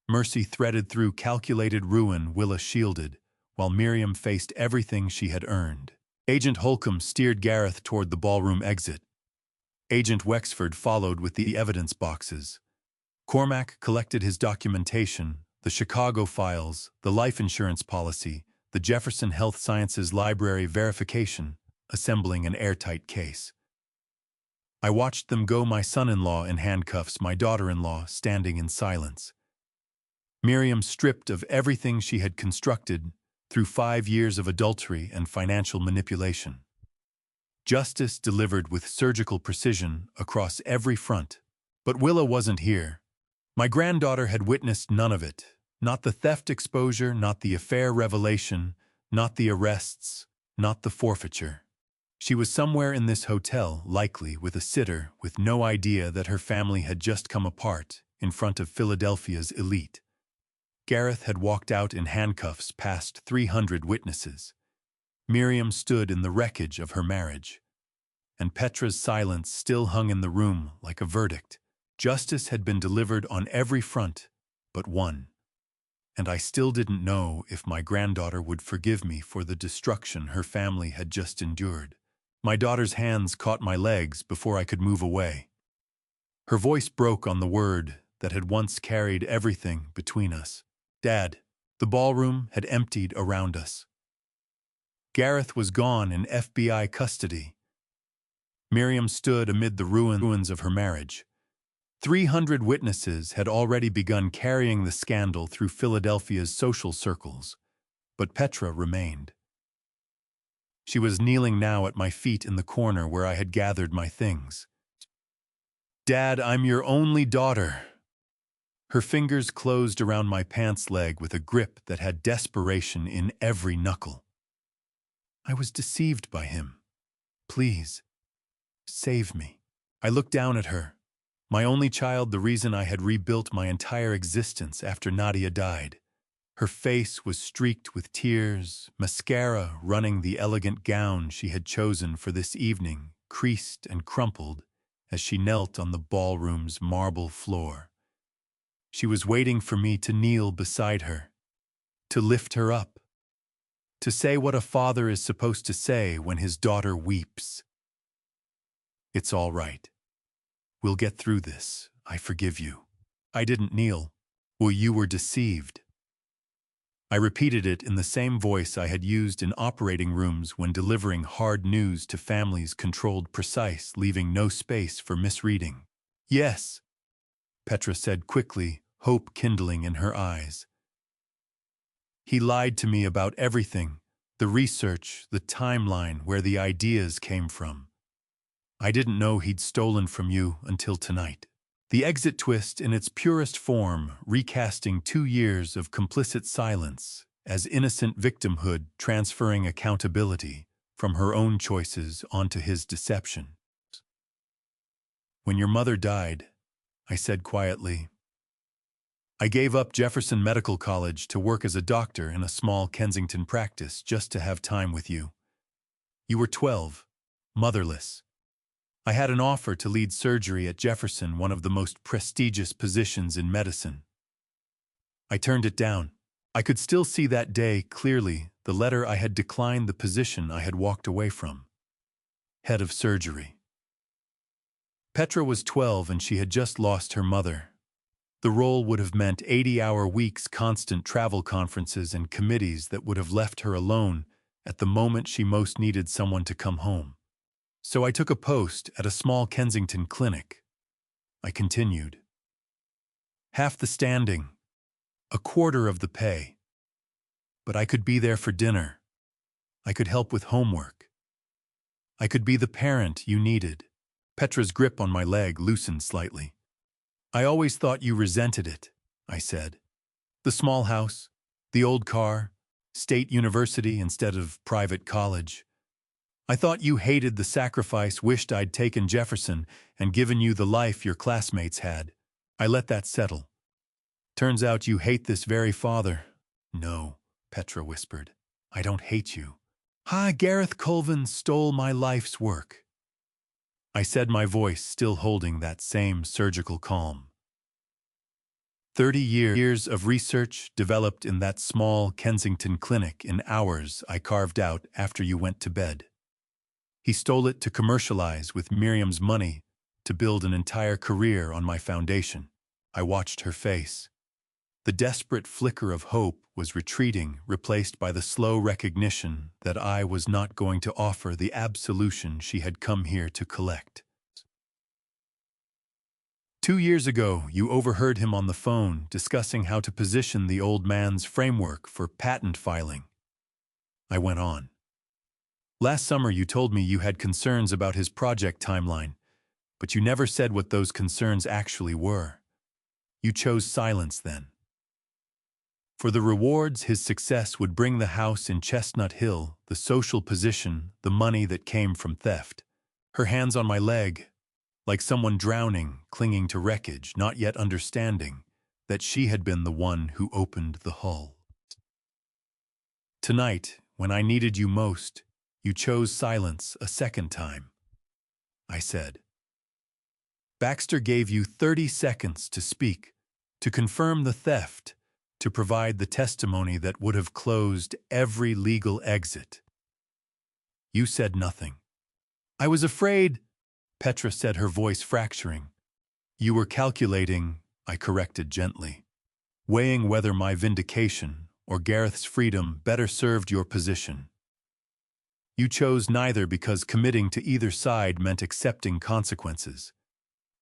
Mercy threaded through calculated ruin Willa shielded, while Miriam faced everything she had earned. Agent Holcomb steered Gareth toward the ballroom exit. Agent Wexford followed with the evidence boxes. Cormac collected his documentation, the Chicago files, the life insurance policy, the Jefferson Health Sciences Library verification, assembling an airtight case. I watched them go, my son-in-law in handcuffs, my daughter-in-law standing in silence. Miriam stripped of everything she had constructed through 5 years of adultery and financial manipulation. Justice delivered with surgical precision across every front. But Willa wasn't here. My granddaughter had witnessed none of it. Not the theft exposure, not the affair revelation, not the arrests, not the forfeiture. She was somewhere in this hotel, likely with a sitter, with no idea that her family had just come apart in front of Philadelphia's elite. Gareth had walked out in handcuffs past 300 witnesses. Miriam stood in the wreckage of her marriage. And Petra's silence still hung in the room like a verdict. Justice had been delivered on every front but one. And I still didn't know if my granddaughter would forgive me for the destruction her family had just endured. My daughter's hands caught my legs before I could move away. Her voice broke on the word that had once carried everything between us. Dad. The ballroom had emptied around us. Gareth was gone in FBI custody. Miriam stood amid the ruins of her marriage. 300 witnesses had already begun carrying the scandal through Philadelphia's social circles, but Petra remained. She was kneeling now at my feet in the corner where I had gathered my things. Dad, I'm your only daughter. Her fingers closed around my pants leg with a grip that had desperation in every knuckle. I was deceived by him. Please, save me. I looked down at her. My only child, the reason I had rebuilt my entire existence after Nadia died. Her face was streaked with tears, mascara running the elegant gown she had chosen for this evening, creased and crumpled as she knelt on the ballroom's marble floor. She was waiting for me to kneel beside her, to lift her up, to say what a father is supposed to say when his daughter weeps. It's all right. We'll get through this. I forgive you. I didn't kneel. Well, you were deceived. I repeated it in the same voice I had used in operating rooms when delivering hard news to families, controlled, precise, leaving no space for misreading. Yes, Petra said quickly, hope kindling in her eyes. He lied to me about everything, the research, the timeline, where the ideas came from. I didn't know he'd stolen from you until tonight. The exit twist in its purest form, recasting 2 years of complicit silence as innocent victimhood, transferring accountability from her own choices onto his deception. When your mother died, I said quietly, I gave up Jefferson Medical College to work as a doctor in a small Kensington practice just to have time with you. You were 12, motherless. I had an offer to lead surgery at Jefferson, one of the most prestigious positions in medicine. I turned it down. I could still see that day clearly, the letter I had declined the position I had walked away from. Head of surgery. Petra was 12 and she had just lost her mother. The role would have meant 80-hour weeks, constant travel conferences, and committees that would have left her alone at the moment she most needed someone to come home. So I took a post at a small Kensington clinic. I continued. Half the standing, a quarter of the pay. But I could be there for dinner. I could help with homework. I could be the parent you needed. Petra's grip on my leg loosened slightly. I always thought you resented it, I said. The small house, the old car, state university instead of private college. I thought you hated the sacrifice, wished I'd taken Jefferson and given you the life your classmates had. I let that settle. Turns out you hate this very father. No, Petra whispered. I don't hate you. Gareth Colvin stole my life's work. I said, my voice still holding that same surgical calm. 30 years of research developed in that small Kensington clinic in hours I carved out after you went to bed. He stole it to commercialize with Miriam's money to build an entire career on my foundation. I watched her face. The desperate flicker of hope was retreating, replaced by the slow recognition that I was not going to offer the absolution she had come here to collect. 2 years ago, you overheard him on the phone discussing how to position the old man's framework for patent filing. I went on. Last summer you told me you had concerns about his project timeline, but you never said what those concerns actually were. You chose silence then. For the rewards his success would bring, the house in Chestnut Hill, the social position, the money that came from theft. Her hands on my leg, like someone drowning, clinging to wreckage, not yet understanding that she had been the one who opened the hull. Tonight, when I needed you most, you chose silence a second time. I said. Baxter gave you 30 seconds to speak, to confirm the theft, to provide the testimony that would have closed every legal exit. You said nothing. I was afraid, Petra said, her voice fracturing. You were calculating, I corrected gently, weighing whether my vindication or Gareth's freedom better served your position. You chose neither because committing to either side meant accepting consequences.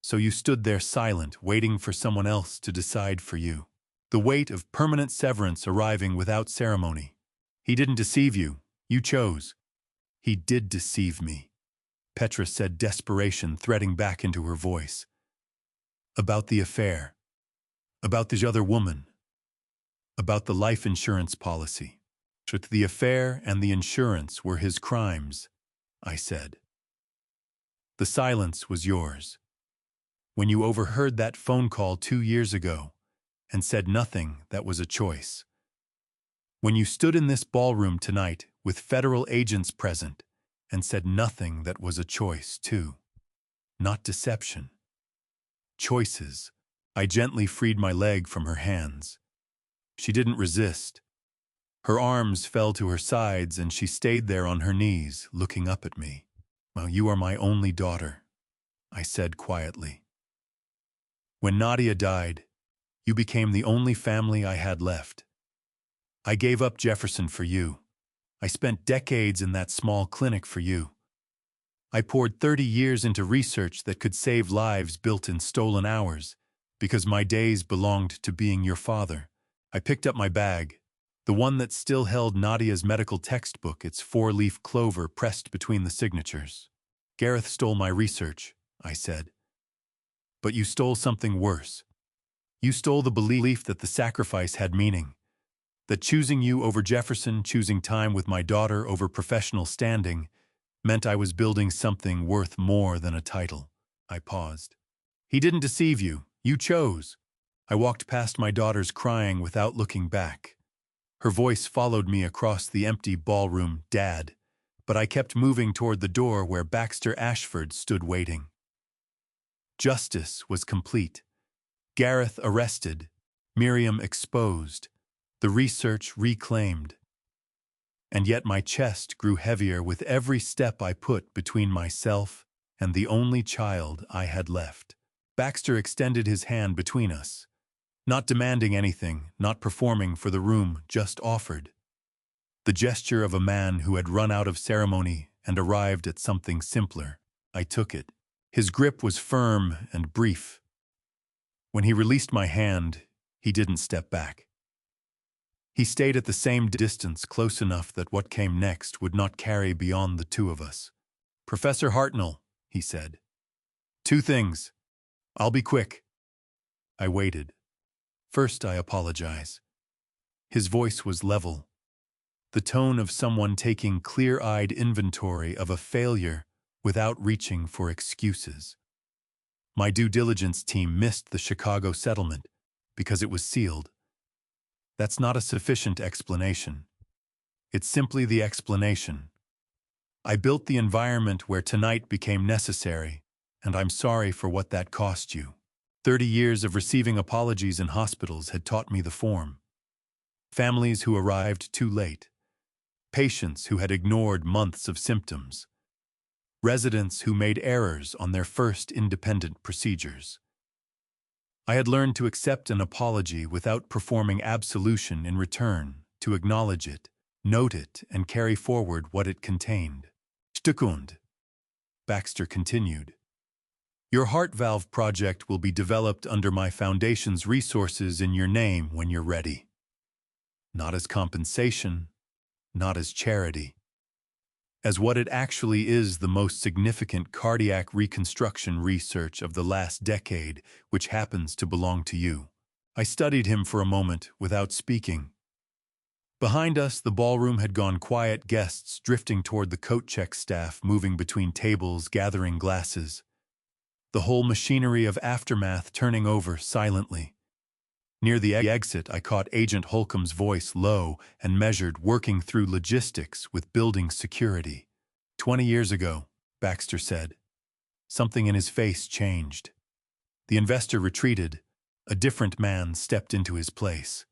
So you stood there silent, waiting for someone else to decide for you. The weight of permanent severance arriving without ceremony. He didn't deceive you. You chose. He did deceive me, Petra said, desperation threading back into her voice. About the affair. About the other woman. About the life insurance policy. The affair and the insurance were his crimes, I said. The silence was yours. When you overheard that phone call 2 years ago and said nothing, that was a choice. When you stood in this ballroom tonight with federal agents present and said nothing, that was a choice too. Not deception. Choices. I gently freed my leg from her hands. She didn't resist. Her arms fell to her sides and she stayed there on her knees, looking up at me. Well, you are my only daughter, I said quietly. When Nadia died, you became the only family I had left. I gave up Jefferson for you. I spent decades in that small clinic for you. I poured 30 years into research that could save lives built in stolen hours, because my days belonged to being your father. I picked up my bag, the one that still held Nadia's medical textbook, its 4-leaf clover pressed between the signatures. Gareth stole my research, I said. But you stole something worse. You stole the belief that the sacrifice had meaning, that choosing you over Jefferson, choosing time with my daughter over professional standing, meant I was building something worth more than a title. I paused. He didn't deceive you. You chose. I walked past my daughters crying without looking back. Her voice followed me across the empty ballroom, Dad, but I kept moving toward the door where Baxter Ashford stood waiting. Justice was complete. Gareth arrested, Miriam exposed, the research reclaimed. And yet my chest grew heavier with every step I put between myself and the only child I had left. Baxter extended his hand between us. Not demanding anything, not performing for the room, just offered. The gesture of a man who had run out of ceremony and arrived at something simpler. I took it. His grip was firm and brief. When he released my hand, he didn't step back. He stayed at the same distance, close enough that what came next would not carry beyond the two of us. "Professor Hartnell," he said. "Two things. I'll be quick." I waited. "First, I apologize." His voice was level, the tone of someone taking clear-eyed inventory of a failure without reaching for excuses. My due diligence team missed the Chicago settlement because it was sealed. That's not a sufficient explanation. It's simply the explanation. I built the environment where tonight became necessary, and I'm sorry for what that cost you. 30 years of receiving apologies in hospitals had taught me the form. Families who arrived too late. Patients who had ignored months of symptoms. Residents who made errors on their first independent procedures. I had learned to accept an apology without performing absolution in return, to acknowledge it, note it, and carry forward what it contained. "Stukund," Baxter continued. "Your heart valve project will be developed under my foundation's resources in your name when you're ready. Not as compensation, not as charity. As what it actually is, the most significant cardiac reconstruction research of the last decade, which happens to belong to you." I studied him for a moment without speaking. Behind us, the ballroom had gone quiet, guests drifting toward the coat check staff, moving between tables, gathering glasses. The whole machinery of aftermath turning over silently. Near the exit, I caught Agent Holcomb's voice, low and measured, working through logistics with building security. 20 years ago, Baxter said. Something in his face changed. The investor retreated. A different man stepped into his place.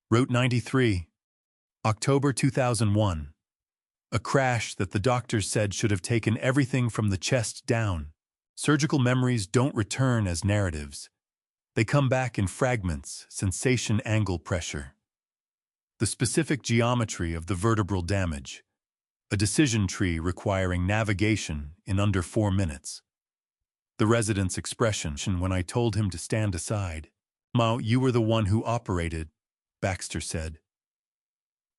Route 93, October 2001. A crash that the doctors said should have taken everything from the chest down. Surgical memories don't return as narratives. They come back in fragments, sensation, angle, pressure. The specific geometry of the vertebral damage. A decision tree requiring navigation in under 4 minutes. The resident's expression when I told him to stand aside. "Ma, you were the one who operated," Baxter said.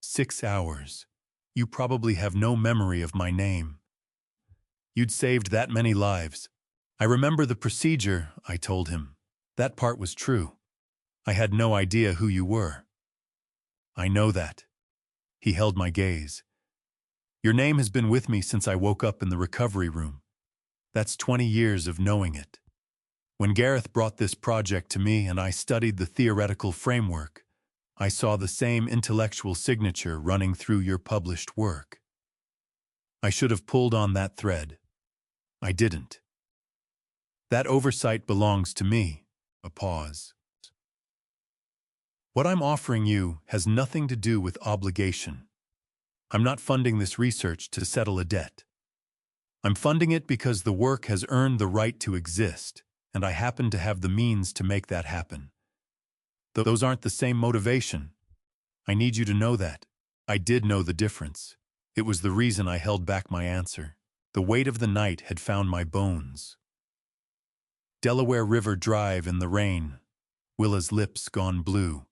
6 hours. You probably have no memory of my name. You'd saved that many lives. I remember the procedure, I told him. That part was true. I had no idea who you were. I know that. He held my gaze. Your name has been with me since I woke up in the recovery room. That's 20 years of knowing it. When Gareth brought this project to me and I studied the theoretical framework, I saw the same intellectual signature running through your published work. I should have pulled on that thread. I didn't. That oversight belongs to me. A pause. What I'm offering you has nothing to do with obligation. I'm not funding this research to settle a debt. I'm funding it because the work has earned the right to exist, and I happen to have the means to make that happen. Those aren't the same motivation. I need you to know that. I did know the difference. It was the reason I held back my answer. The weight of the night had found my bones. Delaware River Drive in the rain. Willa's lips gone blue.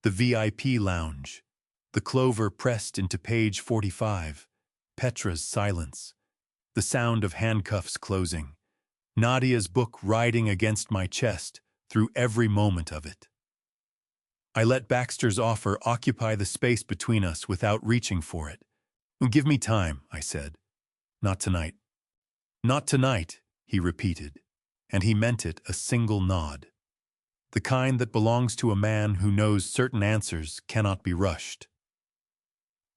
The VIP lounge. The clover pressed into page 45. Petra's silence. The sound of handcuffs closing. Nadia's book riding against my chest through every moment of it. I let Baxter's offer occupy the space between us without reaching for it. "Give me time," I said. "Not tonight." "Not tonight," he repeated, and he meant it, a single nod. The kind that belongs to a man who knows certain answers cannot be rushed.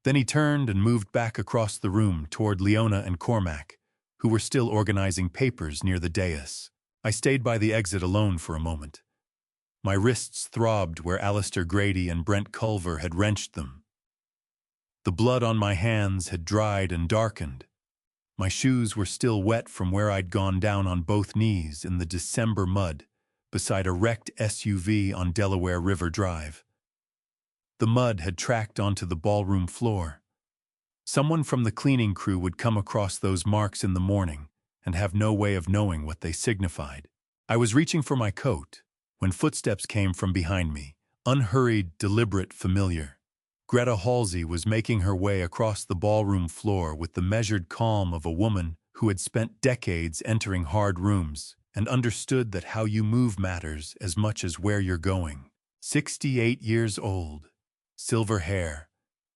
Then he turned and moved back across the room toward Leona and Cormac, who were still organizing papers near the dais. I stayed by the exit alone for a moment. My wrists throbbed where Alistair Grady and Brent Culver had wrenched them. The blood on my hands had dried and darkened. My shoes were still wet from where I'd gone down on both knees in the December mud, beside a wrecked SUV on Delaware River Drive. The mud had tracked onto the ballroom floor. Someone from the cleaning crew would come across those marks in the morning and have no way of knowing what they signified. I was reaching for my coat when footsteps came from behind me, unhurried, deliberate, familiar. Greta Halsey was making her way across the ballroom floor with the measured calm of a woman who had spent decades entering hard rooms and understood that how you move matters as much as where you're going. 68 years old, silver hair,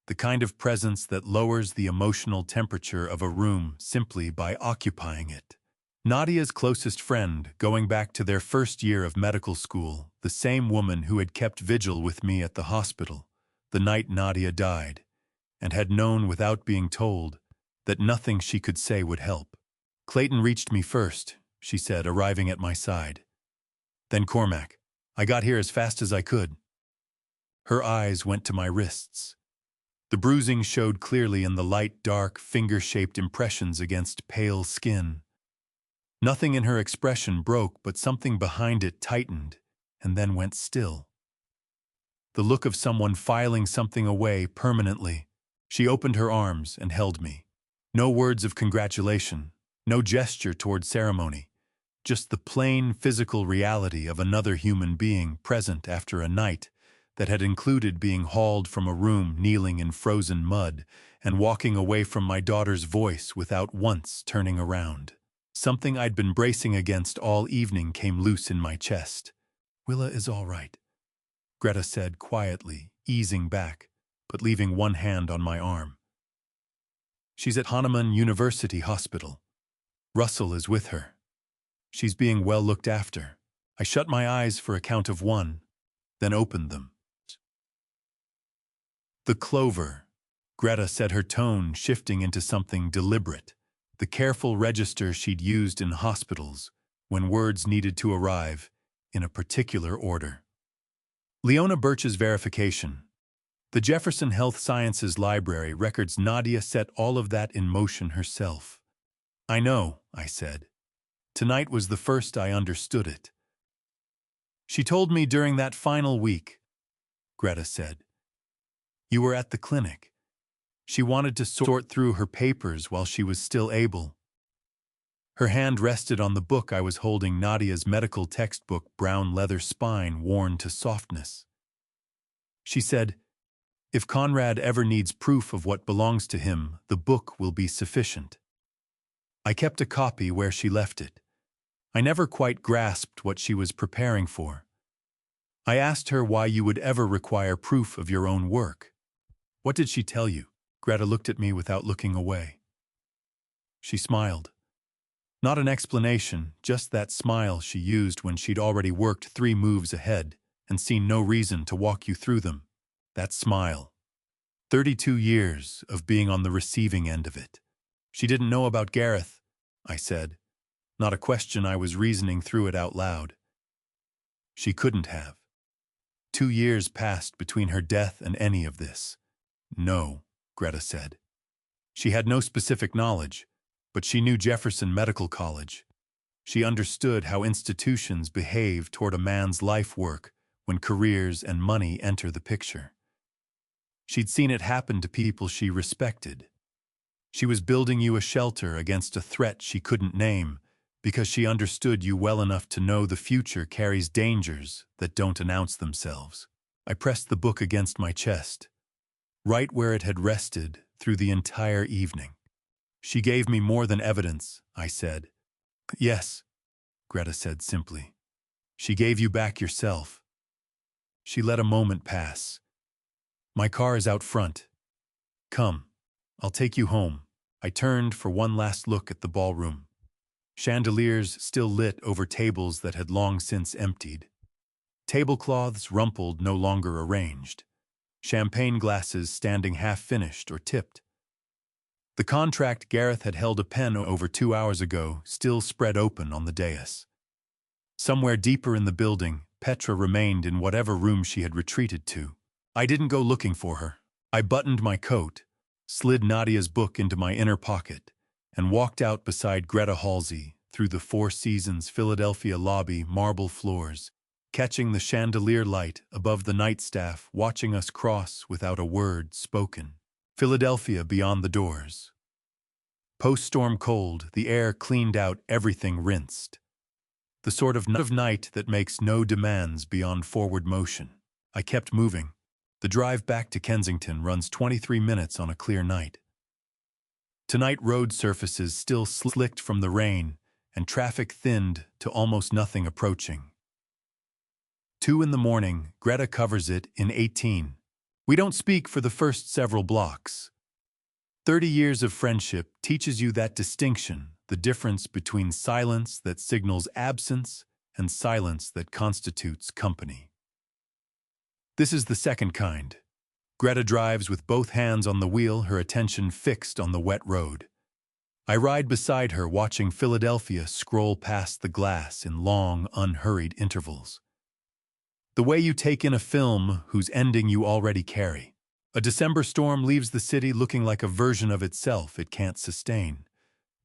the kind of presence that lowers the emotional temperature of a room simply by occupying it. Nadia's closest friend, going back to their first year of medical school, the same woman who had kept vigil with me at the hospital the night Nadia died, and had known without being told that nothing she could say would help. Clayton reached me first, she said, arriving at my side. Then Cormac. I got here as fast as I could. Her eyes went to my wrists. The bruising showed clearly in the light, dark, finger-shaped impressions against pale skin. Nothing in her expression broke, but something behind it tightened and then went still. The look of someone filing something away permanently. She opened her arms and held me. No words of congratulation, no gesture toward ceremony, just the plain physical reality of another human being present after a night that had included being hauled from a room kneeling in frozen mud and walking away from my daughter's voice without once turning around. Something I'd been bracing against all evening came loose in my chest. Willa is all right, Greta said quietly, easing back, but leaving one hand on my arm. She's at Hahnemann University Hospital. Russell is with her. She's being well looked after. I shut my eyes for a count of 1, then opened them. The clover, Greta said, her tone shifting into something deliberate, the careful register she'd used in hospitals when words needed to arrive in a particular order. Leona Birch's verification. The Jefferson Health Sciences Library records Nadia set all of that in motion herself. I know, I said. Tonight was the first I understood it. She told me during that final week, Greta said. You were at the clinic. She wanted to sort through her papers while she was still able. Her hand rested on the book I was holding, Nadia's medical textbook, brown leather spine worn to softness. She said, if Conrad ever needs proof of what belongs to him, the book will be sufficient. I kept a copy where she left it. I never quite grasped what she was preparing for. I asked her why you would ever require proof of your own work. What did she tell you? Greta looked at me without looking away. She smiled. Not an explanation, just that smile she used when she'd already worked 3 moves ahead and seen no reason to walk you through them. That smile. 32 years of being on the receiving end of it. She didn't know about Gareth, I said. Not a question, I was reasoning through it out loud. She couldn't have. 2 years passed between her death and any of this. No, Greta said. She had no specific knowledge, but she knew Jefferson Medical College. She understood how institutions behave toward a man's life work when careers and money enter the picture. She'd seen it happen to people she respected. She was building you a shelter against a threat she couldn't name because she understood you well enough to know the future carries dangers that don't announce themselves. I pressed the book against my chest, right where it had rested through the entire evening. She gave me more than evidence, I said. Yes, Greta said simply. She gave you back yourself. She let a moment pass. My car is out front. Come, I'll take you home. I turned for one last look at the ballroom. Chandeliers still lit over tables that had long since emptied. Tablecloths rumpled, no longer arranged. Champagne glasses standing half-finished or tipped. The contract Gareth had held a pen over 2 hours ago still spread open on the dais. Somewhere deeper in the building, Petra remained in whatever room she had retreated to. I didn't go looking for her. I buttoned my coat, slid Nadia's book into my inner pocket, and walked out beside Greta Halsey, through the Four Seasons Philadelphia lobby marble floors, catching the chandelier light above the nightstaff, watching us cross without a word spoken. Philadelphia beyond the doors. Post-storm cold, the air cleaned out, everything rinsed. The sort of night that makes no demands beyond forward motion. I kept moving. The drive back to Kensington runs 23 minutes on a clear night. Tonight road surfaces still slicked from the rain, and traffic thinned to almost nothing approaching. 2 in the morning, Greta covers it in 18. We don't speak for the first several blocks. 30 years of friendship teaches you that distinction, the difference between silence that signals absence and silence that constitutes company. This is the second kind. Greta drives with both hands on the wheel, her attention fixed on the wet road. I ride beside her, watching Philadelphia scroll past the glass in long, unhurried intervals. The way you take in a film whose ending you already carry. A December storm leaves the city looking like a version of itself it can't sustain.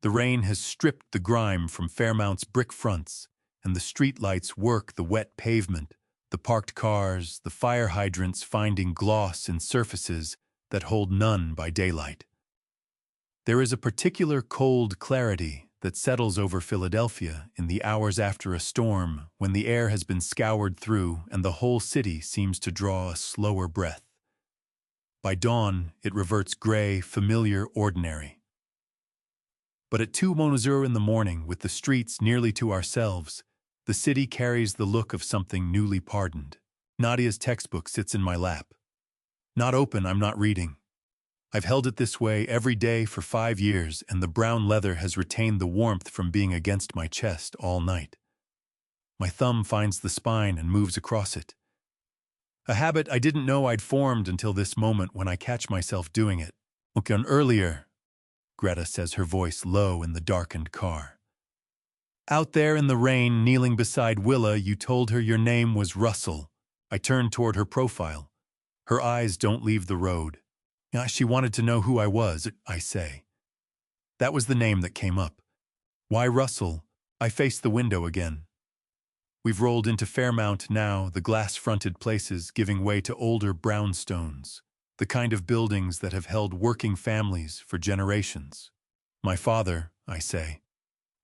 The rain has stripped the grime from Fairmount's brick fronts, and the streetlights work the wet pavement, the parked cars, the fire hydrants finding gloss in surfaces that hold none by daylight. There is a particular cold clarity that settles over Philadelphia in the hours after a storm, when the air has been scoured through and the whole city seems to draw a slower breath. By dawn, it reverts gray, familiar, ordinary. But at 2:00 in the morning, with the streets nearly to ourselves, the city carries the look of something newly pardoned. Nadia's textbook sits in my lap. Not open, I'm not reading. I've held it this way every day for 5 years, and the brown leather has retained the warmth from being against my chest all night. My thumb finds the spine and moves across it. A habit I didn't know I'd formed until this moment, when I catch myself doing it. Look, on earlier, Greta says, her voice low in the darkened car. Out there in the rain, kneeling beside Willa, you told her your name was Russell. I turned toward her profile. Her eyes don't leave the road. She wanted to know who I was, I say. That was the name that came up. Why Russell? I face the window again. We've rolled into Fairmount now, the glass-fronted places giving way to older brownstones, the kind of buildings that have held working families for generations. My father, I say.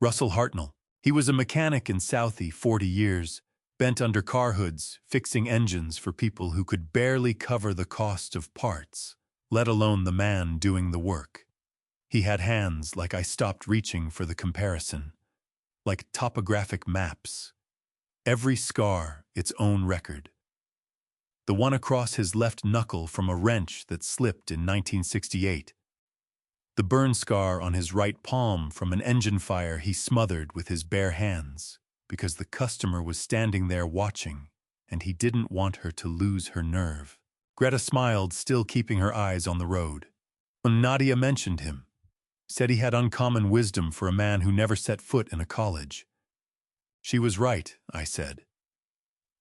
Russell Hartnell. He was a mechanic in Southie 40 years, bent under car hoods, fixing engines for people who could barely cover the cost of parts, let alone the man doing the work. He had hands like I stopped reaching for the comparison, like topographic maps. Every scar its own record. The one across his left knuckle from a wrench that slipped in 1968. The burn scar on his right palm from an engine fire he smothered with his bare hands, because the customer was standing there watching, and he didn't want her to lose her nerve. Greta smiled, still keeping her eyes on the road. When Nadia mentioned him, said he had uncommon wisdom for a man who never set foot in a college. She was right, I said.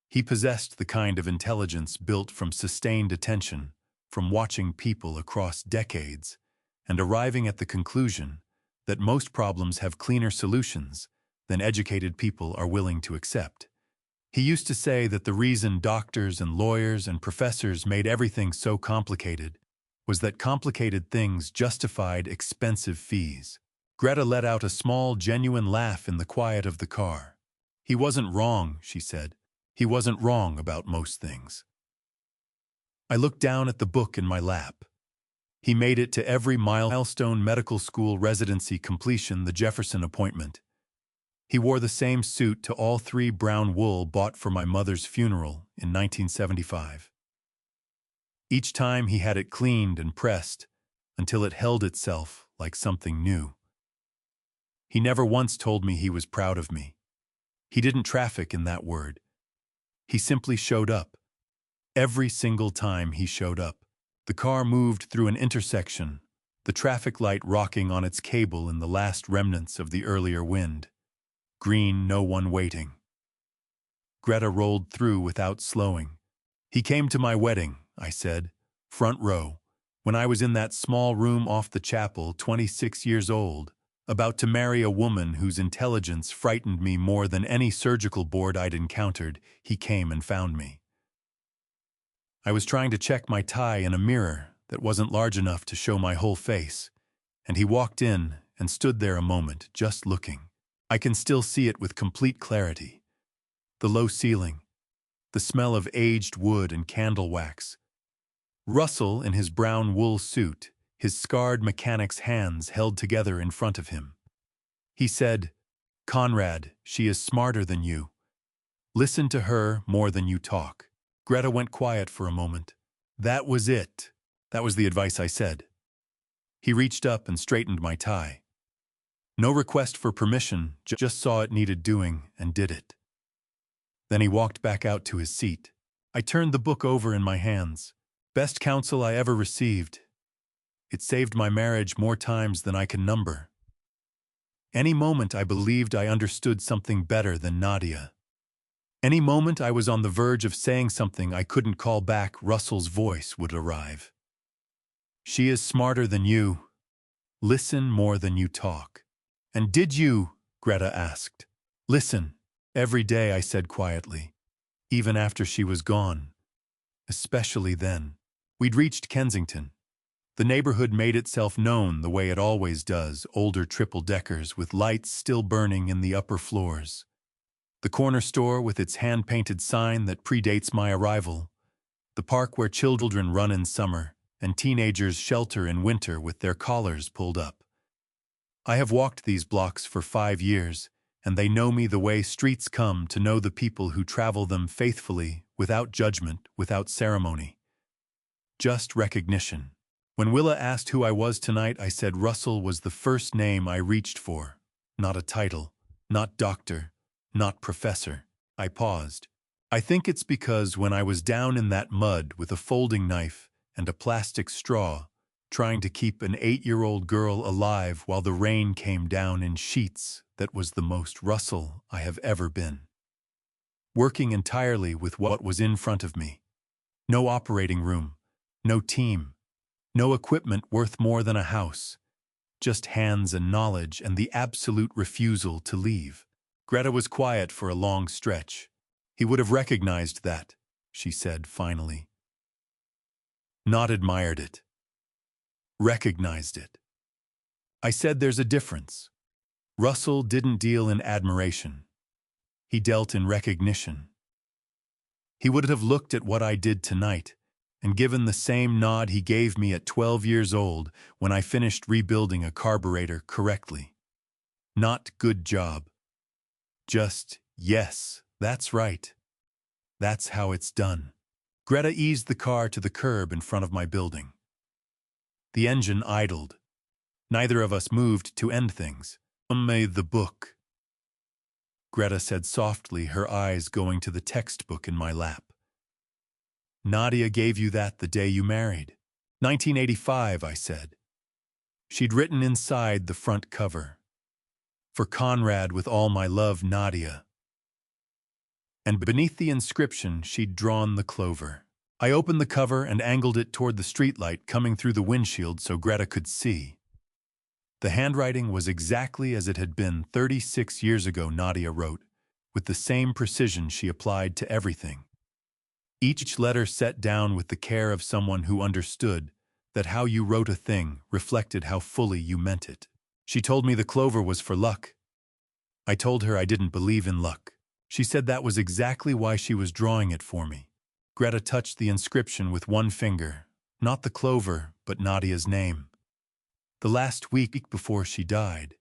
He possessed the kind of intelligence built from sustained attention, from watching people across decades, and arriving at the conclusion that most problems have cleaner solutions than educated people are willing to accept. He used to say that the reason doctors and lawyers and professors made everything so complicated was that complicated things justified expensive fees. Greta let out a small, genuine laugh in the quiet of the car. He wasn't wrong, she said. He wasn't wrong about most things. I looked down at the book in my lap. He made it to every milestone: medical school residency completion, the Jefferson appointment. He wore the same suit to all 3 brown wool bought for my mother's funeral in 1975. Each time he had it cleaned and pressed until it held itself like something new. He never once told me he was proud of me. He didn't traffic in that word. He simply showed up. Every single time he showed up. The car moved through an intersection, the traffic light rocking on its cable in the last remnants of the earlier wind. Green, no one waiting. Greta rolled through without slowing. He came to my wedding, I said, front row, when I was in that small room off the chapel, 26 years old, about to marry a woman whose intelligence frightened me more than any surgical board I'd encountered, he came and found me. I was trying to check my tie in a mirror that wasn't large enough to show my whole face, and he walked in and stood there a moment, just looking. I can still see it with complete clarity. The low ceiling, the smell of aged wood and candle wax. Russell in his brown wool suit, his scarred mechanic's hands held together in front of him. He said, "Conrad, she is smarter than you. Listen to her more than you talk." Greta went quiet for a moment. "That was it." That was the advice I said. He reached up and straightened my tie. No request for permission, just saw it needed doing and did it. Then he walked back out to his seat. I turned the book over in my hands. Best counsel I ever received. It saved my marriage more times than I can number. Any moment I believed I understood something better than Nadia. Any moment I was on the verge of saying something I couldn't call back, Russell's voice would arrive. "She is smarter than you. Listen more than you talk." "And did you?" Greta asked. "Listen." Every day, I said quietly. Even after she was gone. Especially then. We'd reached Kensington. The neighborhood made itself known the way it always does, older triple-deckers with lights still burning in the upper floors. The corner store with its hand-painted sign that predates my arrival. The park where children run in summer and teenagers shelter in winter with their collars pulled up. I have walked these blocks for 5 years, and they know me the way streets come to know the people who travel them faithfully, without judgment, without ceremony. Just recognition. When Willa asked who I was tonight, I said Russell was the first name I reached for. Not a title, not doctor, not professor. I paused. I think it's because when I was down in that mud with a folding knife and a plastic straw, trying to keep an 8-year-old girl alive while the rain came down in sheets, that was the most Russell I have ever been. Working entirely with what was in front of me. No operating room, no team, no equipment worth more than a house. Just hands and knowledge and the absolute refusal to leave. Greta was quiet for a long stretch. "He would have recognized that," she said finally. Not admired it. Recognized it. I said there's a difference. Russell didn't deal in admiration. He dealt in recognition. He would have looked at what I did tonight and given the same nod he gave me at 12 years old when I finished rebuilding a carburetor correctly. Not "good job." Just, "Yes, that's right. That's how it's done." Greta eased the car to the curb in front of my building. The engine idled. Neither of us moved to end things. "Made the book," Greta said softly, her eyes going to the textbook in my lap. "Nadia gave you that the day you married." 1985, I said. She'd written inside the front cover, "For Conrad with all my love, Nadia." And beneath the inscription, she'd drawn the clover. I opened the cover and angled it toward the streetlight coming through the windshield so Greta could see. The handwriting was exactly as it had been 36 years ago, Nadia wrote, with the same precision she applied to everything. Each letter set down with the care of someone who understood that how you wrote a thing reflected how fully you meant it. She told me the clover was for luck. I told her I didn't believe in luck. She said that was exactly why she was drawing it for me. Greta touched the inscription with one finger, not the clover, but Nadia's name. The last week before she died,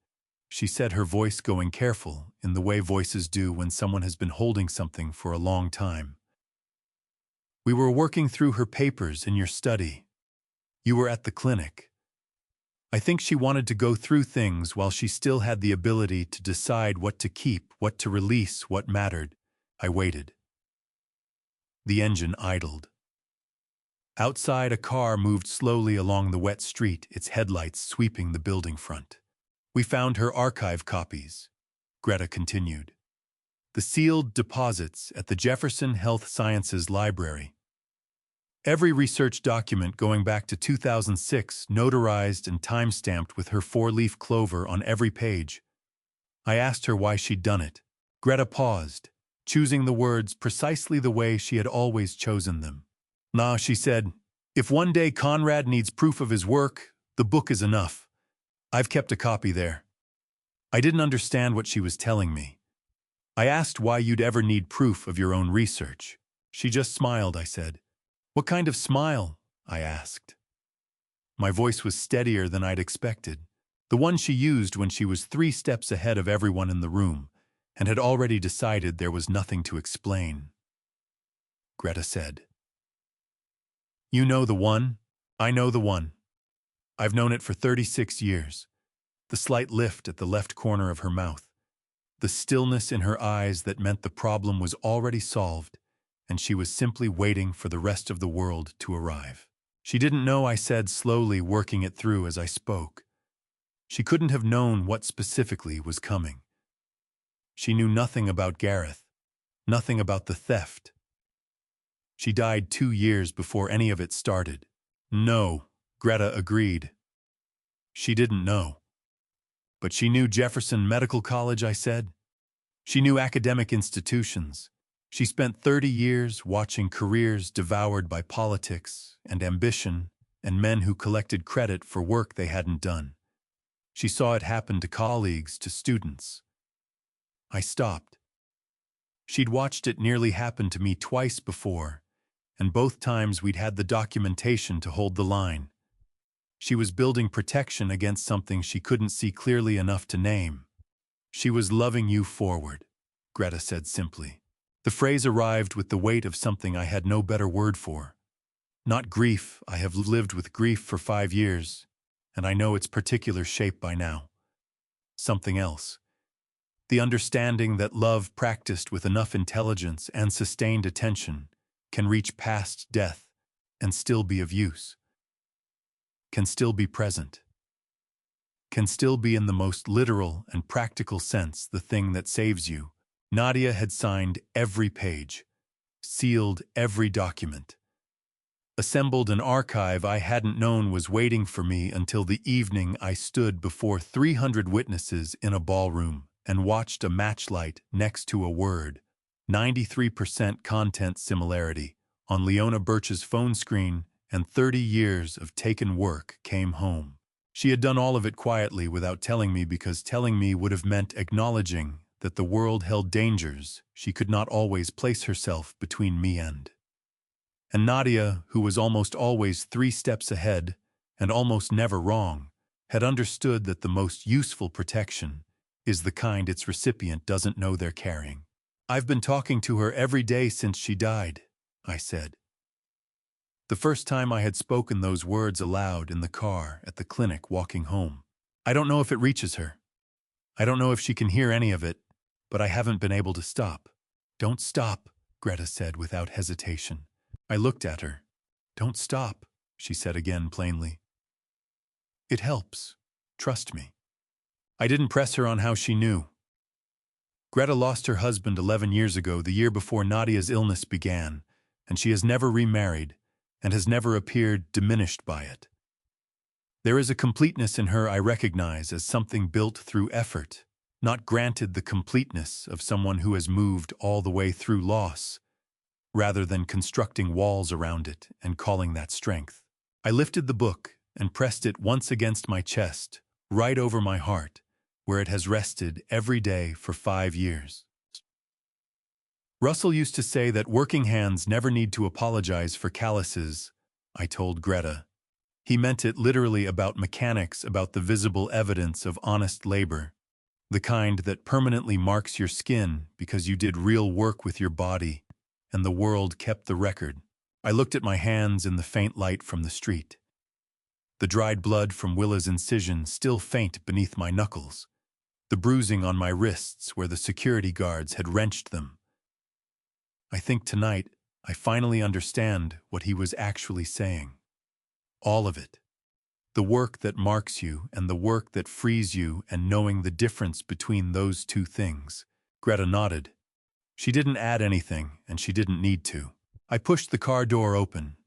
she said, her voice going careful in the way voices do when someone has been holding something for a long time. "We were working through her papers in your study. You were at the clinic. I think she wanted to go through things while she still had the ability to decide what to keep, what to release, what mattered. I waited." The engine idled. Outside, a car moved slowly along the wet street, its headlights sweeping the building front. "We found her archive copies," Greta continued. "The sealed deposits at the Jefferson Health Sciences Library. Every research document going back to 2006 notarized and time-stamped with her four-leaf clover on every page. I asked her why she'd done it. Greta paused, choosing the words precisely the way she had always chosen them. "Nah," she said, "if one day Conrad needs proof of his work, the book is enough. I've kept a copy there." I didn't understand what she was telling me. I asked why you'd ever need proof of your own research. She just smiled, I said. "What kind of smile?" I asked. My voice was steadier than I'd expected, the one she used when she was 3 steps ahead of everyone in the room and had already decided there was nothing to explain. Greta said, "You know the one? I know the one. I've known it for 36 years. The slight lift at the left corner of her mouth, the stillness in her eyes that meant the problem was already solved, and she was simply waiting for the rest of the world to arrive." She didn't know, I said, slowly working it through as I spoke. She couldn't have known what specifically was coming. She knew nothing about Gareth, nothing about the theft. She died 2 years before any of it started. No, Greta agreed. She didn't know. But she knew Jefferson Medical College, I said. She knew academic institutions. She spent 30 years watching careers devoured by politics and ambition and men who collected credit for work they hadn't done. She saw it happen to colleagues, to students. I stopped. She'd watched it nearly happen to me twice before, and both times we'd had the documentation to hold the line. She was building protection against something she couldn't see clearly enough to name. "She was loving you forward," Greta said simply. The phrase arrived with the weight of something I had no better word for. Not grief. I have lived with grief for 5 years, and I know its particular shape by now. Something else. The understanding that love practiced with enough intelligence and sustained attention can reach past death and still be of use. Can still be present. Can still be in the most literal and practical sense the thing that saves you. Nadia had signed every page, sealed every document, assembled an archive I hadn't known was waiting for me until the evening I stood before 300 witnesses in a ballroom and watched a matchlight next to a word, 93% content similarity, on Leona Birch's phone screen, and 30 years of taken work came home. She had done all of it quietly without telling me, because telling me would have meant acknowledging that the world held dangers she could not always place herself between me and. And Nadia, who was almost always 3 steps ahead and almost never wrong, had understood that the most useful protection is the kind its recipient doesn't know they're carrying. "I've been talking to her every day since she died," I said. The first time I had spoken those words aloud in the car at the clinic walking home. "I don't know if it reaches her. I don't know if she can hear any of it, but I haven't been able to stop." "Don't stop," Greta said without hesitation. I looked at her. "Don't stop," she said again plainly. "It helps. Trust me." I didn't press her on how she knew. Greta lost her husband 11 years ago, the year before Nadia's illness began, and she has never remarried and has never appeared diminished by it. There is a completeness in her I recognize as something built through effort, not granted the completeness of someone who has moved all the way through loss, rather than constructing walls around it and calling that strength. I lifted the book and pressed it once against my chest, right over my heart, where it has rested every day for 5 years. "Russell used to say that working hands never need to apologize for calluses," I told Greta. "He meant it literally about mechanics, about the visible evidence of honest labor, the kind that permanently marks your skin because you did real work with your body, and the world kept the record." I looked at my hands in the faint light from the street. The dried blood from Willa's incision still faint beneath my knuckles, the bruising on my wrists where the security guards had wrenched them. I think tonight I finally understand what he was actually saying. All of it. The work that marks you and the work that frees you, and knowing the difference between those two things. Greta nodded. She didn't add anything, and she didn't need to. I pushed the car door open.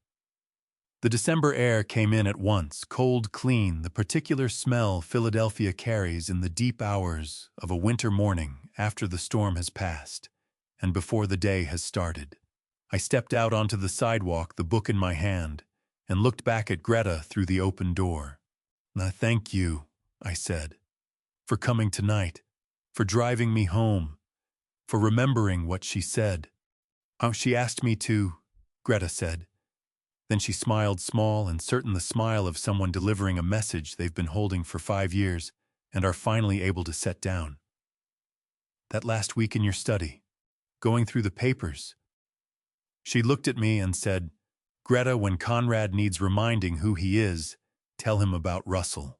The December air came in at once, cold, clean, the particular smell Philadelphia carries in the deep hours of a winter morning after the storm has passed and before the day has started. I stepped out onto the sidewalk, the book in my hand, and looked back at Greta through the open door. Thank you," I said, "for coming tonight, for driving me home, for remembering what she said." "Oh, she asked me to," Greta said. Then she smiled, small and certain, the smile of someone delivering a message they've been holding for 5 years and are finally able to set down. "That last week in your study, going through the papers." She looked at me and said, "Greta, when Conrad needs reminding who he is, tell him about Russell."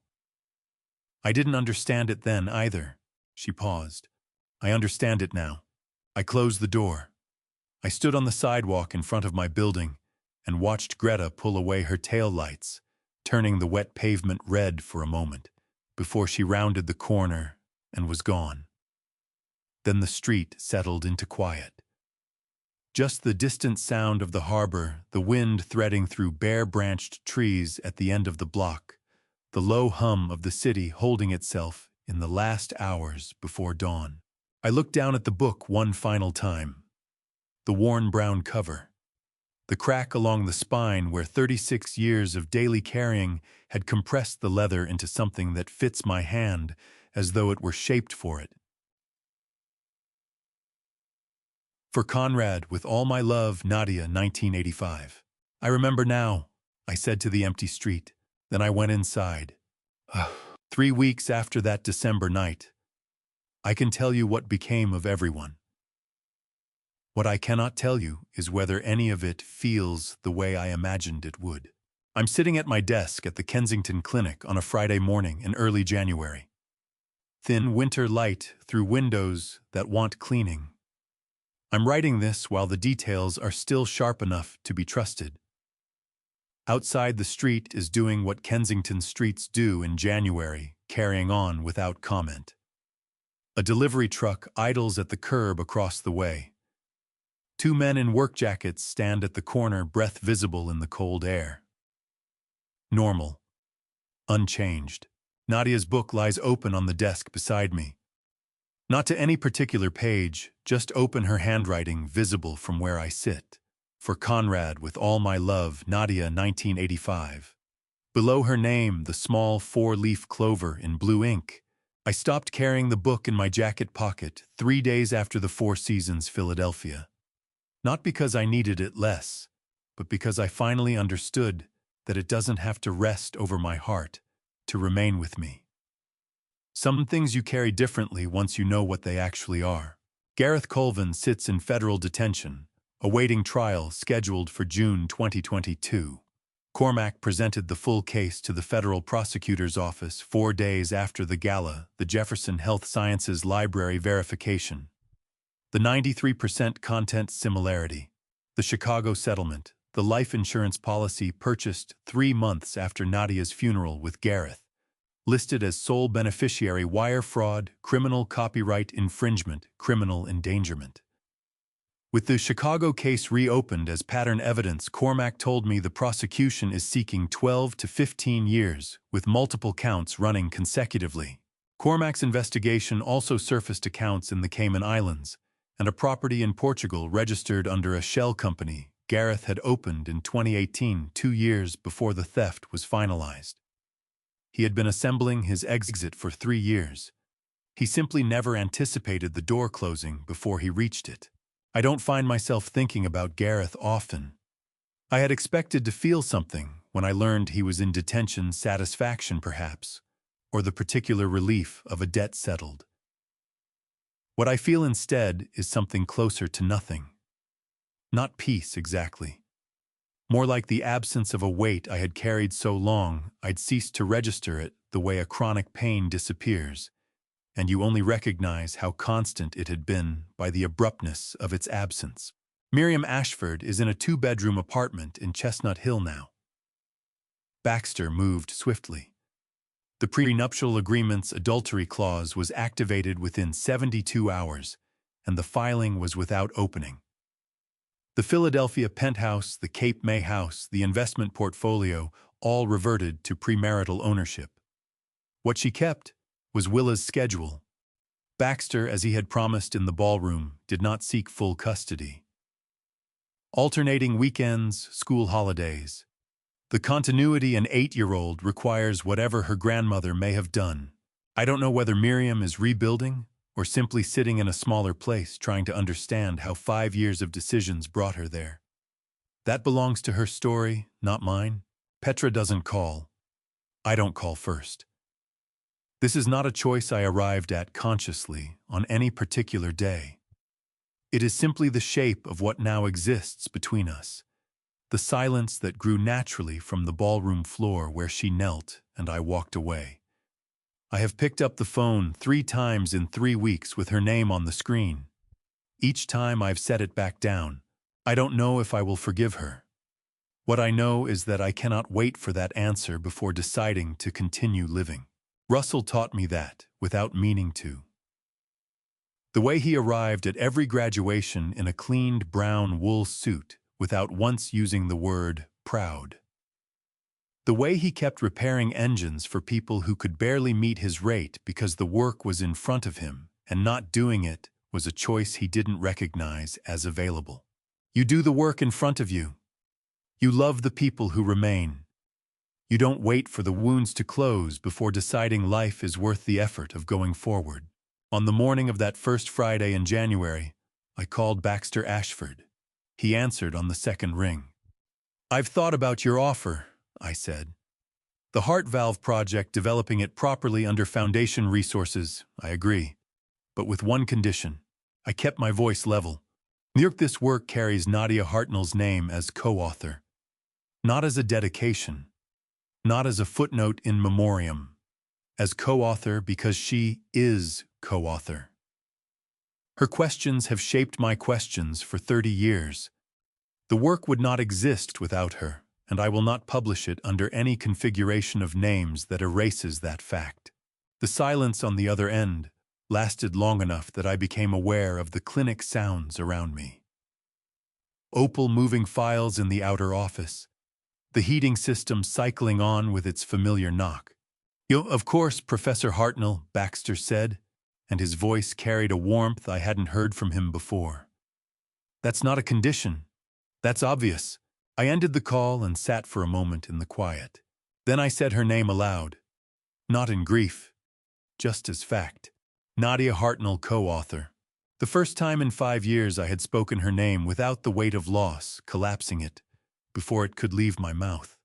I didn't understand it then either. She paused. "I understand it now." I closed the door. I stood on the sidewalk in front of my building and watched Greta pull away her taillights, turning the wet pavement red for a moment, before she rounded the corner and was gone. Then the street settled into quiet. Just the distant sound of the harbor, the wind threading through bare-branched trees at the end of the block, the low hum of the city holding itself in the last hours before dawn. I looked down at the book one final time. The worn brown cover. The crack along the spine where 36 years of daily carrying had compressed the leather into something that fits my hand as though it were shaped for it. "For Conrad, with all my love, Nadia, 1985. I remember now," I said to the empty street. Then I went inside. 3 weeks after that December night, I can tell you what became of everyone. What I cannot tell you is whether any of it feels the way I imagined it would. I'm sitting at my desk at the Kensington Clinic on a Friday morning in early January. Thin winter light through windows that want cleaning. I'm writing this while the details are still sharp enough to be trusted. Outside, the street is doing what Kensington streets do in January, carrying on without comment. A delivery truck idles at the curb across the way. 2 men in work jackets stand at the corner, breath visible in the cold air. Normal. Unchanged. Nadia's book lies open on the desk beside me. Not to any particular page, just open, her handwriting visible from where I sit. "For Conrad, with all my love, Nadia, 1985. Below her name, the small 4-leaf clover in blue ink. I stopped carrying the book in my jacket pocket 3 days after the Four Seasons Philadelphia. Not because I needed it less, but because I finally understood that it doesn't have to rest over my heart to remain with me. Some things you carry differently once you know what they actually are." Gareth Colvin sits in federal detention, awaiting trial scheduled for June 2022. Cormac presented the full case to the federal prosecutor's office 4 days after the Gala, the Jefferson Health Sciences Library verification. The 93% content similarity. The Chicago settlement, the life insurance policy purchased 3 months after Nadia's funeral with Gareth. Listed as sole beneficiary, wire fraud, criminal copyright infringement, criminal endangerment. With the Chicago case reopened as pattern evidence, Cormac told me the prosecution is seeking 12 to 15 years, with multiple counts running consecutively. Cormac's investigation also surfaced accounts in the Cayman Islands, and a property in Portugal registered under a shell company Gareth had opened in 2018, 2 years before the theft was finalized. He had been assembling his exit for 3 years. He simply never anticipated the door closing before he reached it. I don't find myself thinking about Gareth often. I had expected to feel something when I learned he was in detention, satisfaction perhaps, or the particular relief of a debt settled. What I feel instead is something closer to nothing. Not peace exactly. More like the absence of a weight I had carried so long I'd ceased to register it the way a chronic pain disappears, and you only recognize how constant it had been by the abruptness of its absence. Miriam Ashford is in a 2-bedroom apartment in Chestnut Hill now. Baxter moved swiftly. The prenuptial agreement's adultery clause was activated within 72 hours, and the filing was without opening. The Philadelphia penthouse, the Cape May house, the investment portfolio, all reverted to premarital ownership. What she kept was Willa's schedule. Baxter, as he had promised in the ballroom, did not seek full custody. Alternating weekends, school holidays. The continuity an 8-year-old requires whatever her grandmother may have done. I don't know whether Miriam is rebuilding or simply sitting in a smaller place trying to understand how 5 years of decisions brought her there. That belongs to her story, not mine. Petra doesn't call. I don't call first. This is not a choice I arrived at consciously on any particular day. It is simply the shape of what now exists between us, the silence that grew naturally from the ballroom floor where she knelt and I walked away. I have picked up the phone 3 times in 3 weeks with her name on the screen. Each time I've set it back down. I don't know if I will forgive her. What I know is that I cannot wait for that answer before deciding to continue living. Russell taught me that, without meaning to. The way he arrived at every graduation in a cleaned brown wool suit without once using the word proud. The way he kept repairing engines for people who could barely meet his rate because the work was in front of him, and not doing it was a choice he didn't recognize as available. You do the work in front of you. You love the people who remain. You don't wait for the wounds to close before deciding life is worth the effort of going forward. On the morning of that first Friday in January, I called Baxter Ashford. He answered on the second ring. "I've thought about your offer," I said. "The heart valve project, developing it properly under foundation resources, I agree. But with one condition." I kept my voice level. This work carries Nadia Hartnell's name as co-author. Not as a dedication. Not as a footnote in memoriam. As co-author because she is co-author. Her questions have shaped my questions for 30 years. The work would not exist without her, and I will not publish it under any configuration of names that erases that fact. The silence on the other end lasted long enough that I became aware of the clinic sounds around me. Opal moving files in the outer office. The heating system cycling on with its familiar knock. Of course, Professor Hartnell," Baxter said, and his voice carried a warmth I hadn't heard from him before. "That's not a condition. That's obvious." I ended the call and sat for a moment in the quiet. Then I said her name aloud. Not in grief, just as fact. Nadia Hartnell, co-author. The first time in 5 years I had spoken her name without the weight of loss collapsing it before it could leave my mouth.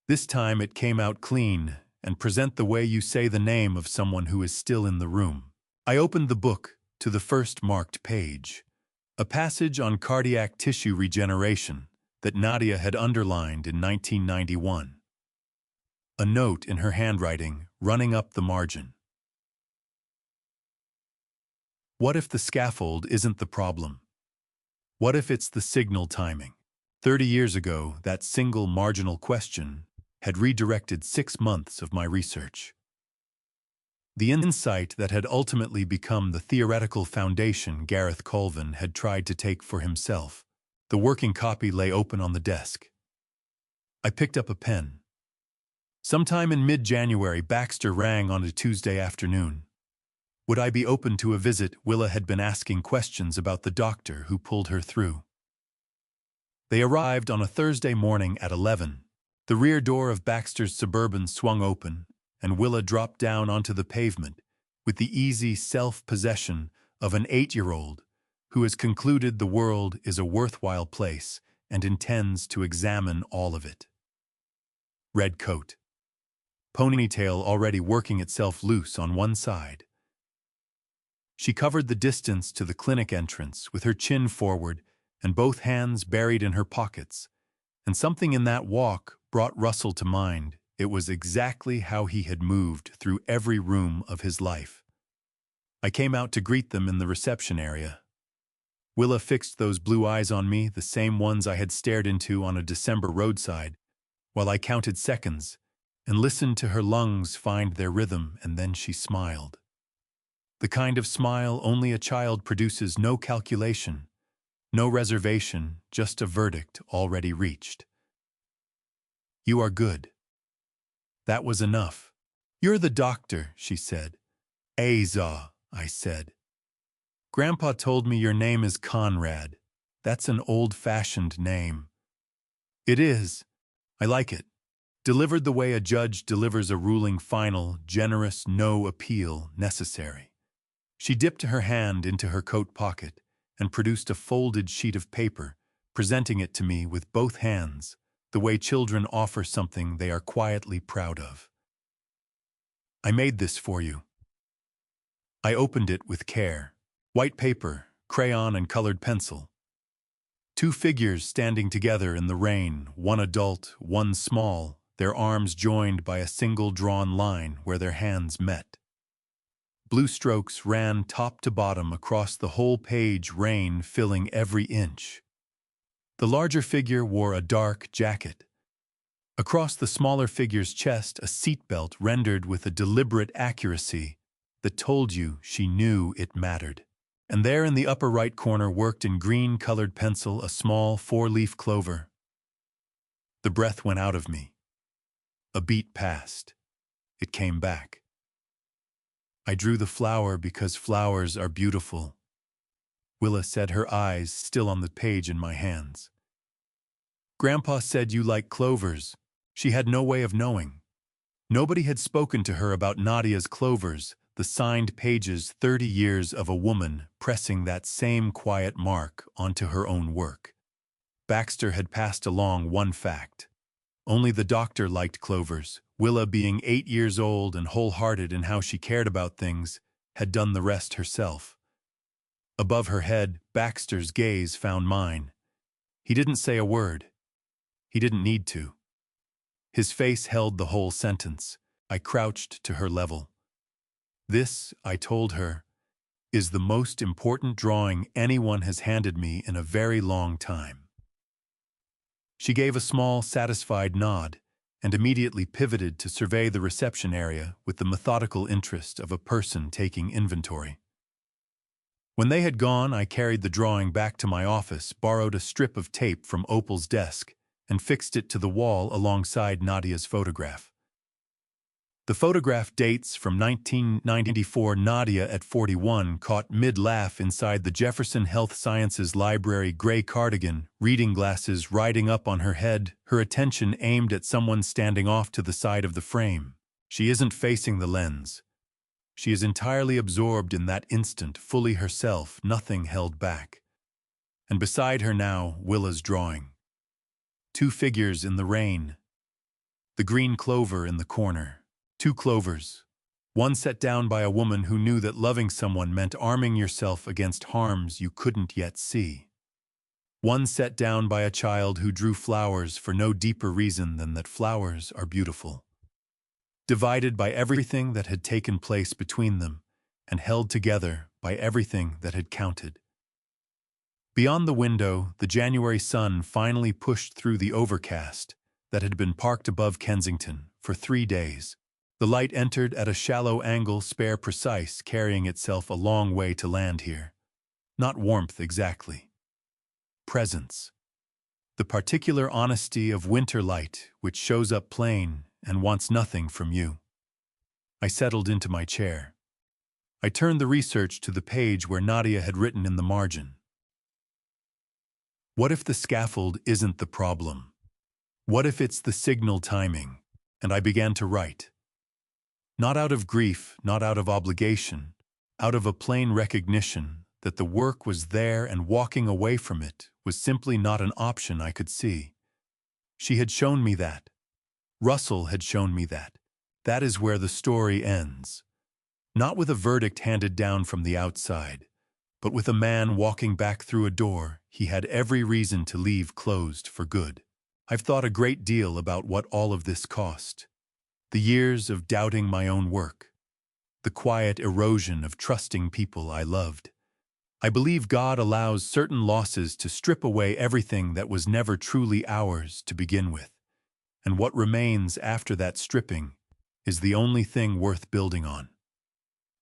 This time it came out clean and present the way you say the name of someone who is still in the room. I opened the book to the first marked page, a passage on cardiac tissue regeneration that Nadia had underlined in 1991. A note in her handwriting running up the margin. What if the scaffold isn't the problem? What if it's the signal timing? 30 years ago, that single marginal question had redirected 6 months of my research. The insight that had ultimately become the theoretical foundation Gareth Colvin had tried to take for himself. The working copy lay open on the desk. I picked up a pen. Sometime in mid-January, Baxter rang on a Tuesday afternoon. Would I be open to a visit? Willa had been asking questions about the doctor who pulled her through. They arrived on a Thursday morning at 11. The rear door of Baxter's Suburban swung open, and Willa dropped down onto the pavement with the easy self-possession of an 8-year-old who has concluded the world is a worthwhile place and intends to examine all of it. Red coat. Ponytail already working itself loose on one side. She covered the distance to the clinic entrance with her chin forward and both hands buried in her pockets, and something in that walk brought Russell to mind. It was exactly how he had moved through every room of his life. I came out to greet them in the reception area. Willa fixed those blue eyes on me, the same ones I had stared into on a December roadside, while I counted seconds and listened to her lungs find their rhythm, and then she smiled. The kind of smile only a child produces, no calculation, No reservation, just a verdict already reached. You are good. That was enough. You're the doctor, she said. Azah, I said. Grandpa told me your name is Conrad. That's an old-fashioned name. It is. I like it. Delivered the way a judge delivers a ruling final, generous, no appeal necessary. She dipped her hand into her coat pocket and produced a folded sheet of paper, presenting it to me with both hands, the way children offer something they are quietly proud of. I made this for you. I opened it with care. White paper, crayon and colored pencil. Two figures standing together in the rain, one adult, one small, their arms joined by a single drawn line where their hands met. Blue strokes ran top to bottom across the whole page, rain filling every inch. The larger figure wore a dark jacket. Across the smaller figure's chest, a seatbelt rendered with a deliberate accuracy that told you she knew it mattered. And there in the upper right corner worked in green-colored pencil a small four-leaf clover. The breath went out of me. A beat passed. It came back. I drew the flower because flowers are beautiful. Willa said, her eyes still on the page in my hands. Grandpa said you like clovers. She had no way of knowing. Nobody had spoken to her about Nadia's clovers, the signed pages, 30 years of a woman pressing that same quiet mark onto her own work. Baxter had passed along one fact. Only the doctor liked clovers. Willa, being 8 years old and wholehearted in how she cared about things, had done the rest herself. Above her head, Baxter's gaze found mine. He didn't say a word. He didn't need to. His face held the whole sentence. I crouched to her level. This, I told her, is the most important drawing anyone has handed me in a very long time. She gave a small, satisfied nod and immediately pivoted to survey the reception area with the methodical interest of a person taking inventory. When they had gone, I carried the drawing back to my office, borrowed a strip of tape from Opal's desk, and fixed it to the wall alongside Nadia's photograph. The photograph dates from 1994. Nadia at 41 caught mid-laugh inside the Jefferson Health Sciences Library, gray cardigan, reading glasses riding up on her head, her attention aimed at someone standing off to the side of the frame. She isn't facing the lens. She is entirely absorbed in that instant, fully herself, nothing held back. And beside her now, Willa's drawing. Two figures in the rain. The green clover in the corner. Two clovers. One set down by a woman who knew that loving someone meant arming yourself against harms you couldn't yet see. One set down by a child who drew flowers for no deeper reason than that flowers are beautiful. Divided by everything that had taken place between them, and held together by everything that had counted. Beyond the window, the January sun finally pushed through the overcast that had been parked above Kensington for 3 days. The light entered at a shallow angle, spare precise, carrying itself a long way to land here. Not warmth exactly. Presence. The particular honesty of winter light which shows up plain and wants nothing from you. I settled into my chair. I turned the research to the page where Nadia had written in the margin. What if the scaffold isn't the problem? What if it's the signal timing? And I began to write. Not out of grief, not out of obligation, out of a plain recognition that the work was there and walking away from it was simply not an option I could see. She had shown me that. Russell had shown me that. That is where the story ends. Not with a verdict handed down from the outside, but with a man walking back through a door he had every reason to leave closed for good. I've thought a great deal about what all of this cost. The years of doubting my own work. The quiet erosion of trusting people I loved. I believe God allows certain losses to strip away everything that was never truly ours to begin with. And what remains after that stripping is the only thing worth building on.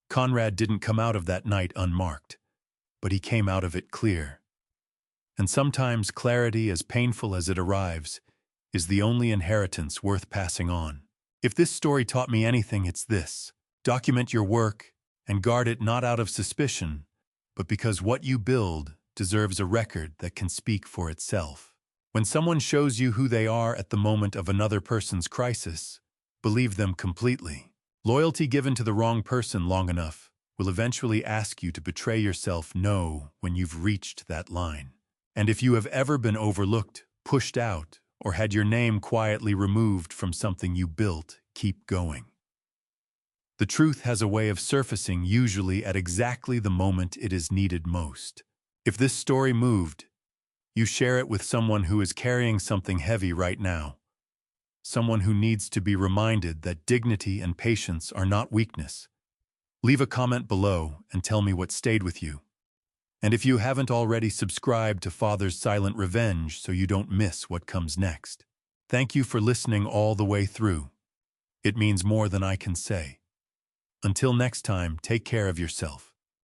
Conrad didn't come out of that night unmarked, but he came out of it clear. And sometimes clarity, as painful as it arrives, is the only inheritance worth passing on. If this story taught me anything, it's this: document your work and guard it not out of suspicion, but because what you build deserves a record that can speak for itself. When someone shows you who they are at the moment of another person's crisis, believe them completely. Loyalty given to the wrong person long enough will eventually ask you to betray yourself when you've reached that line. And if you have ever been overlooked, pushed out, or had your name quietly removed from something you built, keep going. The truth has a way of surfacing, usually at exactly the moment it is needed most. If this story moved, you share it with someone who is carrying something heavy right now. Someone who needs to be reminded that dignity and patience are not weakness. Leave a comment below and tell me what stayed with you. And if you haven't already, subscribe to Father's Silent Revenge so you don't miss what comes next. Thank you for listening all the way through. It means more than I can say. Until next time, take care of yourself.